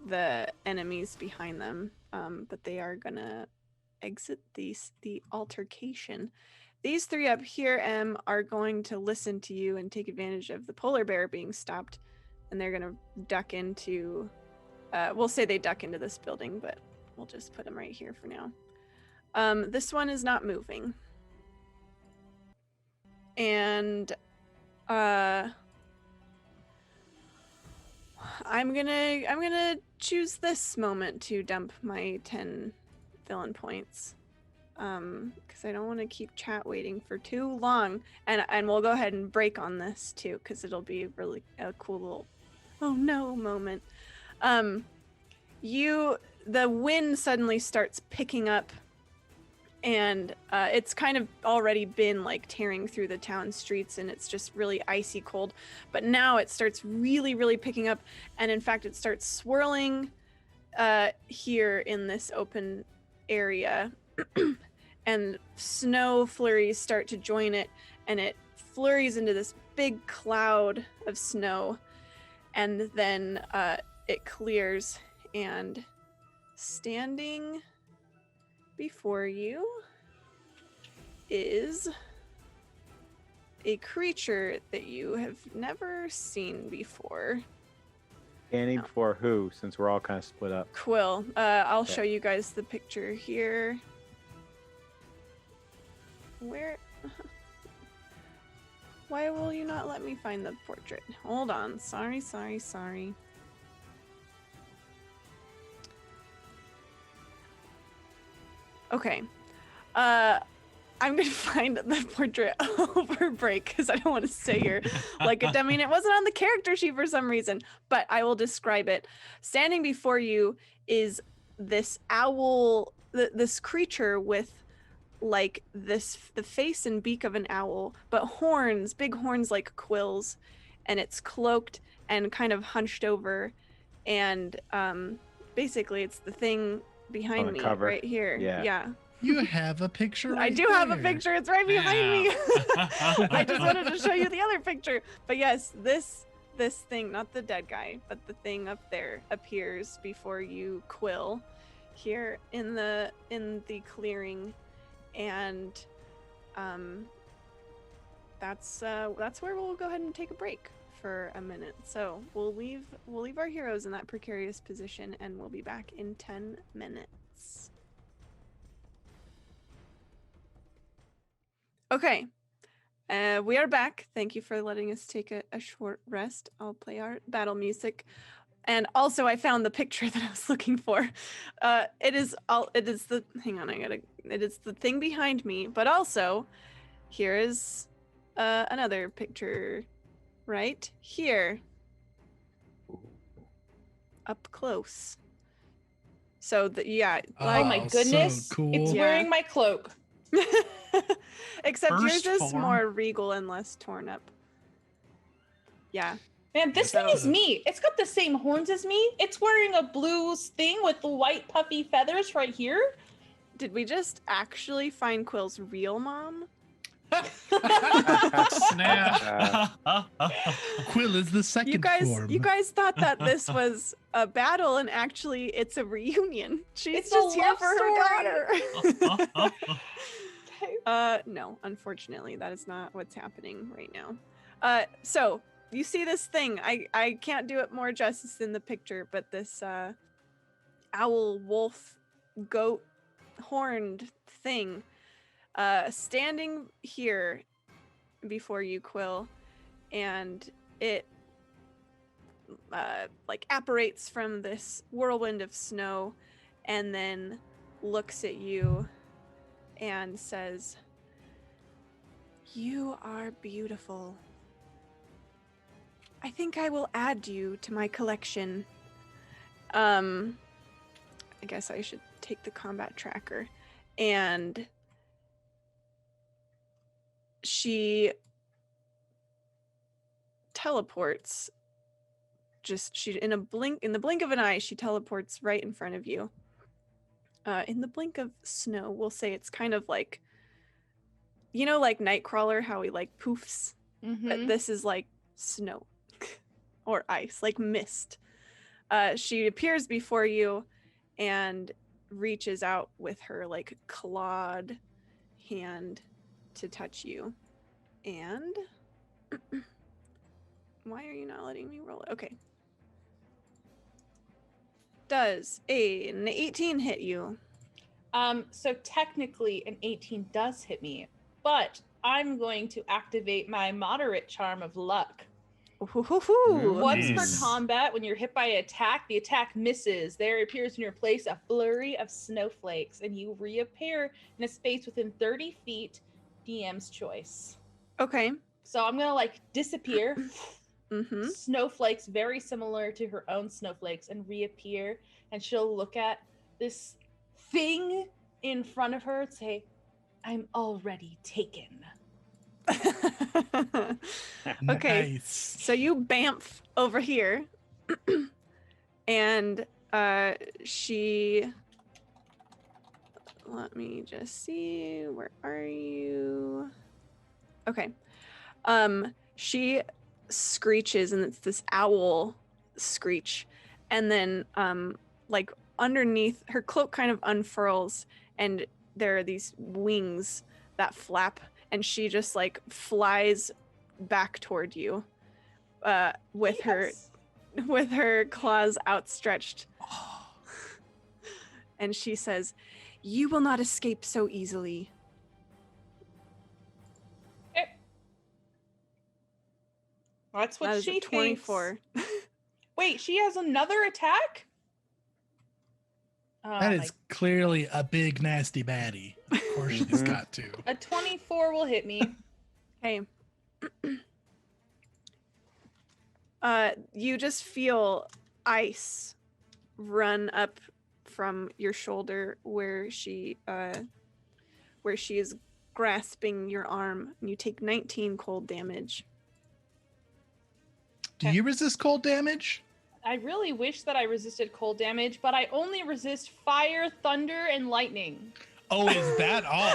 the enemies behind them, but they are gonna exit the altercation. These three up here, are going to listen to you and take advantage of the polar bear being stopped, and they're gonna duck into. We'll say they duck into this building, but we'll just put them right here for now. This one is not moving. And I'm gonna choose this moment to dump my 10 villain points. Because I don't want to keep chat waiting for too long. And we'll go ahead and break on this too, because it'll be really a cool little oh no moment. The wind suddenly starts picking up, and it's kind of already been like tearing through the town streets, and it's just really icy cold, but now it starts really, really picking up, and in fact it starts swirling here in this open area. And snow flurries start to join it, and it flurries into this big cloud of snow, and then it clears, and standing before you is a creature that you have never seen before. Standing before who, since we're all kind of split up? Quill. I'll show you guys the picture here. Where? Why will you not let me find the portrait? Hold on. Sorry. Okay. I'm gonna find the portrait over break because I don't want to stay here like a dummy. It wasn't on the character sheet for some reason, but I will describe it. Standing before you is this owl, this creature with like the face and beak of an owl, but horns, big horns like quills, and it's cloaked and kind of hunched over, and basically it's the thing behind me cover. right here. Yeah. You have a picture right I do have a there. picture. It's right behind me. I just wanted to show you the other picture. But yes, this thing, not the dead guy, but the thing up there appears before you, Quill, here in the clearing, and that's where we'll go ahead and take a break for a minute. So we'll leave our heroes in that precarious position, and we'll be back in 10 minutes. Okay, we are back. Thank you for letting us take a short rest. I'll play our battle music, and also I found the picture that I was looking for. It is the thing behind me, but also here is another picture right here, up close. So Oh my goodness, so cool. it's wearing my cloak. Except First yours is form. more regal and less torn up. Yeah. Man, this thing is me. It's got the same horns as me. It's wearing a blue thing with the white puffy feathers right here. Did we just actually find Quill's real mom? Snap. Quill is the second form. You guys thought that this was a battle, and actually it's a reunion. She's It's just a here love for her daughter. Okay. No, unfortunately, that is not what's happening right now. So you see this thing. I can't do it more justice than the picture, but this owl, wolf, goat, horned thing standing here before you, Quill, and it like apparates from this whirlwind of snow and then looks at you and says, "You are beautiful. I think I will add you to my collection." I guess I should take the combat tracker. And she teleports. In the blink of an eye, she teleports right in front of you. In the blink of snow, we'll say it's kind of like, like Nightcrawler, how he like poofs. But this is like snow or ice, like mist. She appears before you and reaches out with her like clawed hand to touch you. And why are you not letting me roll it? Okay. Does an 18 hit you? So technically an 18 does hit me, but I'm going to activate my moderate charm of luck. Once per Nice. combat, when you're hit by an attack, the attack misses. There appears in your place a flurry of snowflakes, and you reappear in a space within 30 feet, DM's choice. Okay. So I'm gonna like disappear. Snowflakes very similar to her own snowflakes and reappear, and she'll look at this thing in front of her and say, "I'm already taken." Okay. Nice. So you bamf over here and she, let me just see, where are you? Okay. She screeches, and it's this owl screech, and then like underneath her cloak kind of unfurls, and there are these wings that flap, and she just like flies back toward you with her claws outstretched. And she says, "You will not escape so easily." That's what That is she a 24. thinks. Wait, she has another attack? That is clearly a big nasty baddie. Of course she's got to. A 24 will hit me. Okay. You just feel ice run up from your shoulder where she is grasping your arm, and you take 19 cold damage. Do you resist cold damage? I really wish that I resisted cold damage, but I only resist fire, thunder, and lightning. Oh, is that all?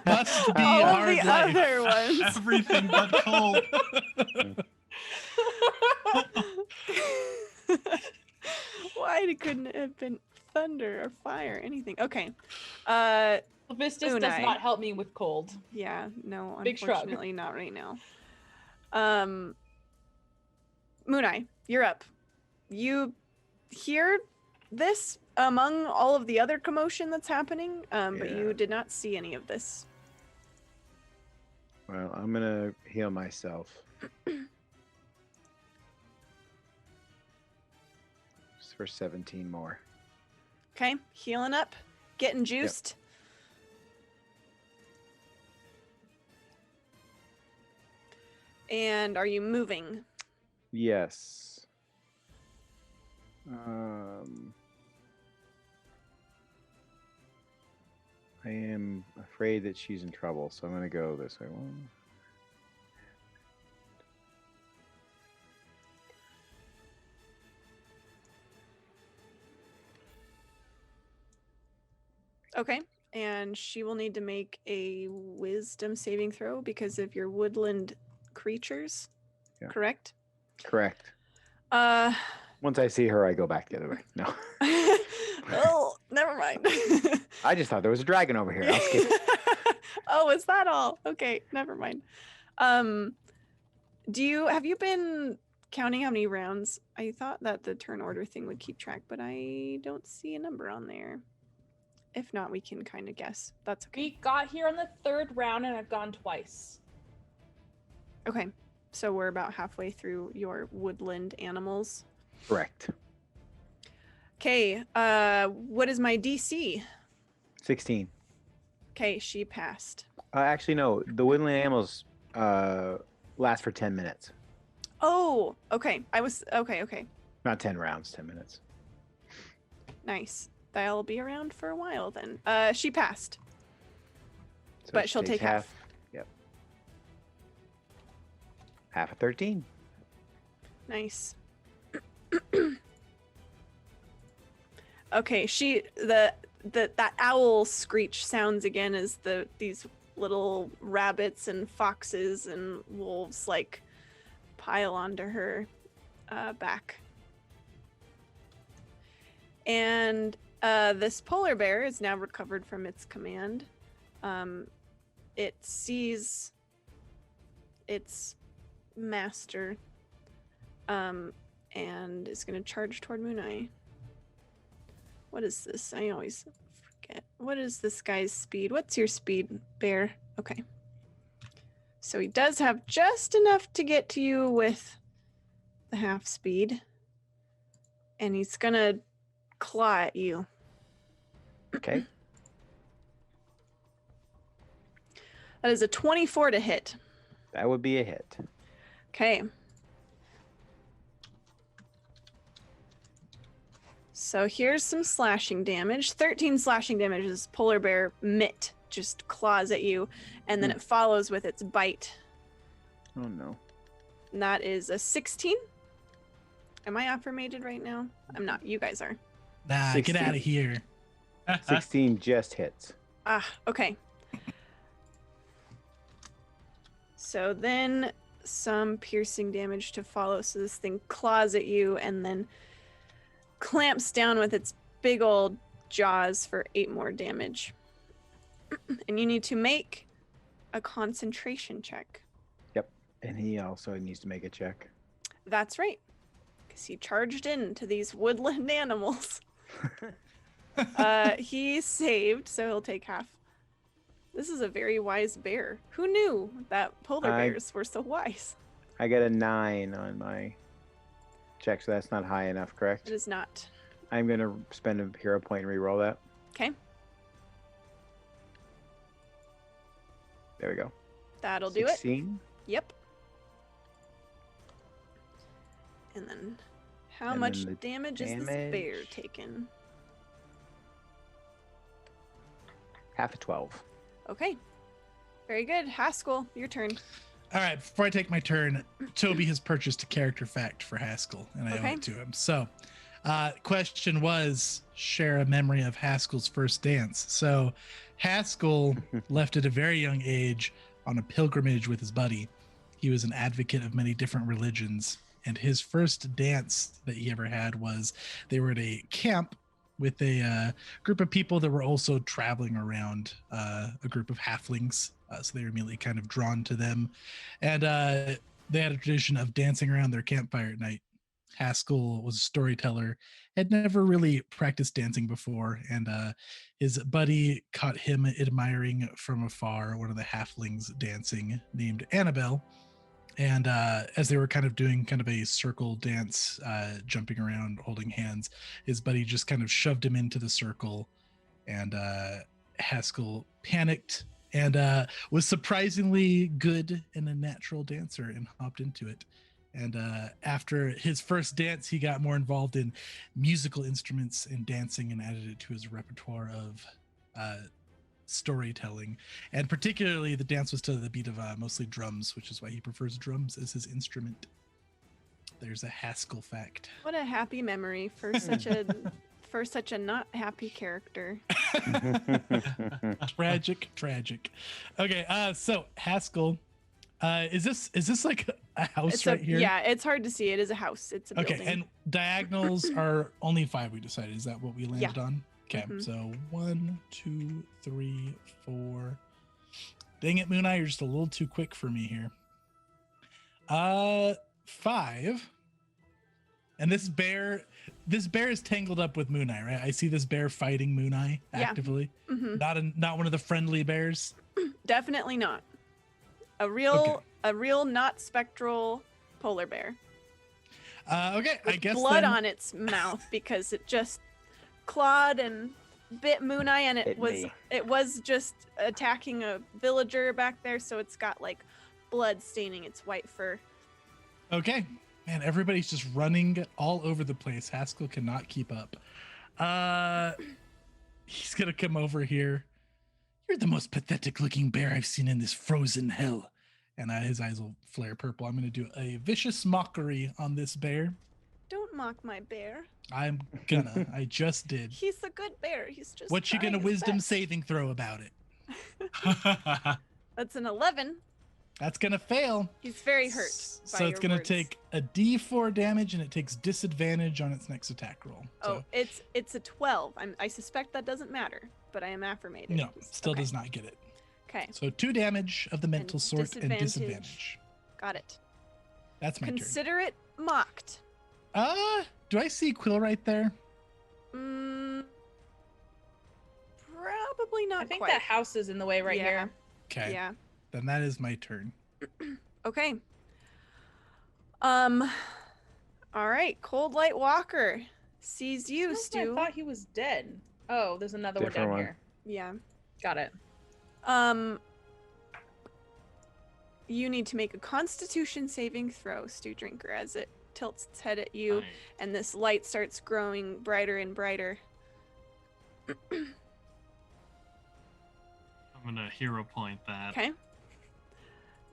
Must be All a of hard the life. other ones. Everything but cold. Why couldn't it have been thunder or fire, anything? Okay. Vistus does Unai. not help me with cold. Yeah, no, Big shrug. unfortunately not right now. Moonai, you're up. You hear this among all of the other commotion that's happening, but you did not see any of this. Well, I'm gonna heal myself. Just for 17 more. Okay, healing up, getting juiced. And are you moving? Yes. I am afraid that she's in trouble, so I'm gonna go this way. One. Okay, and she will need to make a wisdom saving throw because of your woodland creatures, correct? Correct. Uh, Once I see her, I go back the other way. No. oh, never mind. I just thought there was a dragon over here. I'll skip it. Oh, is that all? Okay, never mind. Have you been counting how many rounds? I thought that the turn order thing would keep track, but I don't see a number on there. If not, we can kind of guess. That's okay. We got here on the 3rd round and I've gone twice. Okay. So we're about halfway through your woodland animals. Correct. Okay, what is my DC? 16. Okay, she passed. Actually, no. The woodland animals last for 10 minutes. Oh, okay. Okay. Not 10 rounds, 10 minutes. Nice. They'll be around for a while then. She passed. So But she she'll takes take half. Yep. Half of 13. Nice. Okay, that owl screech sounds again as these little rabbits and foxes and wolves like pile onto her back. And this polar bear is now recovered from its command. It sees its master and is going to charge toward Mooneye. What is this? I always forget. What is this guy's speed? What's your speed, bear? Okay. So he does have just enough to get to you with the half speed. And he's going to claw at you. Okay. That is a 24 to hit. That would be a hit. Okay. So here's some slashing damage. 13 slashing damage as polar bear mitt just claws at you, and then it follows with its bite. Oh no. And that is a 16. Am I affirmated right now? I'm not. You guys are. Nah, 16. get out of here. 16 just hits. Ah, okay. So then some piercing damage to follow. So this thing claws at you and then clamps down with its big old jaws for 8 more damage. And you need to make a concentration check. Yep. And he also needs to make a check. That's right. Because he charged into these woodland animals. He saved, so he'll take half. This is a very wise bear. Who knew that polar bears were so wise? I get a 9 on my check, so that's not high enough, correct? It is not. I'm going to spend a hero point and re-roll that. Okay. There we go. That'll do it. 16. Yep. And then how And much then the damage is this bear taking? Half of 12. Okay. Very good. Haskell, your turn. All right, before I take my turn, Toby has purchased a character fact for Haskell, and I Okay. owe it to him. So, question was, share a memory of Haskell's first dance. So, Haskell left at a very young age on a pilgrimage with his buddy. He was an advocate of many different religions, and his first dance that he ever had was they were at a camp with a group of people that were also traveling around a group of halflings. So they were immediately kind of drawn to them. And they had a tradition of dancing around their campfire at night. Haskell was a storyteller, had never really practiced dancing before. And his buddy caught him admiring from afar one of the halflings dancing named Annabelle. And as they were kind of doing kind of a circle dance, jumping around, holding hands, his buddy just kind of shoved him into the circle, and Haskell panicked and was surprisingly good and a natural dancer and hopped into it. And after his first dance, he got more involved in musical instruments and dancing and added it to his repertoire of storytelling, and particularly the dance was to the beat of mostly drums, which is why he prefers drums as his instrument. There's a Haskell fact. What a happy memory for such a not happy character. Tragic. Okay, so Haskell, is this like a house right here? Yeah, it's hard to see. It is a house. It's a building. Okay, and diagonals are only 5, we decided. Is that what we landed on? Okay, Mhm. so 1, 2, 3, 4. Dang it, Moon Eye, you're just a little too quick for me here. 5. And this bear is tangled up with Moon Eye, right? I see this bear fighting Moon Eye actively. Mhm. Not one of the friendly bears. Definitely not. A real a real not spectral polar bear. Okay, I With guess blood then, on its mouth because it just clawed and bit Moon Eye, and Bit me. it was just attacking a villager back there, so it's got like blood staining its white fur. Okay. Man, everybody's just running all over the place. Haskell cannot keep up. He's gonna come over here. You're the most pathetic looking bear I've seen in this frozen hell. And his eyes will flare purple. I'm gonna do a vicious mockery on this bear. Don't mock my bear. I'm gonna. I just did. He's a good bear. He's just. What you trying gonna his wisdom best. saving throw about it? That's an 11. That's gonna fail. He's very hurt. So by it's your gonna words. take a D4 damage, and it takes disadvantage on its next attack roll. Oh, So, it's a 12. I suspect that doesn't matter, but I am affirmated. no, still Okay. does not get it. Okay, So 2 damage of the mental sort and disadvantage. disadvantage. got it. That's my Consider it mocked. turn. Do I see Quill right there? Probably not I think quite. that house is in the way right Yeah. here. Okay. Yeah. Then that is my turn. Okay. All right. Cold Light Walker sees you, I Stu. thought he was dead. Oh, there's another one Different down one. here. Yeah. Got it. You need to make a Constitution saving throw, Stu Drinker, as it tilts its head at you, Right. and this light starts growing brighter and brighter. I'm gonna hero point that. Okay.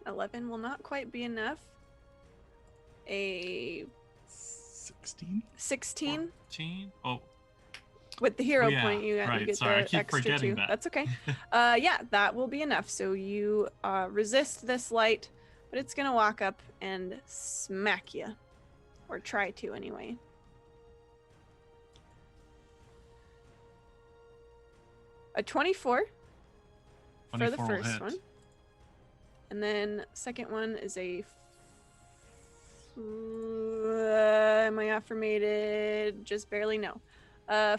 11 will not quite be enough. A 16. 16 14? Oh, with the hero Oh, yeah, point, you right, get sorry, I the keep extra forgetting 2. that. That's okay. Yeah, that will be enough. So you resist this light, but it's gonna walk up and smack you, or try to anyway. A 24 for the 24 will first hit. one, and then second one is a. Am I affirmated? Just barely, no.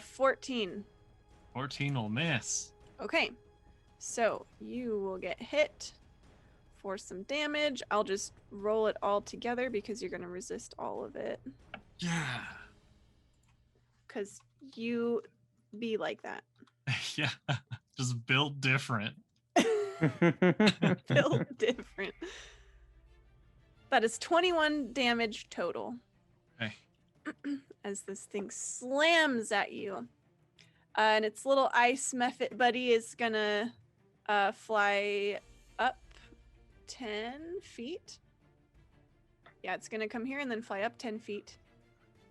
14. 14 will miss. Okay, so you will get hit for some damage. I'll just roll it all together because you're going to resist all of it. Yeah. Because you be like that. Yeah. Just built different. Built different. That is 21 damage total. Okay. As this thing slams at you. And its little ice mephit buddy is gonna fly up 10 feet. Yeah, it's gonna come here and then fly up 10 feet.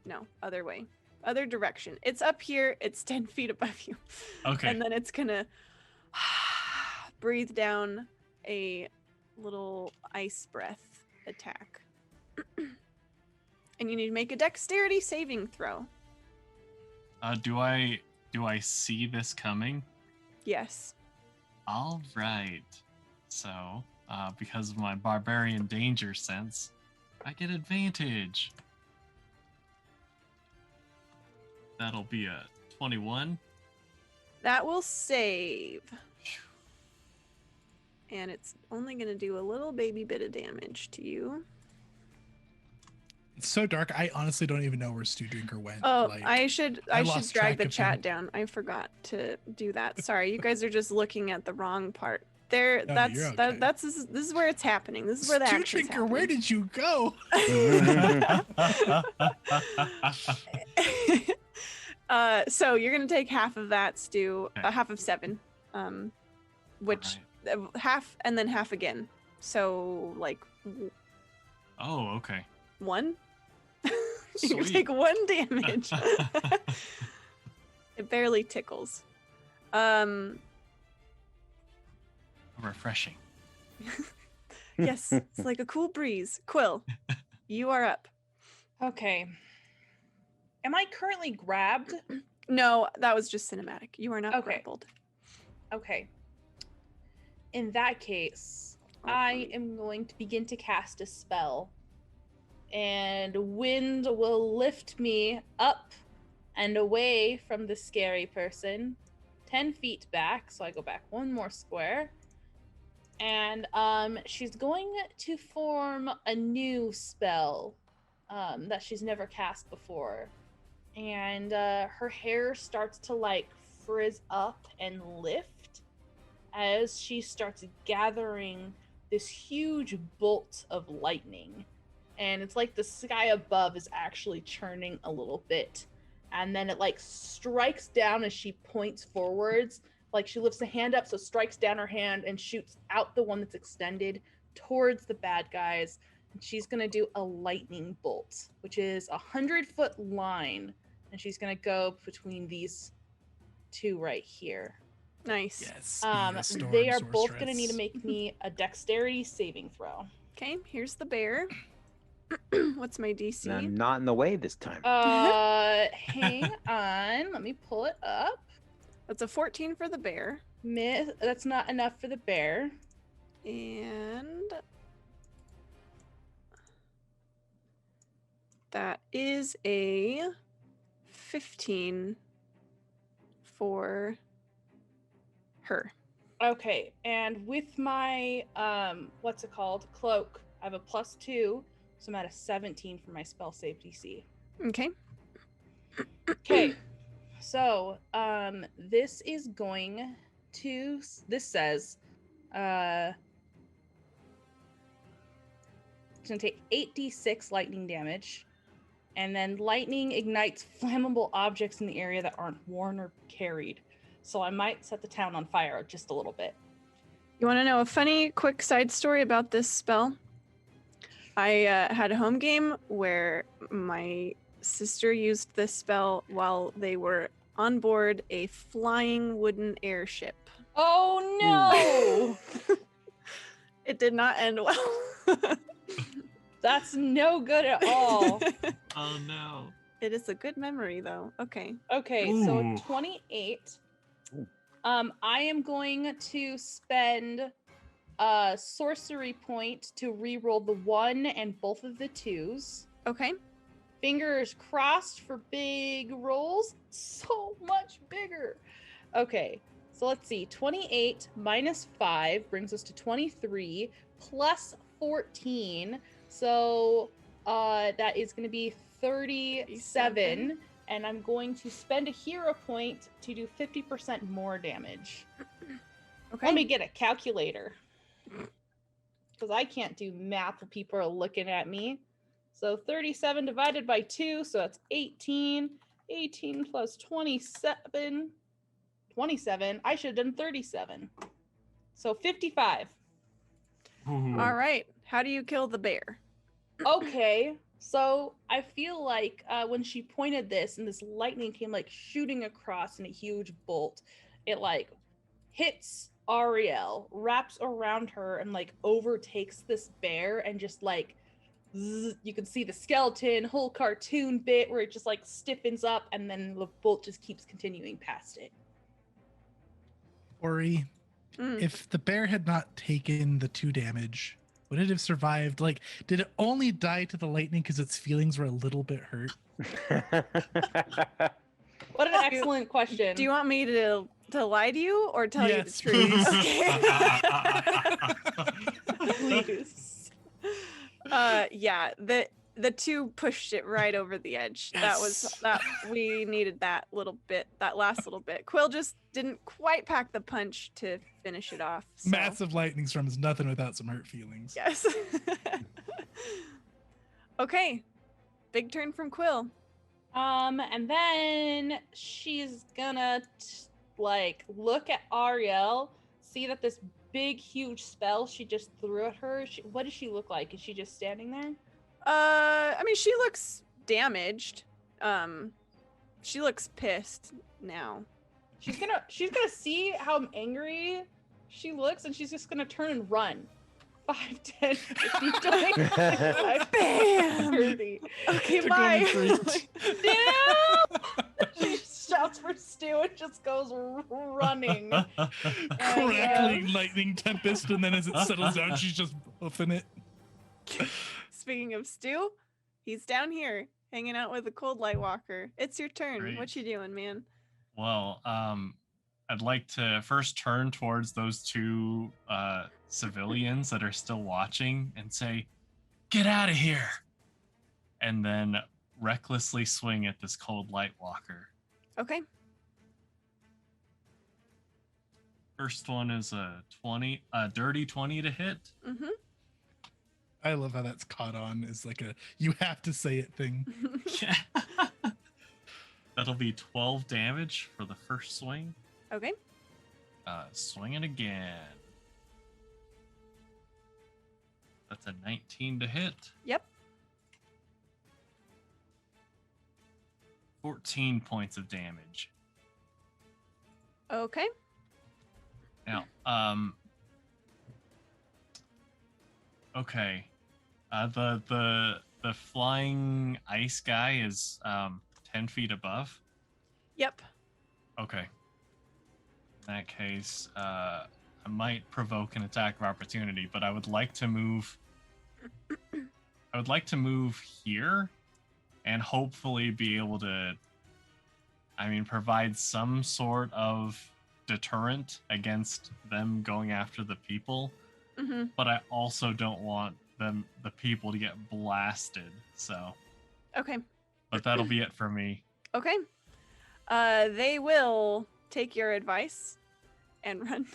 No, other way. Other direction. It's up here, it's 10 feet above you. Okay. And then it's gonna breathe down a little ice breath attack. And you need to make a dexterity saving throw. Do I see this coming? Yes. All right. So, because of my barbarian danger sense, I get advantage. That'll be a 21. That will save. And it's only going to do a little baby bit of damage to you. It's so dark. I honestly don't even know where Stu Drinker went. Oh, Like, I should lost drag track the of chat him. down. I forgot to do that. Sorry, you guys are just looking at the wrong part. There, No, that's you're okay. this is where it's happening. This is where the Stu action's Drinker, where happening. did you go? So you're gonna take half of that, Stu. Okay. Half of 7, which half and then half again. So like Oh, okay. 1. You Sweet. take 1 damage. It barely tickles. Refreshing. Yes, it's like a cool breeze. Quill, you are up. Okay. Am I currently grabbed? No, that was just cinematic. You are not Okay. grappled. Okay. In that case, I am going to begin to cast a spell. And wind will lift me up and away from the scary person. 10 feet back, so I go back 1 more square. And she's going to form a new spell that she's never cast before. And her hair starts to like frizz up and lift as she starts gathering this huge bolt of lightning. And it's like the sky above is actually churning a little bit. And then it like strikes down as she points forwards. Like she lifts a hand up, so strikes down her hand and shoots out the one that's extended towards the bad guys. And she's gonna do a lightning bolt, which is 100-foot line. And she's gonna go between these two right here. Nice. Yes. be a storm They are both gonna sorceress. need to make me a dexterity saving throw. Okay, here's the bear. What's my DC? And I'm not in the way this time. Hang on, let me pull it up. That's a 14 for the bear. That's not enough for the bear. And that is a 15 for her. Okay, and with my what's it called? Cloak, I have a +2, so I'm at a 17 for my spell save DC. Okay. Okay. So, this is going to this says it's going to take 8d6 lightning damage. And then lightning ignites flammable objects in the area that aren't worn or carried. So I might set the town on fire just a little bit. You want to know a funny, quick side story about this spell? I had a home game where my sister used this spell while they were on board a flying wooden airship. Oh no! It did not end well. That's no good at all. Oh no. It is a good memory, though. Okay. Okay, Ooh. so 28. I am going to spend a sorcery point to re-roll the 1 and both of the 2s. Okay. Fingers crossed for big rolls. So much bigger. Okay, so let's see. 28 minus 5 brings us to 23 plus 14. So that is going to be 37. And I'm going to spend a hero point to do 50% more damage. Okay. Let me get a calculator. Because I can't do math when people are looking at me. So 37 divided by 2, so that's 18. 18 plus 27. 27. I should have done 37. So 55. Ooh. All right. How do you kill the bear? Okay. So I feel like when she pointed this and this lightning came like shooting across in a huge bolt, it like hits Ariel, wraps around her, and like overtakes this bear and just like zzz, you can see the skeleton, whole cartoon bit where it just like stiffens up and then the bolt just keeps continuing past it. Ori, if the bear had not taken the 2 damage, would it have survived? Like, did it only die to the lightning because its feelings were a little bit hurt? What an excellent question. Do you want me to lie to you or tell you the Yes, truth? please. Please. Yeah, the 2 pushed it right over the edge. Yes. That we needed that little bit, that last little bit. Quill just didn't quite pack the punch to finish it off. So. Massive lightning storm is nothing without some hurt feelings. Yes. Okay. Big turn from Quill. And then she's gonna like look at Ariel, see that this big huge spell she just threw at her. What does she look like? Is she just standing there? I mean, she looks damaged. She looks pissed now. She's gonna see how angry she looks, and she's just gonna turn and run. 5, 10, 15, 20, 25, Bam! 30. Okay, To go bye. retreat. She shouts for Stu and just goes running. Crackling lightning tempest, and then as it settles down, she's just hoofing it. Speaking of Stu, he's down here hanging out with the Cold Light Walker. It's your turn. Great. What you doing, man? Well, I'd like to first turn towards those two civilians that are still watching and say, "Get out of here!" And then recklessly swing at this cold light walker. Okay. First one is a dirty 20 to hit. Mm-hmm. I love how that's caught on as like a you have to say it thing. Yeah. That'll be 12 damage for the first swing. Okay. Swing it again. That's a 19 to hit. Yep. 14 points of damage. Okay. Now, okay. The flying ice guy is 10 feet above. Yep. Okay. In that case, I might provoke an attack of opportunity, but I would like to move. I would like to move here, and hopefully be able to, provide some sort of deterrent against them going after the people. Mm-hmm. But I also don't want the people to get blasted. So. Okay. But that'll be it for me. Okay. They will take your advice and run.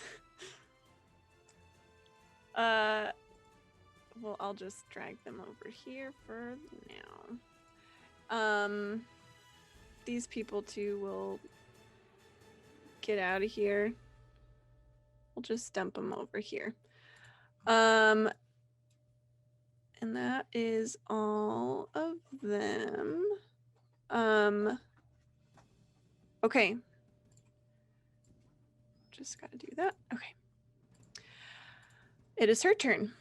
Well, I'll just drag them over here for now. These people too will get out of here. We'll just dump them over here. And that is all of them. Okay. Just gotta do that. Okay. It is her turn.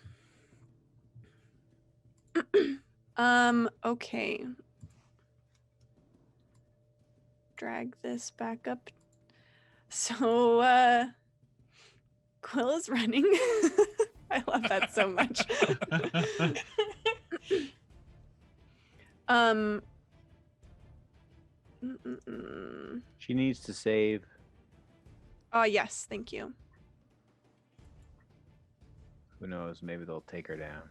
Okay. Drag this back up. So, Quill is running. I love that so much. She needs to save. Oh, yes, thank you. Who knows? Maybe they'll take her down.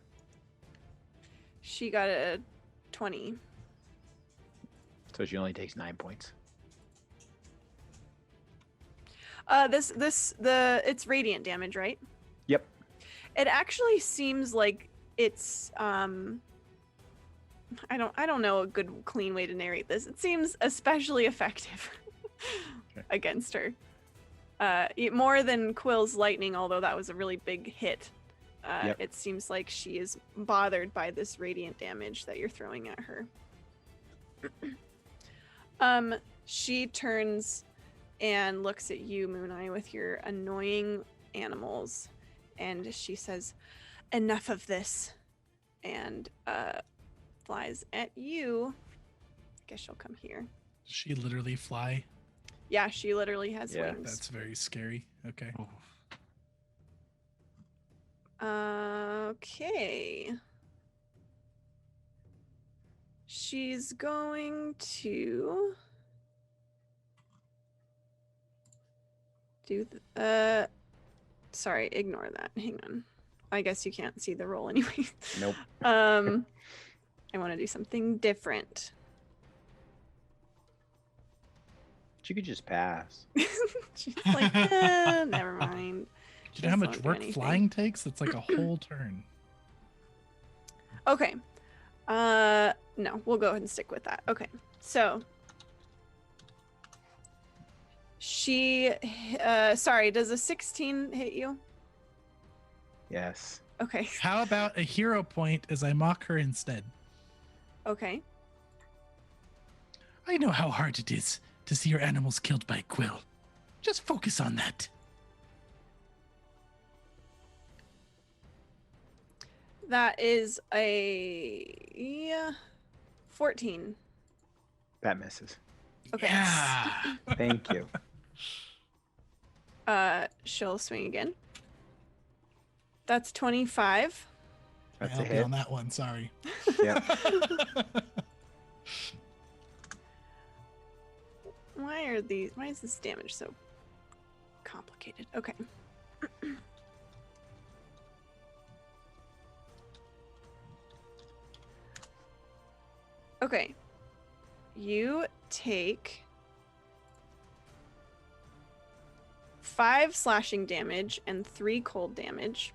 She got a 20. So she only takes 9 points. It's radiant damage, right? Yep. It actually seems like it's I don't know a good clean way to narrate this. It seems especially effective against her. More than Quill's lightning, although that was a really big hit. Yep. It seems like she is bothered by this radiant damage that you're throwing at her. She turns and looks at you, Moon Eye, with your annoying animals, and she says, "Enough of this," and flies at you. I guess she'll come here. Does she literally fly? Yeah, she literally has wings. That's very scary. Okay. Okay. She's going to do sorry, ignore that. Hang on. I guess you can't see the roll anyway. Nope. I want to do something different. She could just pass. She's like, never mind. Do you know how much work flying takes? It's like a whole turn. Okay. No, we'll go ahead and stick with that. Okay. So she sorry, does a 16 hit you? Yes. Okay. How about a hero point as I mock her instead? Okay. I know how hard it is to see your animals killed by Quill. Just focus on that. That is a 14. That misses. Okay. Yeah. Thank you. She'll swing again. That's 25. That's I'll a be hit. on that one. Sorry. Yep. Why is this damage so suffocated. Okay. Okay. You take 5 slashing damage and 3 cold damage.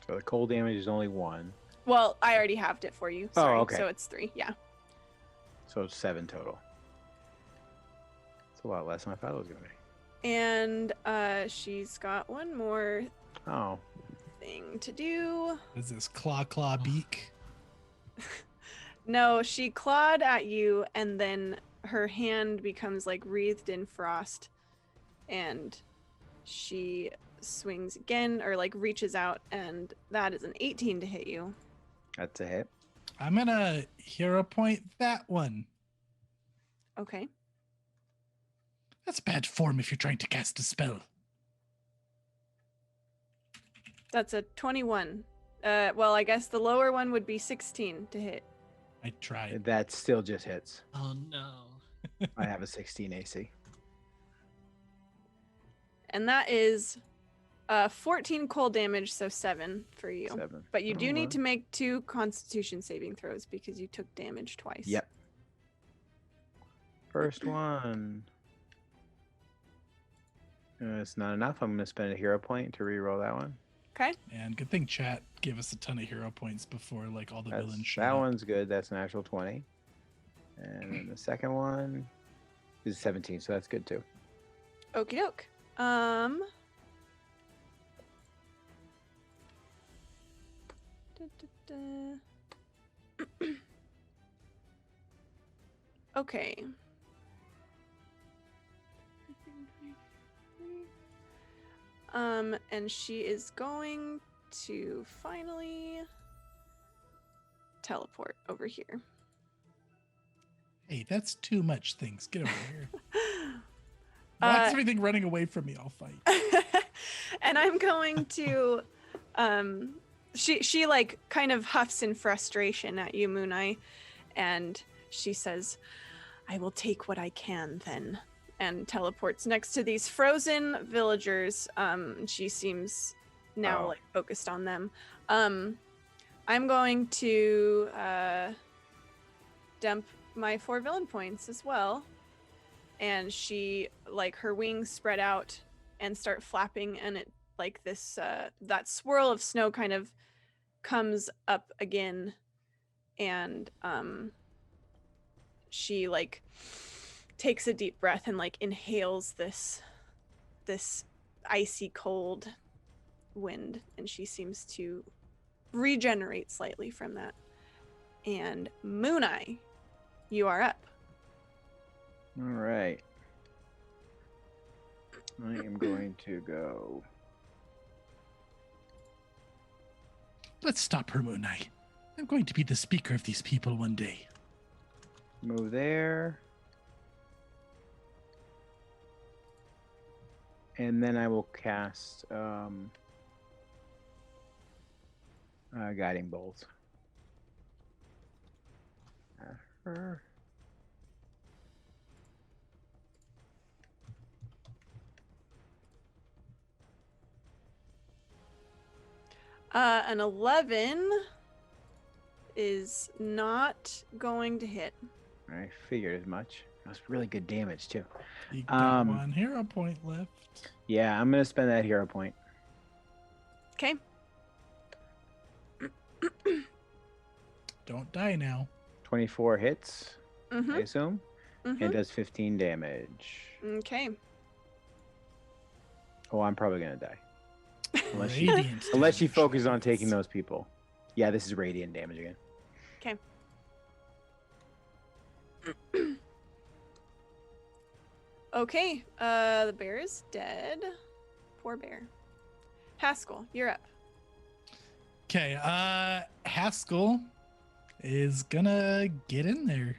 So the cold damage is only 1. Well, I already halved it for you. Sorry. okay. So it's 3. Yeah. So it's 7 total. It's a lot less than I thought it was going to be. And she's got one more Oh. thing to do. Is this claw beak? No, she clawed at you, and then her hand becomes like wreathed in frost, and she swings again, or like reaches out, and that is an 18 to hit you. That's a hit. I'm gonna hero point that one. Okay. That's bad form if you're trying to cast a spell. That's a 21. Well, I guess the lower one would be 16 to hit. I tried. That still just hits. Oh no. I have a 16 AC. And that is 14 cold damage, so 7 for you. 7. But you do Oh, need well. to make 2 Constitution saving throws because you took damage twice. Yep. First one. It's not enough. I'm going to spend a hero point to re-roll that one. Okay. And good thing chat gave us a ton of hero points before like all the villains showed That up. one's good. That's an actual 20. And then the second one is 17, so that's good too. Okie doke. Okay. And she is going to finally teleport over here. Hey, that's too much things. Get over here. What's everything running away from me? I'll fight. And I'm going to she like kind of huffs in frustration at you, Mooneye, and she says, I will take what I can then, and teleports next to these frozen villagers. She seems now like focused on them. I'm going to dump my 4 villain points as well. And she, like, her wings spread out and start flapping, and it, like, this, that swirl of snow kind of comes up again, and, she, like, takes a deep breath and, like, inhales this icy cold wind, and she seems to regenerate slightly from that. And Mooneye, you are up. All right. I am going to go. Let's stop her, Moon Knight. I'm going to be the speaker of these people one day. Move there. And then I will cast Guiding Bolt. At her. An 11 is not going to hit. I figured as much. That was really good damage too. You got 1 hero point left. Yeah, I'm gonna spend that hero point. Okay. Don't die now. 24 hits, I Mm-hmm. assume, and does 15 damage. Okay. Oh, I'm probably gonna die. Unless Radiant she damage. focuses on taking those people. Yeah, this is radiant damage again. Okay. Okay. The bear is dead. Poor bear. Haskell, you're up. Okay, Haskell is gonna get in there.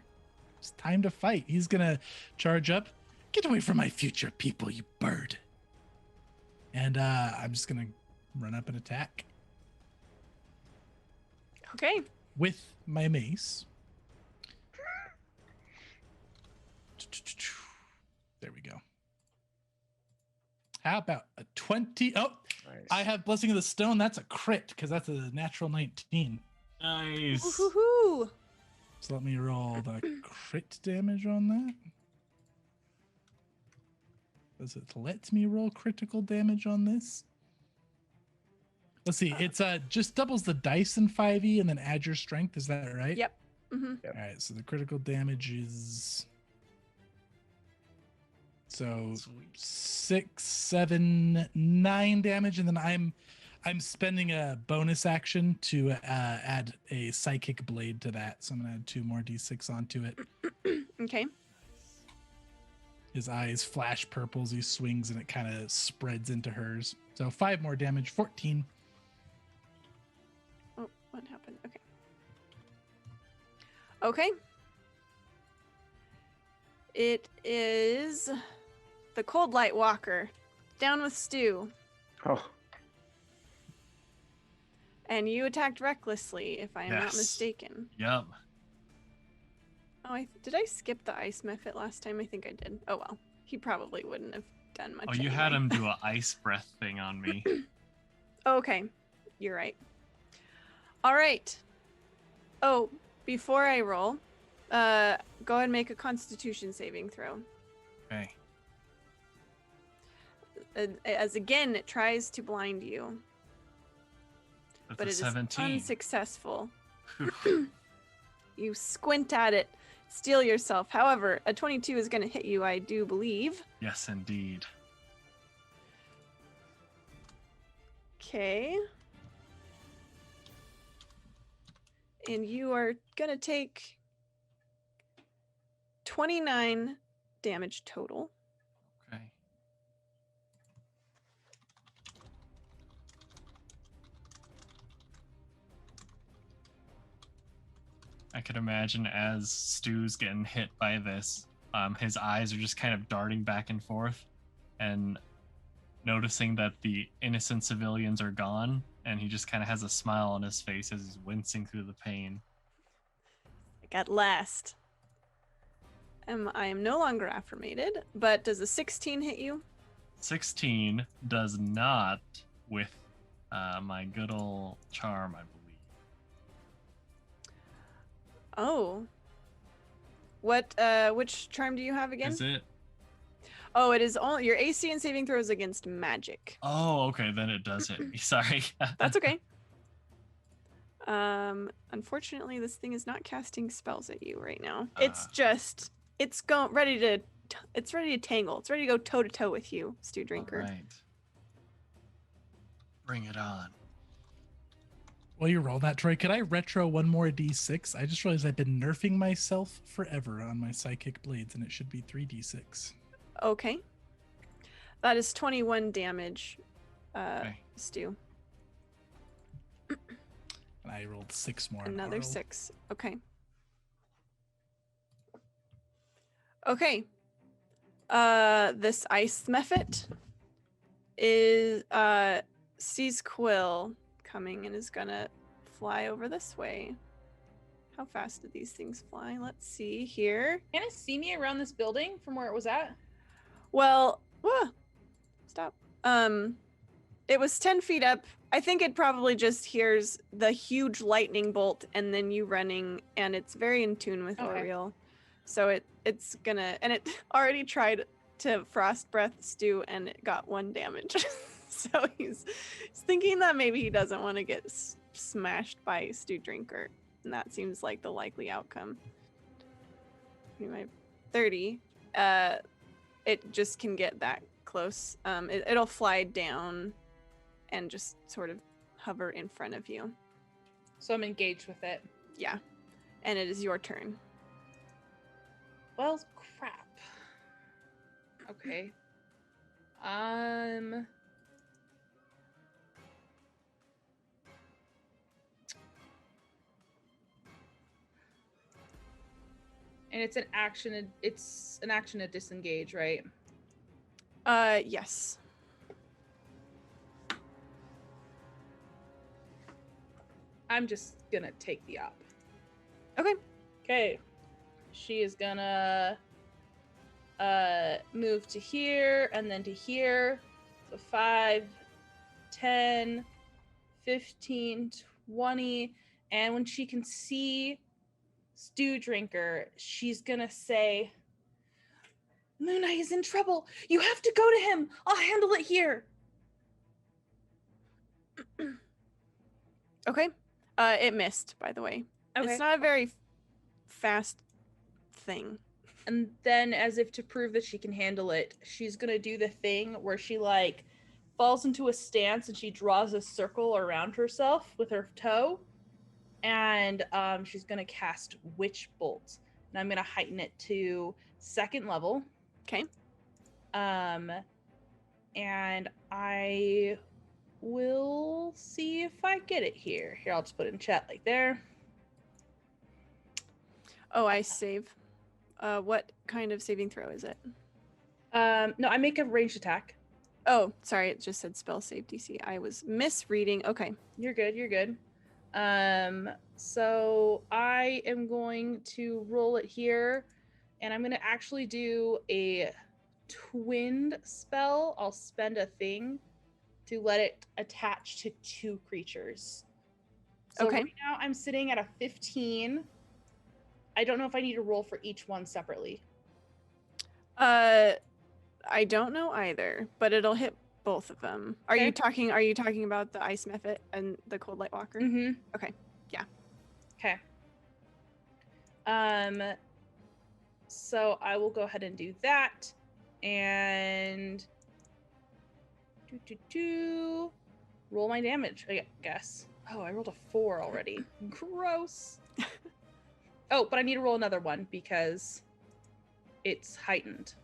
It's time to fight. He's gonna charge up. Get away from my future people, you bird. And I'm just gonna run up and attack Okay. with my mace. There we go. How about a 20? Oh, Nice. I have Blessing of the Stone. That's a crit because that's a natural 19. Nice. Woohoo! So let me roll the crit damage on that. Does it let me roll critical damage on this? Let's see. It's just doubles the dice in 5e and then add your strength. Is that right? Yep. Mm-hmm. Yep. All right. So the critical damage is so Sweet. 6, 7, 9 damage, and then I'm spending a bonus action to add a psychic blade to that. So I'm gonna add 2 more d6 onto it. Okay. His eyes flash purple as he swings, and it kind of spreads into hers. So 5 more damage, 14. Oh, what happened? Okay. Okay. It is the Cold Light Walker. Down with Stu. Oh, And you attacked recklessly, if I am not Yes. mistaken. Yep. Oh, did I skip the ice method last time? I think I did. Oh well. He probably wouldn't have done much. Oh, you had anyway. him do a ice breath thing on me. Okay. You're right. All right. Oh, before I roll, go ahead and make a Constitution saving throw. Okay. As again, it tries to blind you, That's but a it is 17. unsuccessful. You squint at it, steel yourself. However, a 22 is going to hit you, I do believe. Yes, indeed. Okay. And you are going to take 29 damage total. Okay. I could imagine as Stu's getting hit by this, his eyes are just kind of darting back and forth and noticing that the innocent civilians are gone, and he just kind of has a smile on his face as he's wincing through the pain. At last. I am no longer affirmated, but does a 16 hit you? 16 does not with my good old charm, I believe. Oh. What, which charm do you have again? Is it? Oh, it is only your AC and saving throws against magic. Oh, okay, then it does hit me. Sorry. That's okay. Unfortunately, this thing is not casting spells at you right now. It's just, it's ready to tangle. It's ready to go toe to toe with you, Stew Drinker. All right. Bring it on. Well, you roll that, Troy. Could I retro 1 more d6? I just realized I've been nerfing myself forever on my psychic blades, and it should be 3d6. Okay. That is 21 damage, Okay. Stew. And I rolled 6 more. Another 6. Okay. Okay. This ice method is sees Quill coming and is gonna fly over this way. How fast do these things fly? Let's see here. Can it see me around this building from where it was at? Well, stop. It was 10 feet up. I think it probably just hears the huge lightning bolt and then you running, and it's very in tune with Okay. Oriel. So it's gonna, and it already tried to frost breath Stew and it got 1 damage. So he's thinking that maybe he doesn't want to get smashed by Stew Drinker, and that seems like the likely outcome. Anyway, 30. It just can get that close. It'll fly down and just sort of hover in front of you. So I'm engaged with it. Yeah. And it is your turn. Well, crap. Okay. And it's an action. It's an action to disengage, right? Yes. I'm just gonna take the op. Okay. Okay. She is gonna move to here and then to here So 5, 10, 15, 20. And when she can see Stew Drinker, she's gonna say, Moon Eye is in trouble. You have to go to him. I'll handle it here. Okay. It missed, by the way. Okay. It's not a very fast thing. And then, as if to prove that she can handle it, she's gonna do the thing where she like falls into a stance and she draws a circle around herself with her toe, and she's gonna cast Witch Bolt, and I'm gonna heighten it to 2nd level. Okay. And I will see if I get it here. Here, I'll just put it in chat like there. Oh, I save. What kind of saving throw is it? No, I make a ranged attack. Oh, sorry, it just said spell save DC. I was misreading. Okay. You're good, you're good. So I am going to roll it here, and I'm gonna actually do a twinned spell. I'll spend a thing to let it attach to 2 creatures. So Okay. right now I'm sitting at a 15. I don't know if I need to roll for each one separately. I don't know either, but it'll hit both of them. Are you talking about the ice method and the cold light walker? Mm-hmm. Okay. Yeah. Okay. So I will go ahead and do that, and roll my damage, I guess. Oh, I rolled a 4 already. Gross. Oh, but I need to roll another one because it's heightened.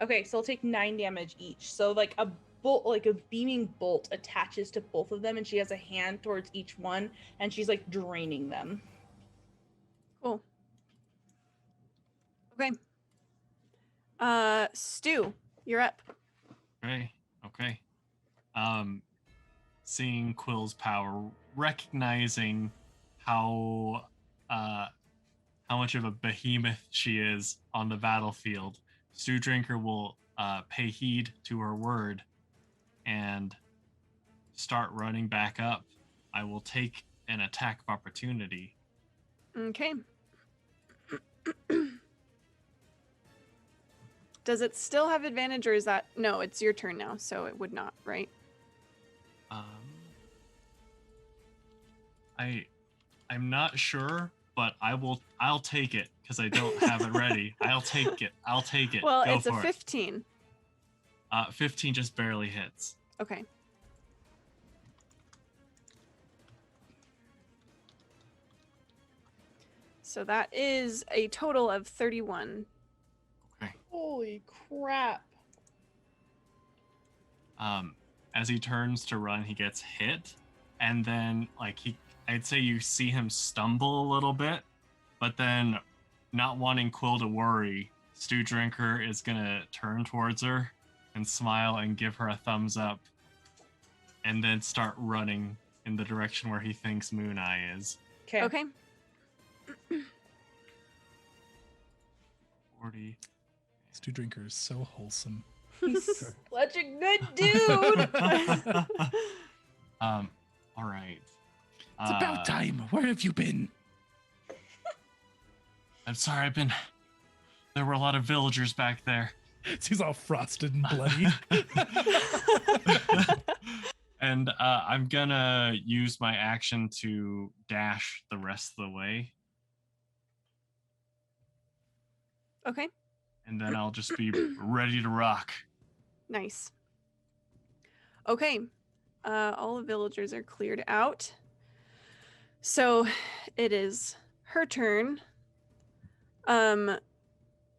Okay, so I'll take 9 damage each. So like a bolt, like a beaming bolt attaches to both of them, and she has a hand towards each one, and she's like draining them. Cool. Okay. Stu, you're up. Okay. Seeing Quill's power, recognizing how much of a behemoth she is on the battlefield, Stew Drinker will pay heed to her word and start running back up. I will take an attack of opportunity. Okay. Does it still have advantage, or is that... No, it's your turn now, so it would not, right? I'm not sure, but I'll take it because I don't have it ready. I'll take it. Well, Go it's a for 15. it. 15 just barely hits. Okay. So that is a total of 31. Okay. Holy crap. As he turns to run, he gets hit, and then I'd say you see him stumble a little bit, but then, not wanting Quill to worry, Stew Drinker is gonna turn towards her and smile and give her a thumbs up, and then start running in the direction where he thinks Moon Eye is. Okay. 40. Stew Drinker is so wholesome. He's such a good dude. All right. It's about time. Where have you been? I'm sorry, there were a lot of villagers back there. He's all frosted and bloody. And I'm gonna use my action to dash the rest of the way. Okay. And then I'll just be ready to rock. Nice. Okay. All the villagers are cleared out. So it is her turn.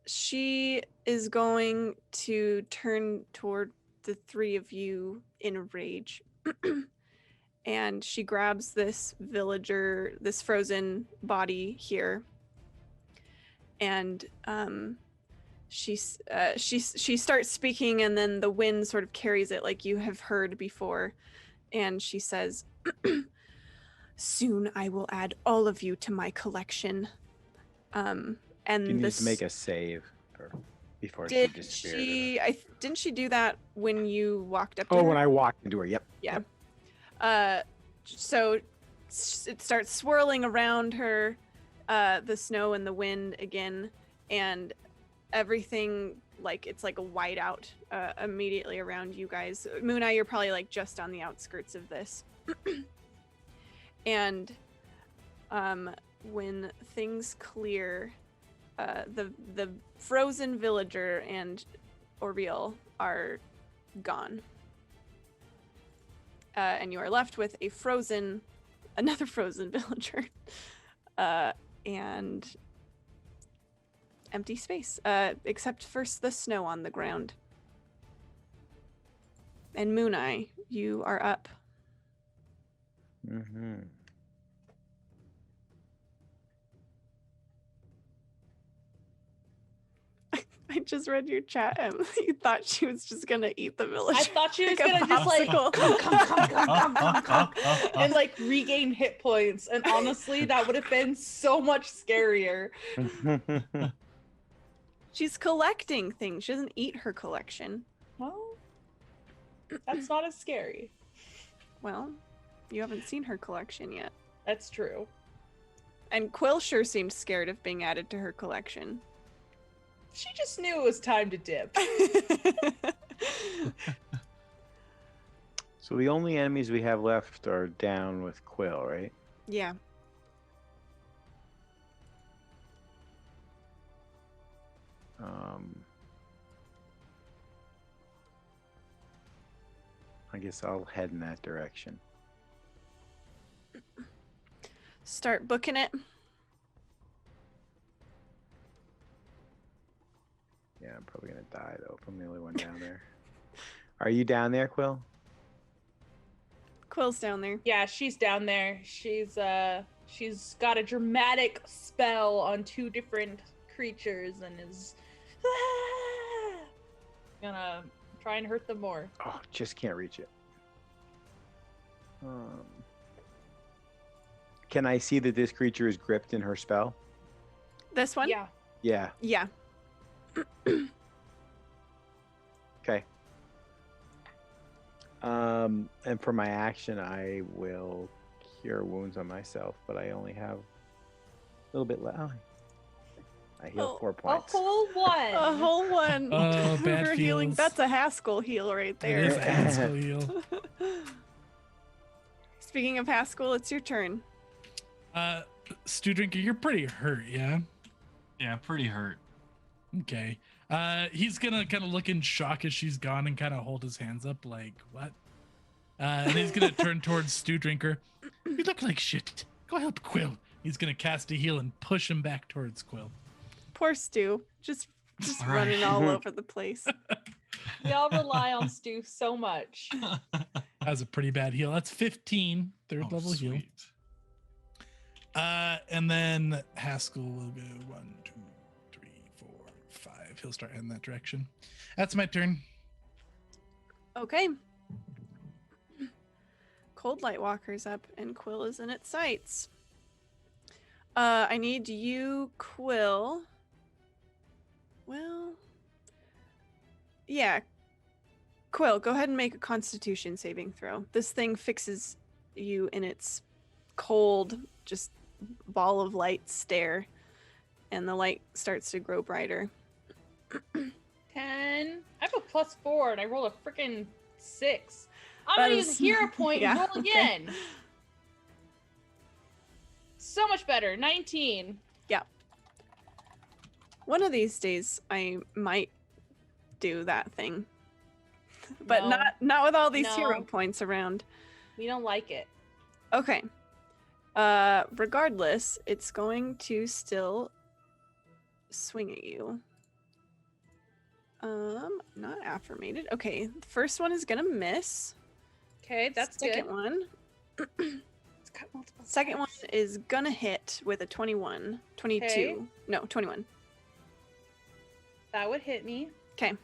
She is going to turn toward the 3 of you in a rage. And she grabs this villager, this frozen body here. And she starts speaking, and then the wind sort of carries it like you have heard before. And she says, "Soon I will add all of you to my collection." And You need this... to make a save. before she Did disappeared. she? Didn't she do that when you walked up to Oh, her? when I walked into her. Yep. Yeah. So it starts swirling around her, the snow and the wind again, and everything, like it's like a whiteout immediately around you guys. Mooneye, you're probably like just on the outskirts of this. And when things clear, the frozen villager and Orbeal are gone. And you are left with another frozen villager, and empty space, except for the snow on the ground. And Mooneye, you are up. Mm-hmm. I just read your chat, Emily. You thought she was just gonna eat the villager. I thought she was like a gonna just like popsicle. come, and like regain hit points. And honestly, that would have been so much scarier. She's collecting things. She doesn't eat her collection. Well, that's not as scary. Well, you haven't seen her collection yet. That's true. And Quill sure seemed scared of being added to her collection. She just knew it was time to dip. So the only enemies we have left are down with Quill, right? Yeah. I guess I'll head in that direction. Start booking it. Yeah, I'm probably gonna die though if I'm the only one down there. Are you down there, Quill? Quill's down there. Yeah, she's down there. She's got a dramatic spell on 2 different creatures and is gonna try and hurt them more. Oh, just can't reach it. Can I see that this creature is gripped in her spell? This one? Yeah. Yeah. Yeah. Okay. And for my action, I will cure wounds on myself, but I only have a little bit left. I heal 4 A points. whole one. A whole one. Oh, bad for healing. feels. That's a Haskell heal right It is there. a Haskell heal. Speaking of Haskell, it's your turn. Stew Drinker, you're pretty hurt, yeah? Yeah, pretty hurt. Okay. He's gonna kind of look in shock as she's gone and kind of hold his hands up like, what? And he's gonna turn towards Stew Drinker. You look like shit. Go help Quill. He's gonna cast a heal and push him back towards Quill. Poor Stu. Just All right. running all over the place. We all rely on Stu so much. That was a pretty bad heal. That's 15, third Oh, level heal. sweet. And then Haskell will go 1, 2, 3, 4, 5. He'll start in that direction. That's my turn. Okay. Cold Light Walker's up and Quill is in its sights. I need you, Quill. Well, yeah. Quill, go ahead and make a Constitution saving throw. This thing fixes you in its cold, just ball of light stare, and the light starts to grow brighter. 10. I have a +4 and I roll a freaking 6. I'm That gonna is- use a hero point and yeah, roll again. So much better. 19. One of these days, I might do that thing, but No. not with all these No. hero points around. We don't like it. Okay. Regardless, it's going to still swing at you. Not affirmated. Okay, the first one is gonna miss. Okay, that's Second good. one. It's got multiple Second one stars. is gonna hit with a 21. 22. Okay. No, 21. That would hit me. Okay.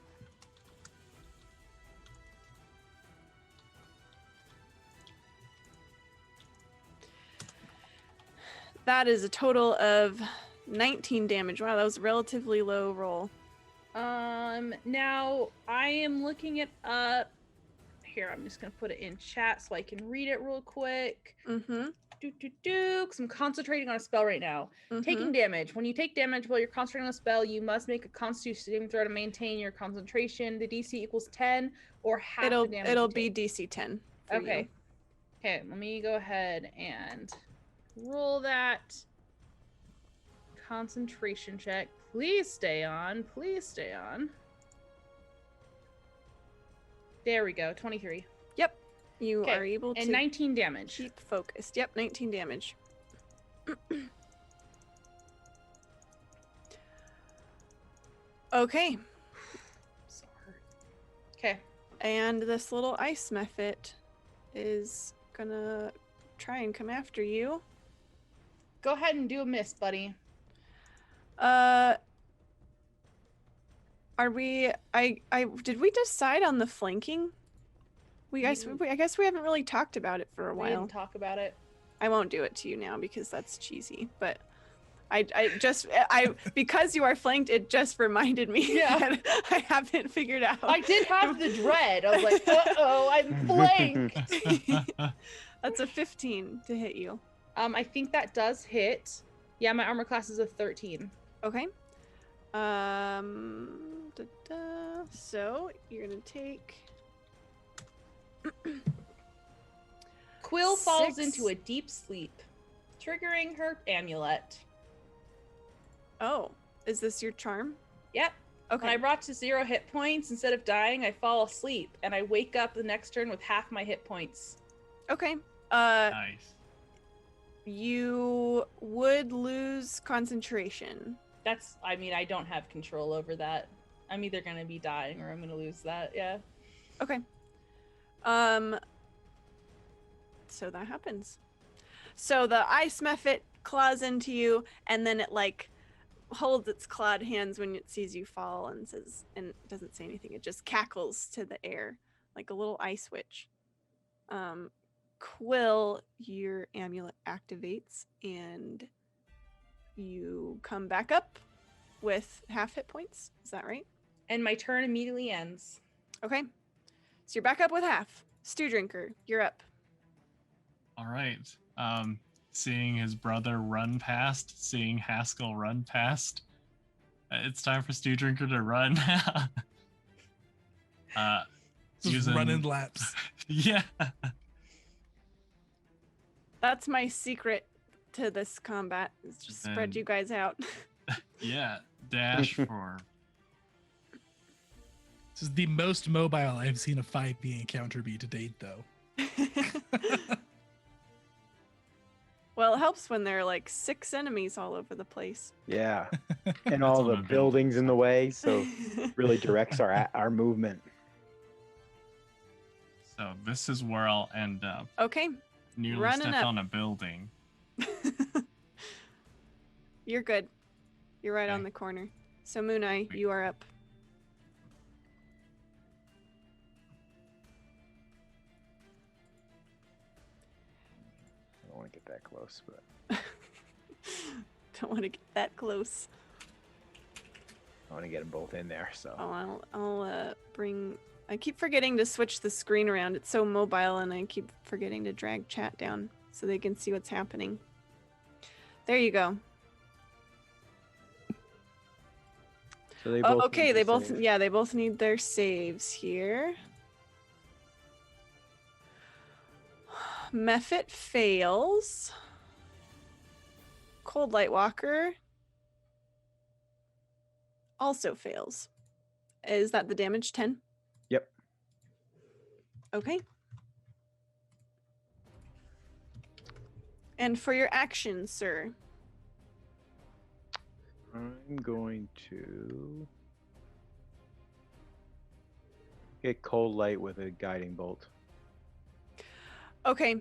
That is a total of 19 damage. Wow, that was a relatively low roll. Now I am looking it up. Here, I'm just gonna put it in chat so I can read it real quick. Mm-hmm. Because I'm concentrating on a spell right now. Mm-hmm. Taking damage. When you take damage while you're concentrating on a spell, you must make a Constitution saving throw to maintain your concentration. The DC equals 10 or half the damage. It'll you be take. DC 10. For Okay. You. Okay, let me go ahead and roll that concentration check. Please stay on. Please stay on. There we go. 23. Yep. You are able And to 19 damage. keep focused. Yep, 19 damage. Okay. So hurt. Okay. And this little ice mephit is gonna try and come after you. Go ahead and do a miss, buddy. Are we did we decide on the flanking? I guess we haven't really talked about it for a We while. didn't talk about it. I won't do it to you now because that's cheesy, but I because you are flanked, it just reminded me that I haven't figured out. I did have the dread. I was like, uh-oh, I'm flanked. That's a 15 to hit you. I think that does hit. Yeah, my armor class is a 13. Okay. So you're gonna take. Quill falls 6. into a deep sleep, triggering her amulet. Oh, is this your charm? Yep. Okay. When I brought to 0 hit points, instead of dying, I fall asleep, and I wake up the next turn with half my hit points. Okay. Nice. You would lose concentration. I mean, I don't have control over that. I'm either gonna be dying or I'm gonna lose that, yeah. Okay. So that happens. So the ice mephit claws into you, and then it like holds its clawed hands when it sees you fall and doesn't say anything. It just cackles to the air like a little ice witch. Quill, your amulet activates and you come back up with half hit points. Is that right? And my turn immediately ends. Okay. So you're back up with half. Stew Drinker, you're up. All right. Seeing his brother run past, seeing Haskell run past, it's time for Stew Drinker to run. Just running laps. Yeah. That's my secret to this combat, is just spread you guys out. Yeah. Dash for. This is the most mobile I've seen a 5e encounter be to date, though. Well, it helps when there are like 6 enemies all over the place. Yeah, and all the buildings in the way, so really directs our movement. So this is where I'll end up. Okay. Nearly Running stepped up. on a building. You're good. You're right on Okay. the corner. So Mooneye, you are up. I don't want to get that close, but Don't want to get that close. I want to get them both in there. So Oh, I'll bring. I keep forgetting to switch the screen around. It's so mobile, and I keep forgetting to drag chat down so they can see what's happening. There you go. so they Oh, both. okay, need to they both. save. Yeah, they both need their saves here. Mephit fails. Cold Light Walker also fails. Is that the damage 10? Yep. Okay. And for your action, sir. I'm going to get cold light with a guiding bolt. Okay,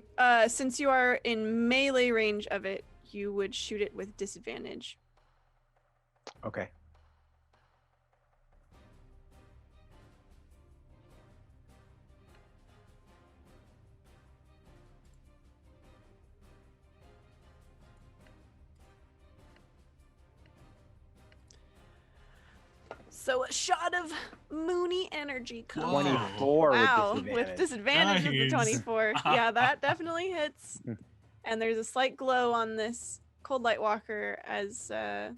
since you are in melee range of it, you would shoot it with disadvantage. Okay. So a shot of moony energy comes Whoa. out. 24 Wow, with with disadvantage. disadvantage with the Nice. 24. Yeah, that definitely hits. And there's a slight glow on this Cold Light Walker as the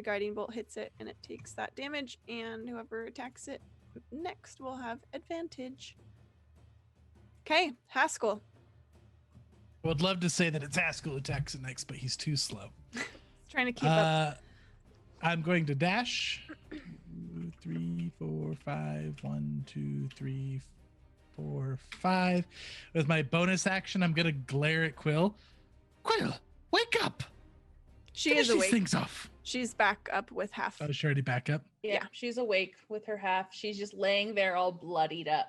guiding bolt hits it, and it takes that damage, and whoever attacks it next will have advantage. Okay, Haskell. I would love to say that it's Haskell who attacks it next, but he's too slow. Trying to keep up. I'm going to dash. 3, 4, 5. 1, 2, 3, 4, 5. With my bonus action, I'm going to glare at Quill. Quill, wake up! She Finish is these awake. things off. She's back up with half. Oh, she's already back up. Yeah, she's awake with her half. She's just laying there all bloodied up.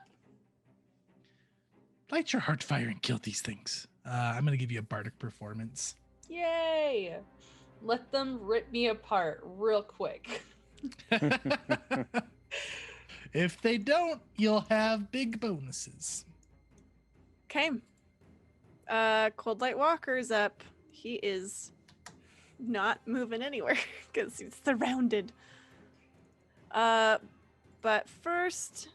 Light your heart fire and kill these things. I'm going to give you a bardic performance. Yay! Let them rip me apart real quick. If they don't, you'll have big bonuses. Okay. Cold Light Walker's up. He is not moving anywhere because he's surrounded. But first,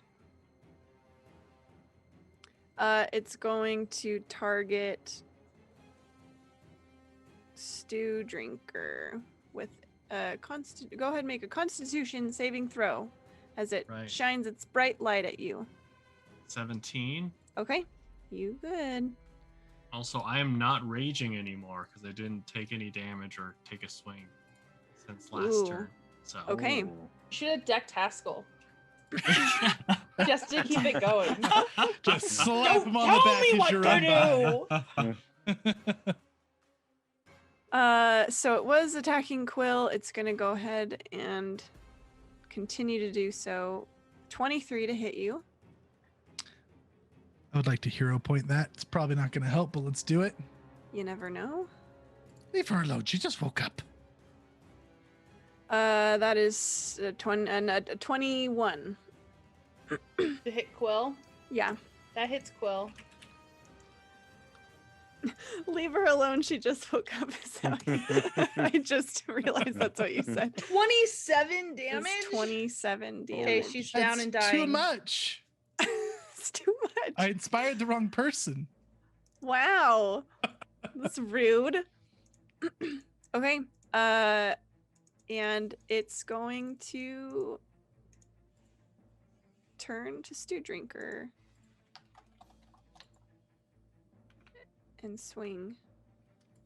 it's going to target Stew Drinker with a go ahead and make a Constitution saving throw as it Right. shines its bright light at you. 17. Okay, you good. Also, I am not raging anymore because I didn't take any damage or take a swing since last Ooh. turn. So Okay. You should have decked Haskell just to keep it going. Just slap him on Tell the back me as what you to run do. by. So it was attacking Quill. It's gonna go ahead and continue to do so. 23 to hit you. I would like to hero point that. It's probably not going to help, but let's do it. You never know. Leave her alone. She just woke up. That is a 21. To hit Quill. Yeah. That hits Quill. Leave her alone. She just woke up. I just realized that's what you said. 27 damage? It's 27 damage. Okay, she's down and dying. Too much. It's too much. I inspired the wrong person. Wow. That's rude. Okay. And it's going to turn to Stew Drinker and swing.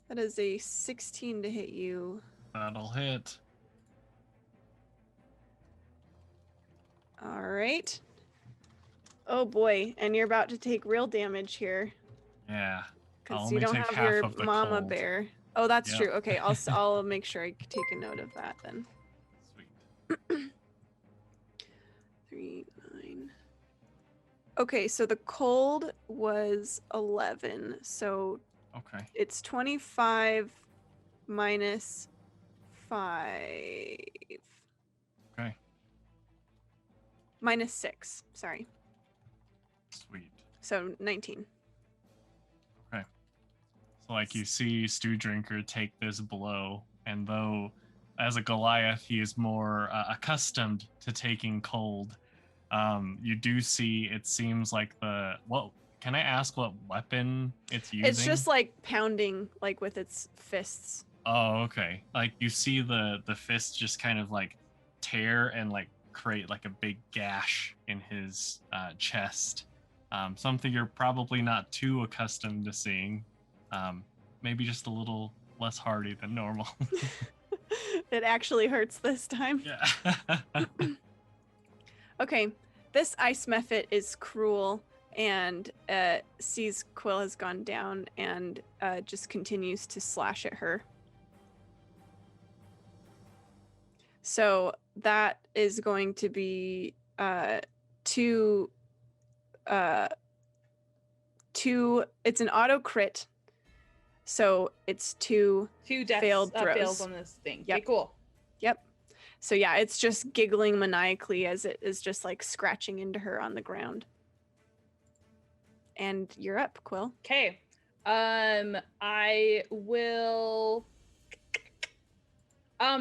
That is a 16 to hit you. That'll hit. All right. Oh boy, and you're about to take real damage here Yeah. because I'll you only don't take have half your of the mama cold. bear. Oh, that's Yep. true. Okay, I'll make sure I take a note of that then. Sweet. 3, 9. Okay, so the cold was 11, so Okay. it's 25 minus 5. Okay. Minus 6, sorry. Sweet. So 19. So like you see Stew Drinker take this blow, and though as a Goliath he is more accustomed to taking cold, you do see it seems like can I ask what weapon it's using? It's just like pounding like with its fists. Oh, okay. Like you see the fist just kind of like tear and like create like a big gash in his chest. Something you're probably not too accustomed to seeing. Maybe just a little less hardy than normal. It actually hurts this time. Yeah. Okay, this ice mephit is cruel and sees Quill has gone down and just continues to slash at her. So that is going to be two. It's an auto crit, so it's 2 2 deaths, failed throws. fails on this thing. Yep. Okay, cool. Yep. So yeah, it's just giggling maniacally as it is just like scratching into her on the ground. And you're up, Quill. Okay. I will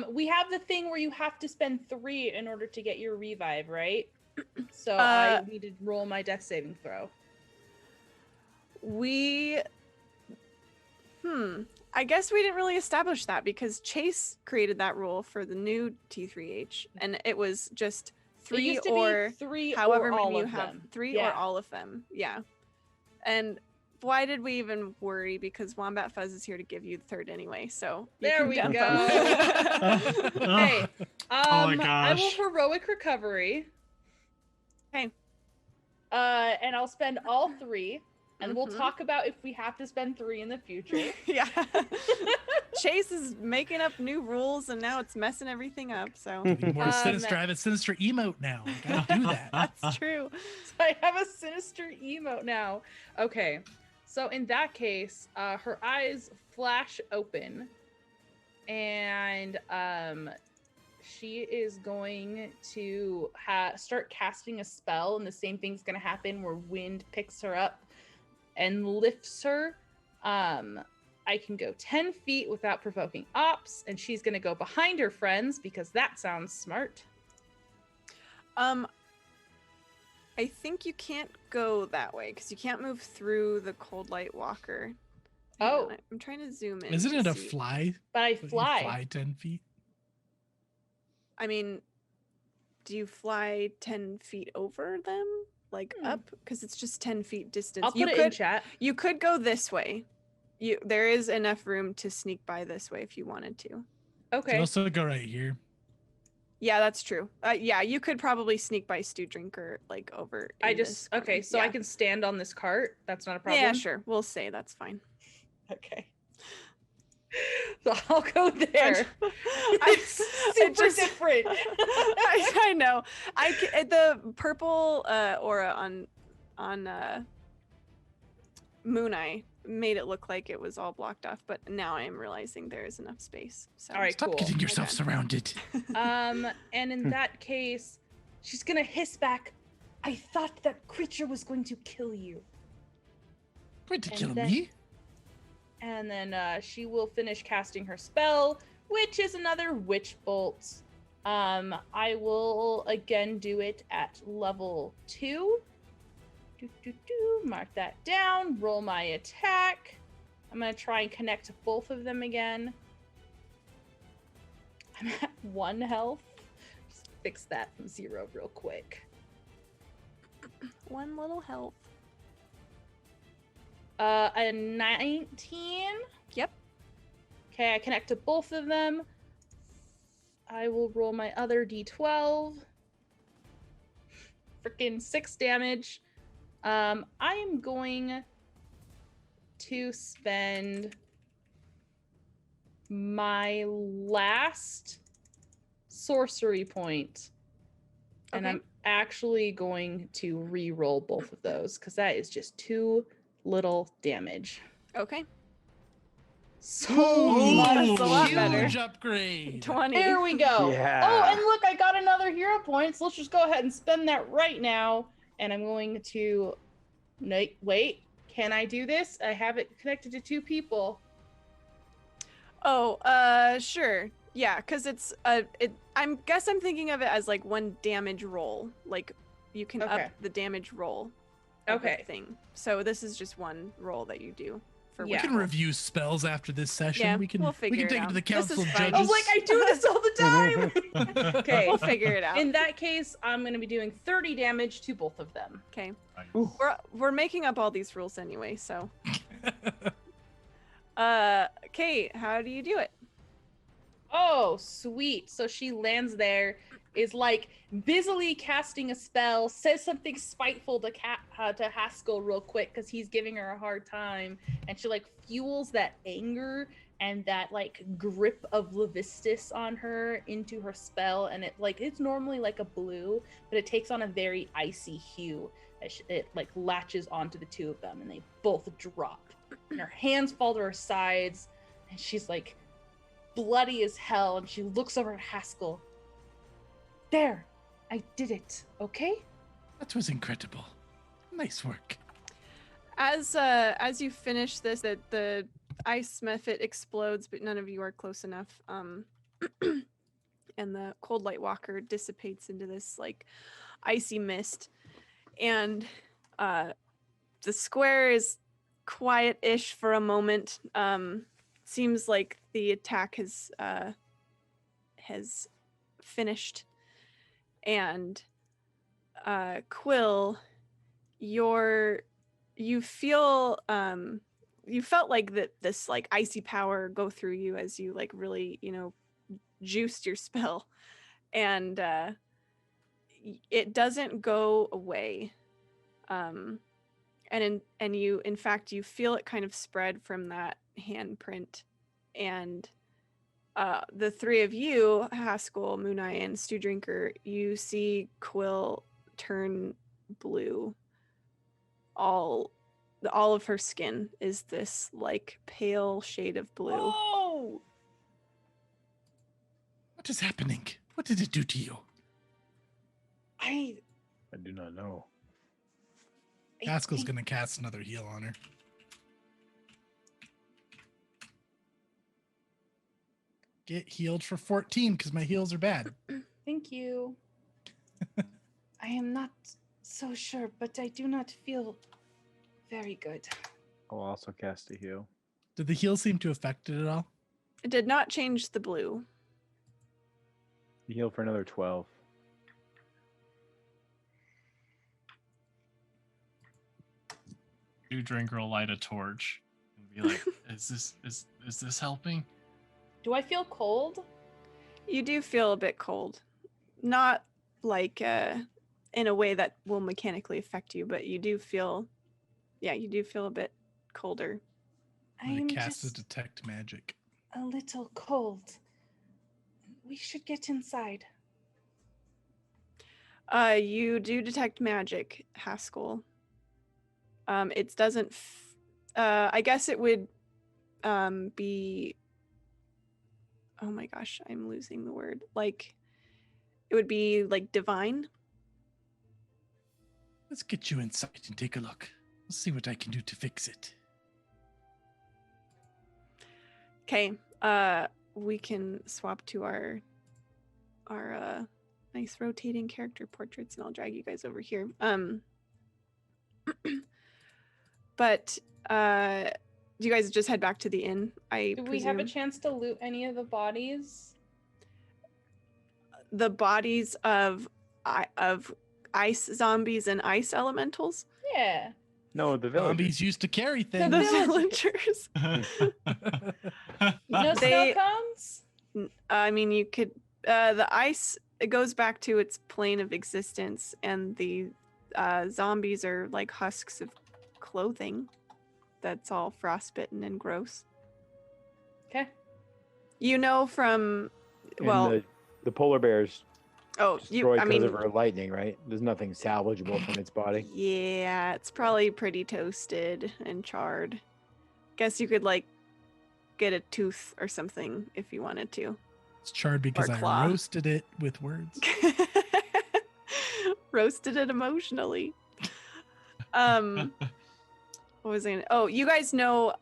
We have the thing where you have to spend 3 in order to get your revive, right? So Uh, I need to roll my death saving throw. I guess we didn't really establish that because Chase created that rule for the new T3H, and it was just It 3 used to or be 3 however or all many you of have, them. 3 Yeah. or all of them. Yeah. And why did we even worry? Because Wombat Fuzz is here to give you the third anyway. So you There can we dump go. them. Okay. Oh my I will gosh. heroic recovery. Okay. And I'll spend all 3. And we'll Mhm. talk about if we have to spend 3 in the future. Yeah. Chase is making up new rules and now it's messing everything up. So Getting more sinister. I have a sinister emote now. I gotta do that. that's true. So I have a sinister emote now. Okay. So in that case, her eyes flash open and she is going to start casting a spell, and the same thing's going to happen where wind picks her up and lifts her. I can go 10 feet without provoking ops, and she's going to go behind her friends because that sounds smart. I think you can't go that way because you can't move through the cold light walker. Hang Oh. on, I'm trying to zoom in. Isn't to it a see. fly? But I You fly. fly 10 feet. I mean, do you fly 10 feet over them? Like up? Because it's just 10 feet distance. I'll put you it could, in chat. You could go this way. There is enough room to sneak by this way if you wanted to. You Okay. can also go right here. Yeah, that's true. Yeah, you could probably sneak by Stew Drinker like over. I in just this corner. okay, so yeah. I can stand on this cart. That's not a problem. Yeah, sure. We'll say that's fine. Okay. So I'll go there. It's super different. I know. The purple aura on Moon Eye made it look like it was all blocked off, but now I am realizing there is enough space. So. All right, Stop cool. getting yourself Okay. surrounded. And in that case, she's gonna hiss back. I thought that creature was going to kill you. Going to And kill then- me? And then she will finish casting her spell, which is another witch bolt. I will again do it at level 2. Mark that down. Roll my attack. I'm gonna try and connect to both of them again. I'm at 1 health. Just fix that from 0 real quick. One little health. A 19. Yep. Okay, I connect to both of them. I will roll my other d12. Freaking 6 damage. I am going to spend my last sorcery point. And Okay. I'm actually going to re-roll both of those because that is just too little damage. Okay. So that's a lot better. Huge upgrade. 20. There we go. Yeah. Oh, and look, I got another hero point. So let's just go ahead and spend that right now. And I'm going to wait. Can I do this? I have it connected to 2 people. Oh, sure. Yeah, because it's I'm thinking of it as like 1 damage roll. Like you can Okay. up the damage roll. Of Okay. the thing. So this is just 1 roll that you do for We Yeah. can review spells after this session. Yeah, we can we'll figure it take it out. to the This council is of fine. I was judges. like, I do this all the time. Okay. We'll figure it out. In that case, I'm going to be doing 30 damage to both of them. Okay. Ooh. We're making up all these rules anyway, so. Kate, how do you do it? Oh, sweet. So she lands there, is like busily casting a spell, says something spiteful to Haskell real quick because he's giving her a hard time, and she like fuels that anger and that like grip of Levistus on her into her spell, and it's normally like a blue, but it takes on a very icy hue. It like latches onto the 2 of them, and they both drop. And her hands fall to her sides, and she's like bloody as hell, and she looks over at Haskell. There, I did it. Okay. That was incredible. Nice work. As you finish this, the ice mephit explodes, but none of you are close enough. And the cold light walker dissipates into this like icy mist. And the square is quiet-ish for a moment. Seems like the attack has finished. And Quill, you feel you felt like that this like icy power go through you as you like really, juiced your spell, and it doesn't go away. And you, in fact, you feel it kind of spread from that handprint, and the three of you, Haskell, Mooneye, and Stew Drinker, you see Quill turn blue. All of her skin is this like pale shade of blue. Oh! What is happening? What did it do to you? I do not know. Haskell's gonna cast another heal on her. Get healed for 14 because my heals are bad. Thank you. I am not so sure, but I do not feel very good. I'll also cast a heal. Did the heal seem to affect it at all? It did not change the blue. Heal for another 12. Stew Drinker will light a torch and be like, "Is this helping?" Do I feel cold? You do feel a bit cold. Not like in a way that will mechanically affect you, but you do feel a bit colder. I'm gonna I'm cast a just detect magic. a little cold. We should get inside. You do detect magic, Haskell. It doesn't. I guess it would be. Oh my gosh, I'm losing the word. Like, it would be like divine. Let's get you inside and take a look. Let's see what I can do to fix it. Okay. We can swap to our nice rotating character portraits, and I'll drag you guys over here. But do you guys just head back to the inn? Do we have a chance to loot any of the bodies? The bodies of ice zombies and ice elementals? Yeah. No, the villagers. Zombies used to carry things. The villagers. villagers. No They- snow cones? I mean, you could. The ice, it goes back to its plane of existence, and the zombies are like husks of clothing that's all frostbitten and gross. Okay. You know from, And well, the polar bears you. destroyed I because mean, of her lightning, right? There's nothing salvageable from its body. yeah, it's probably pretty toasted and charred. Guess you could like get a tooth or something if you wanted to. It's charred because I claw. roasted it with words. Roasted it emotionally. What was I gonna? Oh, you guys know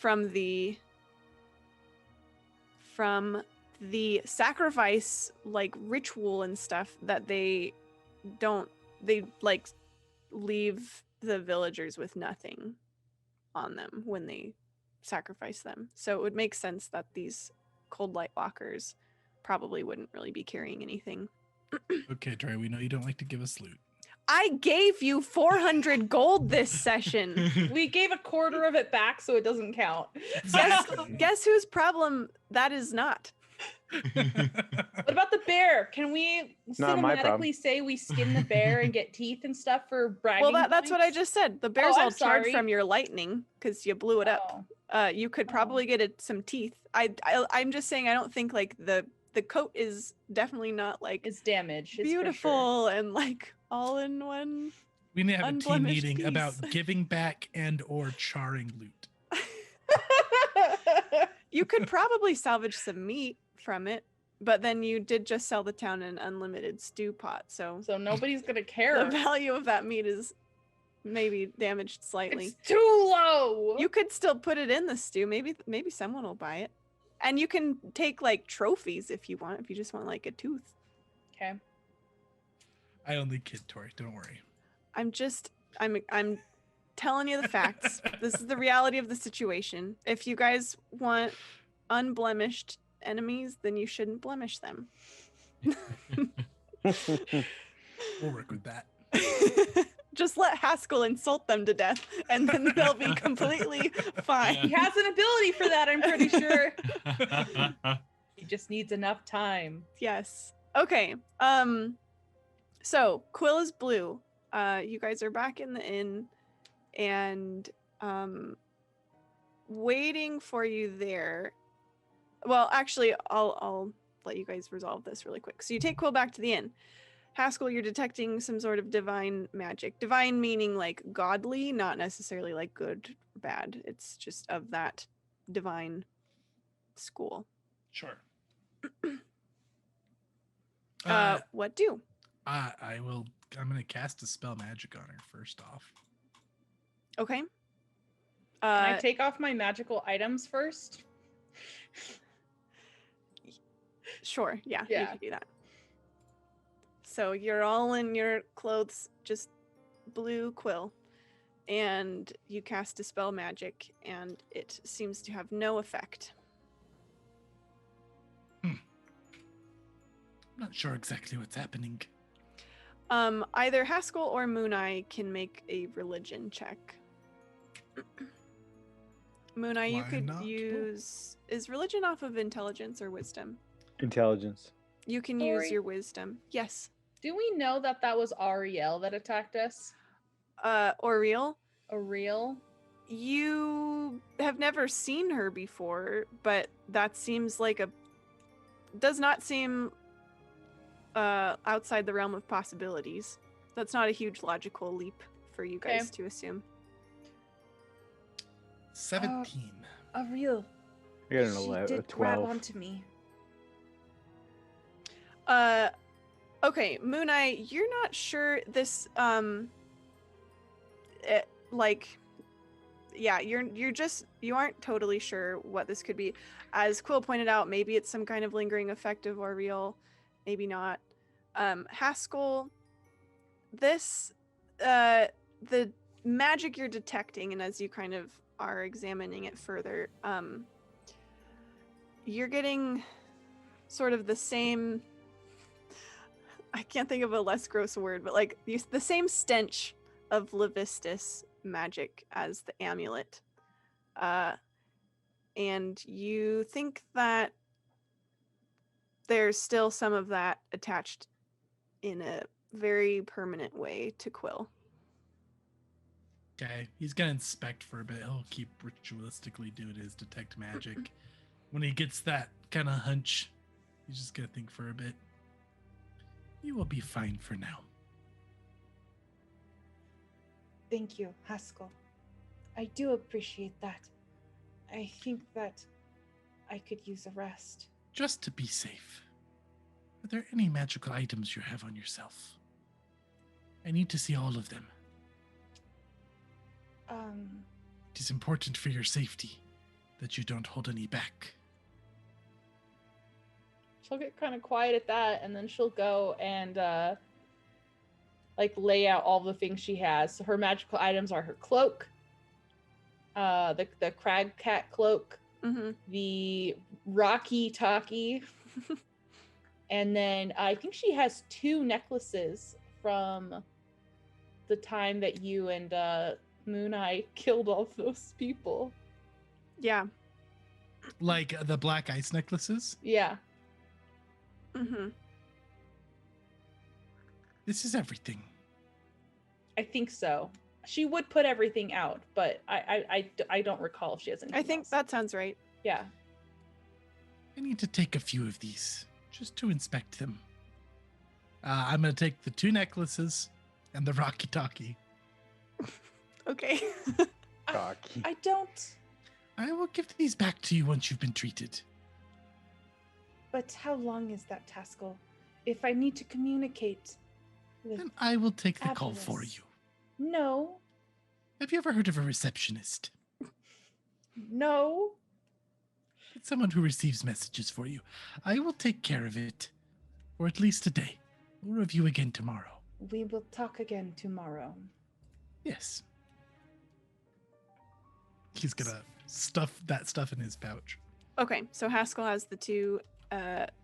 from the sacrifice like ritual and stuff that they like leave the villagers with nothing on them when they sacrifice them. So it would make sense that these cold light walkers probably wouldn't really be carrying anything. Okay, Trey, we know you don't like to give us loot. I gave you 400 gold this session. We gave a quarter of it back, so it doesn't count. Guess whose problem that is not? What about the bear? Can we Not my problem. cinematically say we skin the bear and get teeth and stuff for bragging? Well, that's what I points? just said. The bear's I'm all charred sorry. from your lightning because you blew it up. Oh. You could probably get some teeth. I'm just saying I don't think like the coat is definitely not like It's damaged. It's beautiful and like all in one. We need to have a team Unblemished meeting piece. about giving back and or charring loot. For sure. You could probably salvage some meat from it, but then you did just sell the town an unlimited stew pot, so So nobody's gonna care. the value of that meat is maybe damaged slightly. It's too low. You could still put it in the stew. Maybe someone will buy it. And you can take like trophies if you want, if you just want like a tooth. Okay. I only kid Tori. Don't worry. I'm telling you the facts. This is the reality of the situation. If you guys want unblemished enemies, then you shouldn't blemish them. We'll work with that. Just let Haskell insult them to death, and then they'll be completely fine. He has an ability for that, I'm pretty sure. He just needs enough time. Yes. Okay. So Quill is blue. You guys are back in the inn, and waiting for you there. Well, actually, I'll let you guys resolve this really quick. So you take Quill back to the inn. Haskell, you're detecting some sort of divine magic. Divine meaning like godly, not necessarily like good or bad. It's just of that divine school. Sure. What do? I will. I'm going to cast a spell magic on her first off. Okay. Can I take off my magical items first? Sure. Yeah, you Yeah. can do that. So you're all in your clothes, just blue Quill, and you cast Dispel Magic, and it seems to have no effect. I'm not sure exactly what's happening. Either Haskell or Mooneye can make a religion check. Mooneye, you Why could not? use... Is religion off of intelligence or wisdom? Intelligence. You can Sorry. use your wisdom. Yes. Do we know that that was Ariel that attacked us? Oriel, Ariel? you have never seen her before, but that seems like does not seem outside the realm of possibilities. That's not a huge logical leap for you guys to assume. 17. Ariel. I got an She 11, did a grab 12. onto me. Okay, Mooneye, you're not sure this you aren't totally sure what this could be. As Quill pointed out, maybe it's some kind of lingering effect of Oriel, maybe not. Haskell, this the magic you're detecting, and as you kind of are examining it further, you're getting sort of the same, I can't think of a less gross word, but like the same stench of Levistus magic as the amulet. And you think that there's still some of that attached in a very permanent way to Quill. Okay, he's gonna inspect for a bit. He'll keep ritualistically doing his detect magic. When he gets that kind of hunch, he's just gonna think for a bit. You will be fine for now. Thank you, Haskell. I do appreciate that. I think that I could use a rest. Just to be safe, are there any magical items you have on yourself? I need to see all of them. It is important for your safety that you don't hold any back. She'll get kind of quiet at that, and then she'll go and lay out all the things she has. So her magical items are her cloak, the crag cat cloak, the rocky talkie, and then I think she has 2 necklaces from the time that you and Moon Eye killed all those people. Yeah. Like the black ice necklaces? Yeah. This is everything. I think so. She would put everything out, but I don't recall if she has anything I think else. that sounds right. Yeah. I need to take a few of these just to inspect them. I'm going to take the 2 necklaces and the rocky talkie. Okay. Cocky. I don't. I will give these back to you once you've been treated. But how long is that, Haskell? If I need to communicate with... Then I will take the call Fabulous. for you. No. Have you ever heard of a receptionist? No. Get someone who receives messages for you. I will take care of it. Or at least today. We'll review again tomorrow. We will talk again tomorrow. Yes. He's gonna stuff that stuff in his pouch. Okay, so Haskell has the 2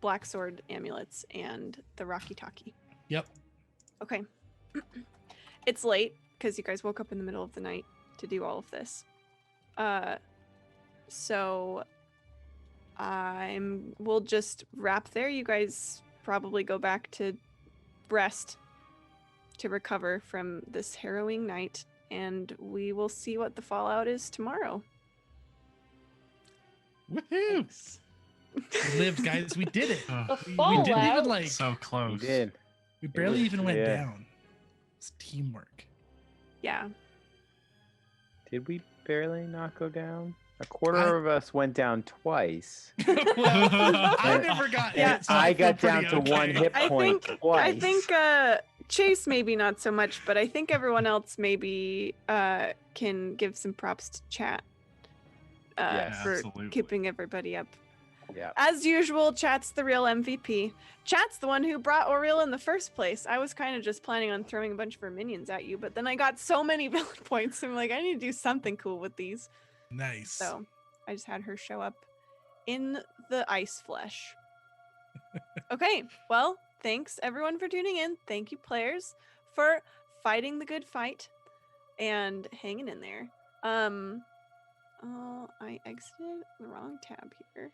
black sword amulets and the Rocky Talkie. Yep. Okay. It's late because you guys woke up in the middle of the night to do all of this. So we'll just wrap there. You guys probably go back to rest to recover from this harrowing night, and we will see what the fallout is tomorrow. Woohoo! We lived, guys. We did it. Ugh, The We fallout. didn't even like. so We close. did. We barely even went yeah. down. It's teamwork. Yeah. Did we barely not go down? A quarter of us went down twice. Well, I And- never got Yeah. hit, so I feel got down pretty to 1 okay. hit point twice. I think Chase maybe not so much, but I think everyone else maybe can give some props to chat Yes. for Absolutely. keeping everybody up. Yeah. As usual, Chat's the real MVP. Chat's the one who brought Oriel in the first place. I was kind of just planning on throwing a bunch of her minions at you, but then I got so many villain points. I'm like, I need to do something cool with these. Nice. So I just had her show up in the ice flesh. Okay, well, thanks everyone for tuning in. Thank you, players, for fighting the good fight and hanging in there. Oh, I exited the wrong tab here.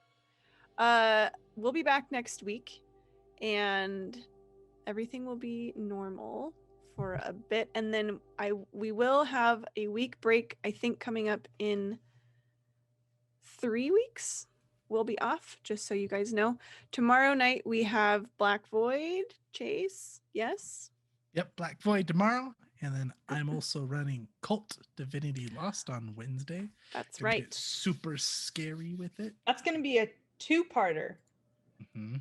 We'll be back next week, and everything will be normal for a bit, and then we will have a week break, I think, coming up in 3 weeks. We'll be off, just so you guys know. Tomorrow night we have Black Void. Chase, yes? Yep, Black Void tomorrow. And then I'm also running Cult Divinity Lost on Wednesday. That's Gonna right. get super scary with it. That's going to be a 2-parter. Mm-hmm.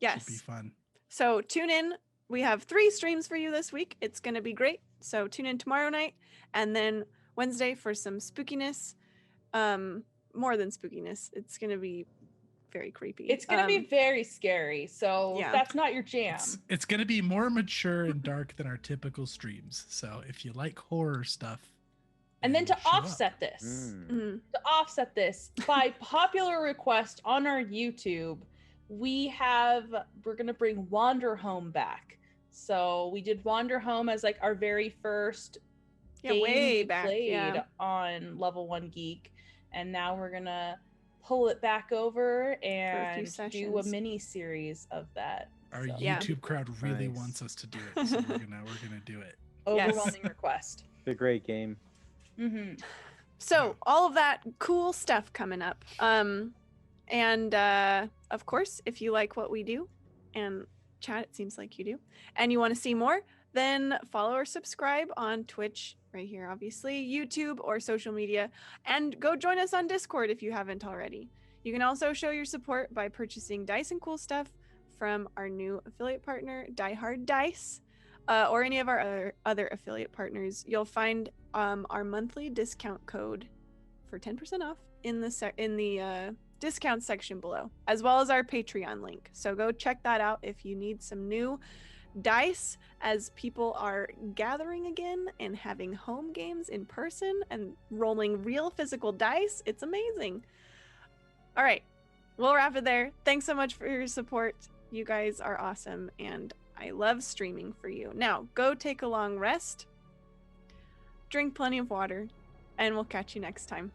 Yes. Should be fun. So tune in. We have 3 streams for you this week. It's going to be great. So tune in tomorrow night and then Wednesday for some spookiness. More than spookiness. It's going to be very creepy. It's going to be very scary. So yeah. if that's not your jam. It's going to be more mature and dark than our typical streams. So if you like horror stuff. And then to show up. offset this, Mhm. by popular request on our YouTube, we're gonna bring Wander Home back. So we did Wander Home as like our very first game way we back. played Yeah. on Level 1 Geek, and now we're gonna pull it back over and do a sessions. mini series of that. Our So, Yeah. YouTube crowd really Nice. wants us to do it. So we're gonna do it. overwhelming request. It's a great game. Mm-hmm. So all of that cool stuff coming up. And of course, if you like what we do, and Chat, it seems like you do, and you want to see more, then follow or subscribe on Twitch, right here, obviously, YouTube, or social media, and go join us on Discord if you haven't already. You can also show your support by purchasing dice and cool stuff from our new affiliate partner, Die Hard Dice, or any of our other affiliate partners. You'll find our monthly discount code for 10% off in the discount section below, as well as our Patreon link. So go check that out if you need some new dice, as people are gathering again and having home games in person and rolling real physical dice. It's amazing. All right, we'll wrap it there. Thanks so much for your support. You guys are awesome, and I love streaming for you. Now, go take a long rest, drink plenty of water, and we'll catch you next time.